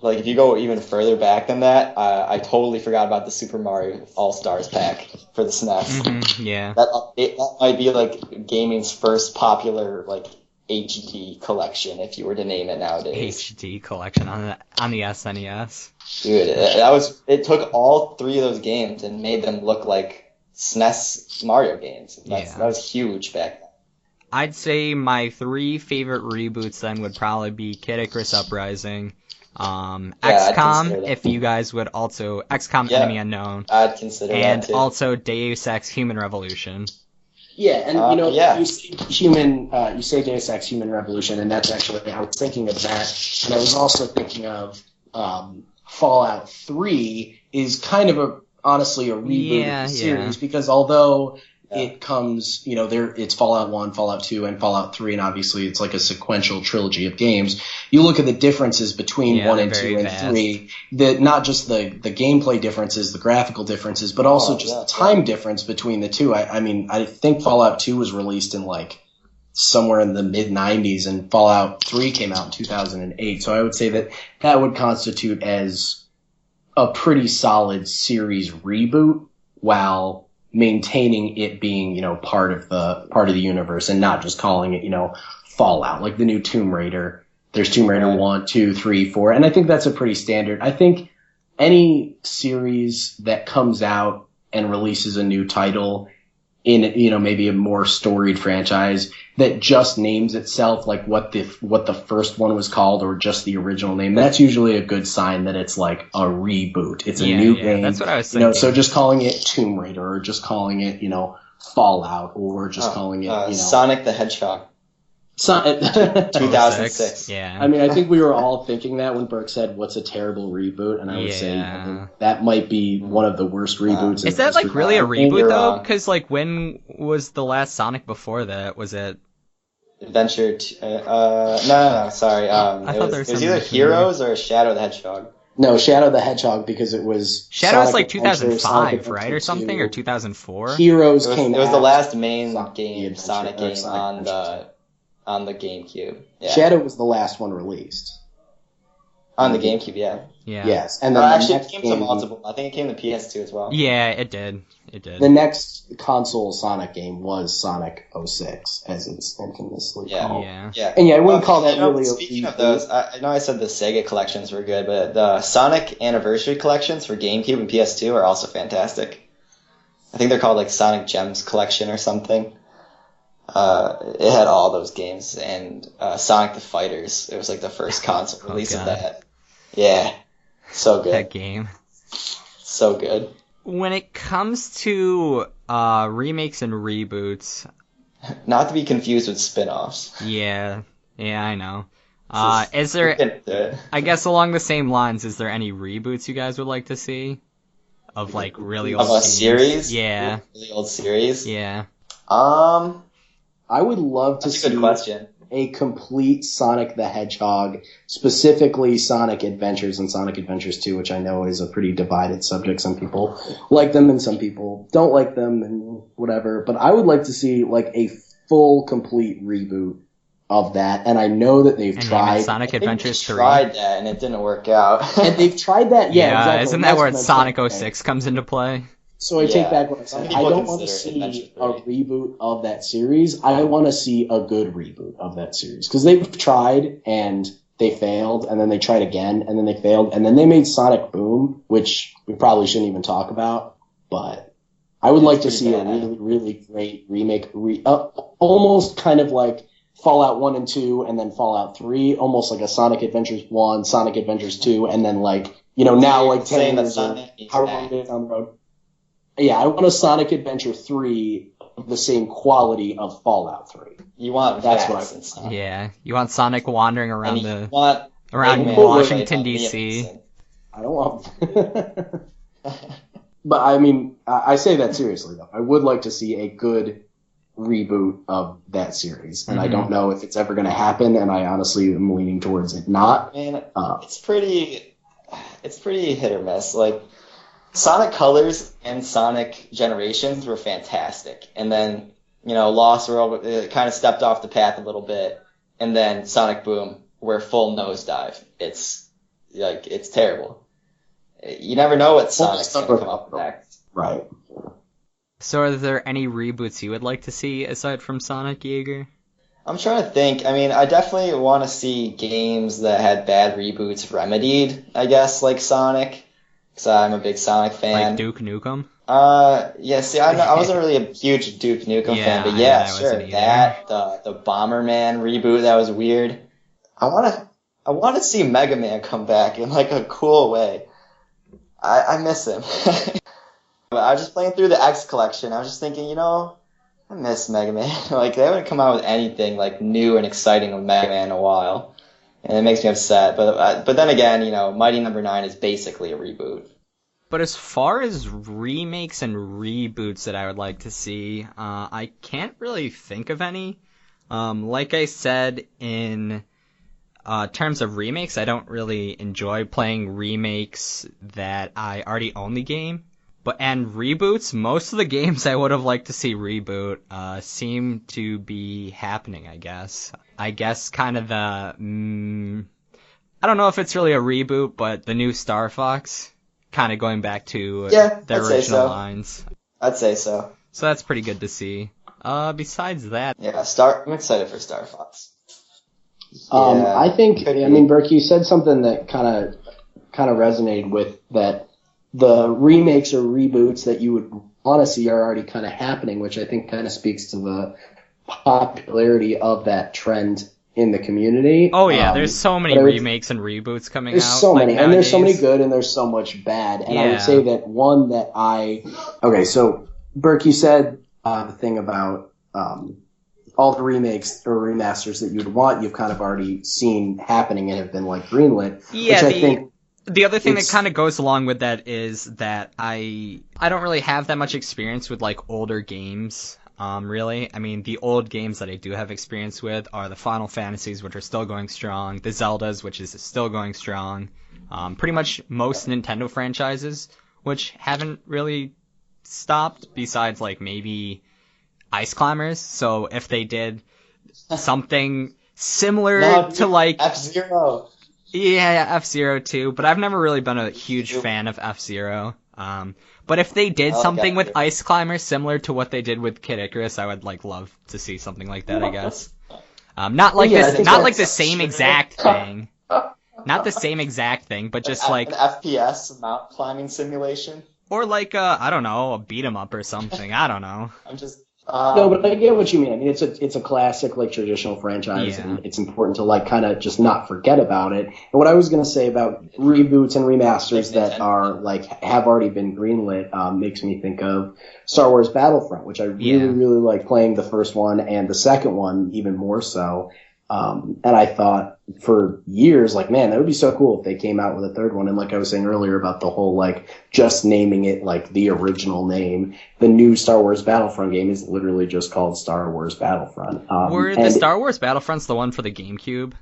if you go even further back than that, I totally forgot about the Super Mario All-Stars pack for the SNES. Mm-hmm, yeah. That might be, like, gaming's first popular, like, HD collection, if you were to name it nowadays. HD collection on the SNES. Dude, it took all 3 of those games and made them look like SNES Mario games. That was huge back then. I'd say my 3 favorite reboots then would probably be Kid Icarus Uprising, XCOM, if you guys would also, XCOM Enemy Unknown, I'd consider and that too. also Deus Ex Human Revolution. Yeah, and you say Deus Ex Human Revolution, and that's actually, I was thinking of that, and I was also thinking of Fallout 3 is kind of honestly a reboot of the series, because although it comes, you know, it's Fallout 1, Fallout 2, and Fallout 3, and obviously it's like a sequential trilogy of games. You look at the differences between 1 and 2 and 3, not just the gameplay differences, the graphical differences, but also the time difference between the 2. I mean, I think Fallout 2 was released in like somewhere in the mid-90s, and Fallout 3 came out in 2008. So I would say that would constitute as a pretty solid series reboot, while maintaining it being, you know, part of the universe and not just calling it, you know, Fallout. Like the new Tomb Raider. There's Tomb Raider 1, 2, 3, 4, and I think that's a pretty standard. I think any series that comes out and releases a new title in, you know, maybe a more storied franchise that just names itself like what the first one was called, or just the original name, that's usually a good sign that it's like a reboot. It's a new game. That's what I was thinking. You know, so just calling it Tomb Raider, or just calling it, you know, Fallout, or just calling it, you know, Sonic the Hedgehog. 2006. Yeah. I mean, I think we were all thinking that when Burke said, "What's a terrible reboot?" And I would say that might be one of the worst reboots. Is that like really a reboot though? Because like, when was the last Sonic before that? Was it Adventure? No, sorry. I thought it was either Heroes or Shadow the Hedgehog. No, Shadow the Hedgehog, because it was Shadow's Sonic like Adventure, 2005, Sonic right, or something, 2. or 2004? Heroes It came was the after last main Sonic the game, Adventure, Sonic or game Sonic on the GameCube. Yeah. Shadow was the last one released. On the GameCube, yeah. Yeah. Yes, and then the Actually, it next came to game, multiple. I think it came to PS2 as well. Yeah, it did. It did. the next console Sonic game was Sonic 06, as it's infamously called. Yeah. Yeah. And yeah, I wouldn't call that really. Speaking of those, I know I said the Sega collections were good, but the Sonic Anniversary collections for GameCube and PS2 are also fantastic. I think they're called like Sonic Gems Collection or something. It had all those games and Sonic the Fighters. It was like the first console release of that. Yeah, so good. That game. So good. When it comes to remakes and reboots, Not to be confused with spin-offs. yeah, I know. Is there, there? I guess along the same lines, is there any reboots you guys would like to see? Of like really old Of a games? series? Yeah. Really old series? Yeah. I would love to That's a good see question. a complete Sonic the Hedgehog, specifically Sonic Adventures and Sonic Adventures 2, which I know is a pretty divided subject. Some people like them and some people don't like them and whatever. But I would like to see like a full, complete reboot of that. And I know that they've And tried. Sonic Adventures 3. Tried that and it didn't work out. And they've tried that, yeah, Yeah, exactly. isn't And that that's where what I'm Sonic saying. 06 comes into play? So I take back what I Some said. I people don't want to consider see Adventure a 3. reboot of that series. I want to see a good reboot of that series. Because they've tried and they failed, and then they tried again, and then they failed, and then they made Sonic Boom, which we probably shouldn't even talk about, but I would like to see a really, really great remake, almost kind of like Fallout 1 and 2, and then Fallout 3, almost like a Sonic Adventures 1, Sonic Adventures 2, and then like, now like 10 years or however long it is down the road. Yeah, I want a Sonic Adventure 3 of the same quality of Fallout 3. You want That's Vats what I Yeah. You want Sonic wandering around you want around Megaman Washington, played on D.C. Liam I don't want. But I mean, I say that seriously though. I would like to see a good reboot of that series, and I don't know if it's ever going to happen. And I honestly am leaning towards it not. Man, it's pretty hit or miss. Like Sonic Colors and Sonic Generations were fantastic, and then Lost World kind of stepped off the path a little bit, and then Sonic Boom, where full nosedive. It's terrible. You never know what Sonic's going to come up next. Right. So are there any reboots you would like to see aside from Sonic, Jaeger? I'm trying to think. I mean, I definitely want to see games that had bad reboots remedied, I guess, like Sonic, because I'm a big Sonic fan. Like Duke Nukem? Yeah, see, I wasn't really a huge Duke Nukem fan, but yeah, sure, that, the Bomberman reboot, that was weird. I want to see Mega Man come back in, like, a cool way. I miss him. I was just playing through the X Collection. I was just thinking, I miss Mega Man. Like, they haven't come out with anything, like, new and exciting with Mega Man in a while. And it makes me upset. But then again, Mighty Number 9 is basically a reboot. But as far as remakes and reboots that I would like to see, I can't really think of any. Like I said, in terms of remakes, I don't really enjoy playing remakes that I already own the game. And reboots, most of the games I would have liked to see reboot seem to be happening, I guess. I guess kind of I don't know if it's really a reboot, but the new Star Fox, kind of going back to the original lines. I'd say so. So that's pretty good to see. Besides that... Yeah, I'm excited for Star Fox. I think, Burke, you said something that kind of resonated with that. The remakes or reboots that you would want to see are already kind of happening, which I think kind of speaks to the popularity of that trend in the community. Oh yeah, there's so many remakes and reboots coming out. There's so many, nowadays. and there's so many good, and there's so much bad. And I would say that one that okay, so Burke, you said the thing about all the remakes or remasters that you'd want, you've kind of already seen happening and have been like greenlit. Yeah, which I think. The other thing that kind of goes along with that is that I don't really have that much experience with like older games, really. I mean, the old games that I do have experience with are the Final Fantasies, which are still going strong, the Zeldas, which is still going strong, Pretty much most Nintendo franchises, which haven't really stopped besides like maybe Ice Climbers. So if they did something similar to like F-Zero. Yeah, F-Zero too, but I've never really been a huge fan of F-Zero. But if they did something with Ice Climbers similar to what they did with Kid Icarus, I would like love to see something like that, I guess. Not like the same exact thing. Not the same exact thing, but just like an FPS mount climbing simulation. Or like I don't know, a beat 'em up or something. I don't know. I'm just no, but I get what you mean. I mean, it's a classic, like, traditional franchise, and it's important to, like, kind of just not forget about it. And what I was going to say about reboots and remasters that are, like, have already been greenlit makes me think of Star Wars Battlefront, which I really like playing the first one, and the second one even more so. And I thought for years, like, man, that would be so cool if they came out with a third one. And like I was saying earlier about the whole, like, just naming it, like, the original name. The new Star Wars Battlefront game is literally just called Star Wars Battlefront. Were the Star Wars Battlefronts the one for the GameCube?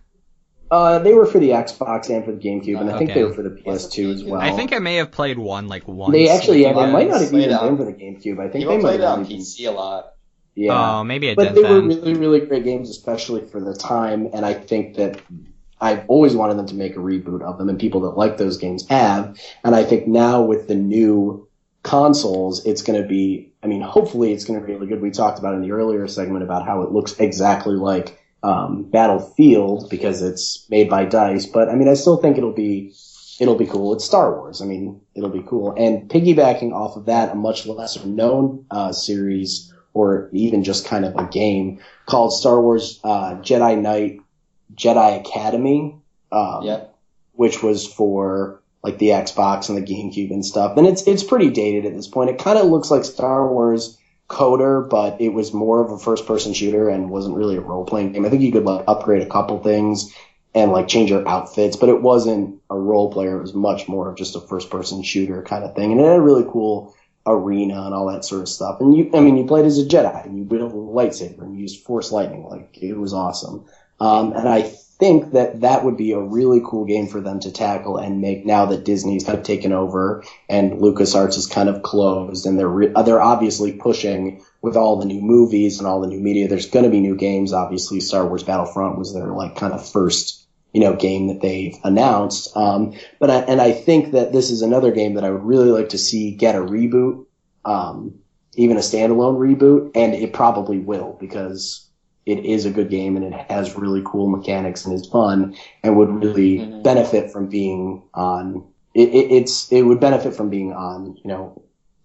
They were for the Xbox and for the GameCube, and I think they were for the PS2 as well. I think I may have played one, like, once. They actually, they might not have even been for the GameCube. I think they might played it on PC a lot. Yeah. Oh, maybe but they were really, really great games, especially for the time, and I think that I've always wanted them to make a reboot of them, and people that like those games have, and I think now with the new consoles, it's going to be, I mean, hopefully it's going to be really good. We talked about in the earlier segment about how it looks exactly like Battlefield, because it's made by DICE, but I mean, I still think it'll be cool. It's Star Wars. I mean, it'll be cool. And piggybacking off of that, a much lesser known series, or even just kind of a game called Star Wars Jedi Knight Jedi Academy, which was for like the Xbox and the GameCube and stuff. And it's pretty dated at this point. It kind of looks like Star Wars Coder, but it was more of a first-person shooter and wasn't really a role-playing game. I think you could like upgrade a couple things and like change your outfits, but it wasn't a role player. It was much more of just a first-person shooter kind of thing. And it had a really cool arena and all that sort of stuff. And you played as a Jedi and you wielded a lightsaber and you used Force lightning. Like, it was awesome. And I think that would be a really cool game for them to tackle and make now that Disney's kind of taken over and LucasArts is kind of closed, and they're obviously pushing with all the new movies and all the new media. There's going to be new games. Obviously, Star Wars Battlefront was their like kind of first game that they've announced. But I think that this is another game that I would really like to see get a reboot, even a standalone reboot, and it probably will, because it is a good game and it has really cool mechanics and is fun and would really benefit from being on. It would benefit from being on,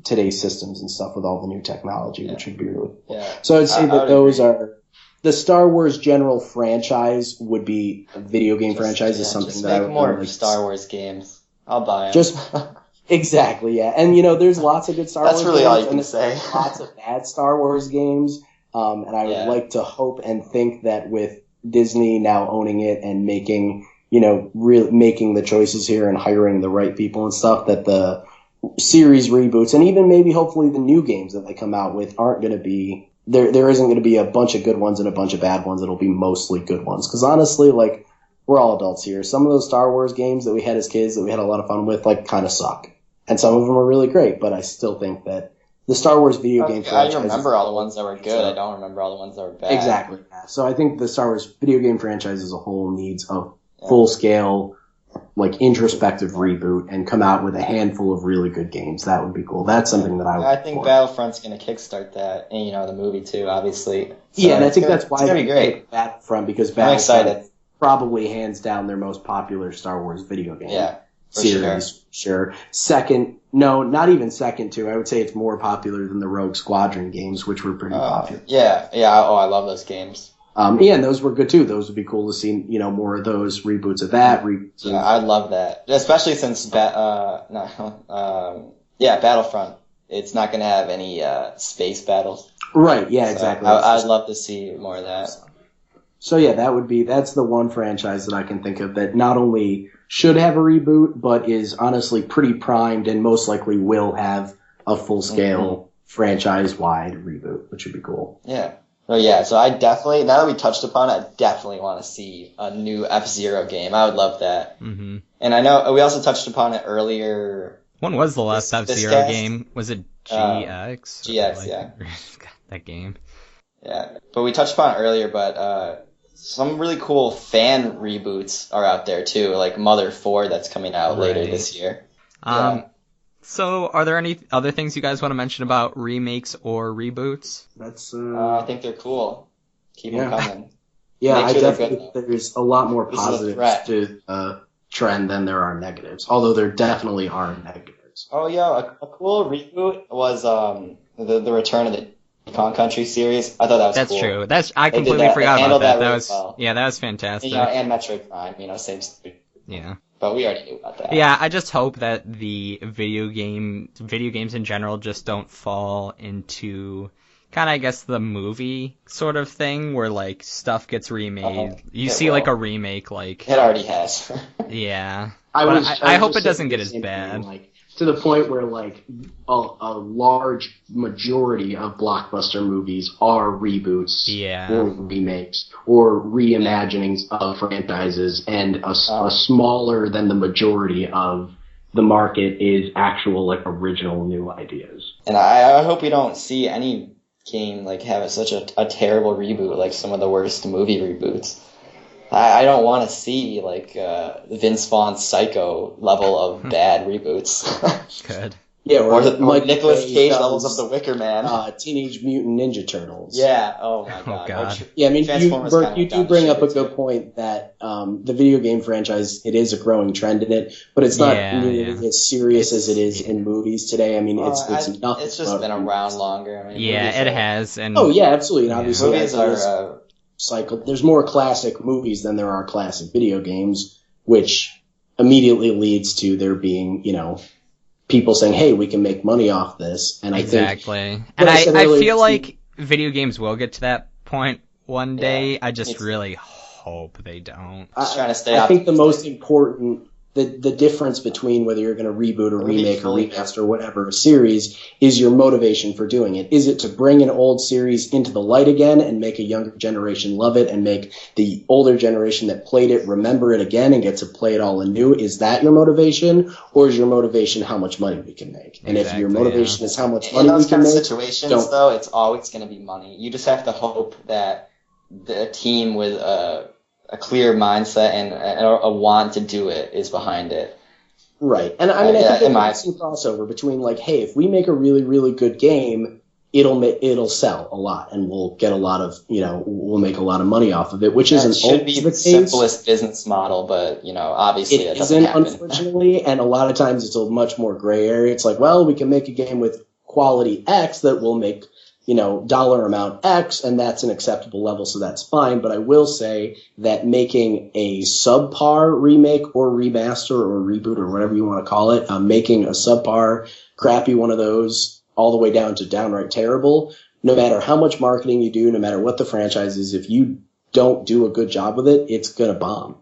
today's systems and stuff with all the new technology, which would be really cool. Yeah. So I'd say that those are. The Star Wars general franchise would be a video game franchise is something that I would more like Star Wars games. I'll buy them. Exactly, yeah. And there's lots of good Star Wars games. That's really all you can say. Lots of bad Star Wars games. And I would like to hope and think that with Disney now owning it and making, making the choices here and hiring the right people and stuff, that the series reboots and even maybe hopefully the new games that they come out with aren't going to be. There isn't going to be a bunch of good ones and a bunch of bad ones. It'll be mostly good ones. Because honestly, like, we're all adults here. Some of those Star Wars games that we had as kids that we had a lot of fun with, like, kind of suck. And some of them are really great, but I still think that the Star Wars video game franchise. I remember all the ones that were good. I don't remember all the ones that were bad. Exactly. So I think the Star Wars video game franchise as a whole needs a full-scale, like, introspective reboot and come out with a handful of really good games. That would be cool. That's something that I think Battlefront's going to kickstart that, and, the movie too, obviously. So yeah, and I think that's why it's going to be great. Battlefront, because I'm excited. Probably hands down their most popular Star Wars video game series. Sure. Second, no, not even second to. I would say it's more popular than the Rogue Squadron games, which were pretty popular. Yeah. Oh, I love those games. And those were good too. Those would be cool to see, more of those reboots of that. Yeah, I'd love that, especially since Battlefront. It's not going to have any space battles. Right. Yeah. Exactly. I'd love to see more of that. So yeah, that's the one franchise that I can think of that not only should have a reboot, but is honestly pretty primed and most likely will have a full-scale franchise-wide reboot, which would be cool. Yeah. Oh yeah, so I definitely, now that we touched upon it, I definitely want to see a new F-Zero game. I would love that. Mm-hmm. And I know we also touched upon it earlier. When was the last F-Zero cast? game? Was it GX? GX, yeah. God, that game. Yeah, but we touched upon it earlier, but some really cool fan reboots are out there too, like Mother 4 that's coming out later this year. So, are there any other things you guys want to mention about remakes or reboots? That's I think they're cool. Keep them coming. Yeah, Make I sure they're definitely good, think there's a lot more This is a positives threat. to trend than there are negatives. Although there definitely are negatives. Oh yeah, a cool reboot was the return of the Con Country series. I thought that was That's cool. true. I They did completely that. forgot They about handled that. that That really was well. that was fantastic. And Metroid Prime, same studio. Yeah. But we already knew about that. Yeah, I just hope that the video games in general just don't fall into kind of, I guess, the movie sort of thing where like stuff gets remade. You see like a remake, like it already has. yeah. I hope it just doesn't saying get the as same bad. thing, like, to the point where like a large majority of blockbuster movies are reboots or remakes or reimaginings of franchises, and a smaller than the majority of the market is actual like original new ideas. And I hope we don't see any game like have such a terrible reboot like some of the worst movie reboots. I don't want to see like Vince Vaughn's Psycho level of bad reboots. Good. Yeah, or Mike Nicolas Bay Cage does, levels of The Wicker Man. Teenage Mutant Ninja Turtles. Yeah. Oh my Oh, god. God. Yeah, I mean, Transformers Bert, kinda you down do bring the up a shitter, good too. point that the video game franchise, it is a growing trend in it, but it's not nearly as serious as it is in movies today. I mean, it's nothing. It's just been around longer. I mean, Yeah, it has. And oh yeah, absolutely. And obviously, movies are. cycle. There's more classic movies than there are classic video games, which immediately leads to there being, people saying, "Hey, we can make money off this." And I think, and I earlier, feel like video games will get to that point one day. I just really hope they don't. Just trying to stay I think the most important, the difference between whether you're going to reboot or remake or remaster or whatever a series is your motivation for doing it. Is it to bring an old series into the light again and make a younger generation love it and make the older generation that played it remember it again and get to play it all anew? Is that your motivation, or is your motivation how much money we can make? And if your motivation is how much money we can make, in those kind of situations, though, it's always going to be money. You just have to hope that the team with a clear mindset and a want to do it is behind it. Right. And I mean, I think there's some crossover between like, hey, if we make a really, really good game, it'll sell a lot and we'll get a lot of, we'll make a lot of money off of it, which isn't should be the simplest business model, but, obviously it doesn't happen. Unfortunately, and a lot of times it's a much more gray area. It's like, well, we can make a game with quality X that will make, dollar amount X, and that's an acceptable level, so that's fine. But I will say that making a subpar remake or remaster or reboot or whatever you want to call it, making a subpar, crappy one of those all the way down to downright terrible, no matter how much marketing you do, no matter what the franchise is, if you don't do a good job with it, it's going to bomb.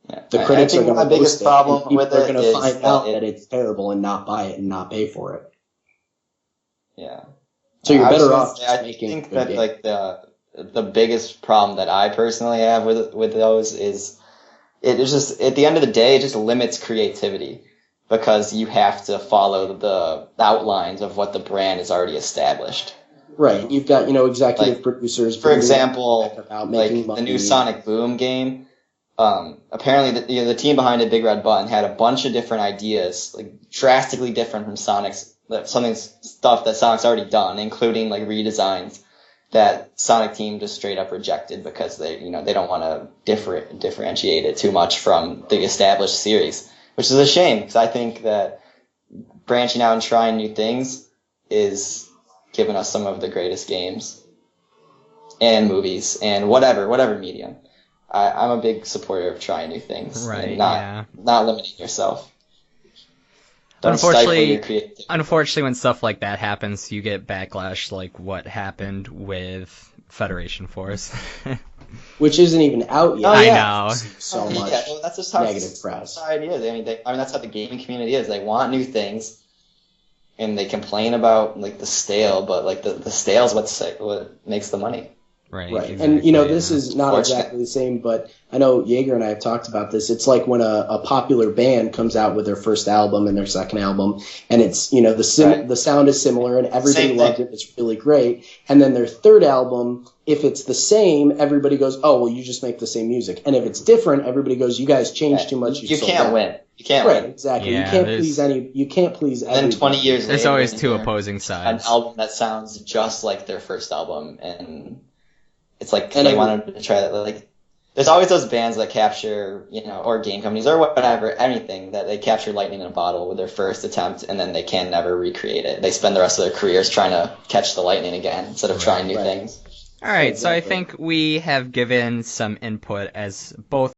Yeah. The critics are going to biggest problem with they're it going to is find out that it's terrible and not buy it and not pay for it. Yeah. So you're better off just making. I think that like the biggest problem that I personally have with those is it is just at the end of the day it just limits creativity because you have to follow the outlines of what the brand is already established. Right. You've got executive producers. For example, like the new Sonic Boom game. Apparently the team behind it, Big Red Button, had a bunch of different ideas, like drastically different from Sonic's. Stuff that Sonic's already done, including like redesigns that Sonic team just straight up rejected because they don't want to differentiate it too much from the established series, which is a shame because I think that branching out and trying new things is giving us some of the greatest games and movies and whatever medium. I'm a big supporter of trying new things and not limiting yourself. Unfortunately, when stuff like that happens, you get backlash like what happened with Federation Force. Which isn't even out yet. I know. So much that's just how negative press. Society is. I mean, that's how the gaming community is. They want new things, and they complain about like the stale, but like the stale is what makes the money. Right. Right. Exactly, And, this is not exactly the same, but I know Jaeger and I have talked about this. It's like when a popular band comes out with their first album and their second album, and it's, the sound is similar and everybody loved it. It's really great. And then their third album, if it's the same, everybody goes, oh, well, you just make the same music. And if it's different, everybody goes, you guys changed too much. You can't win. You can't win. Exactly. Yeah, you can't please and then 20 years later, there's always two opposing sides. An album that sounds just like their first album, and it's like they wanted to try that. Like, there's always those bands that capture, or game companies or whatever, anything that they capture lightning in a bottle with their first attempt, and then they can never recreate it. They spend the rest of their careers trying to catch the lightning again instead of trying new things. All right, so I think we have given some input as both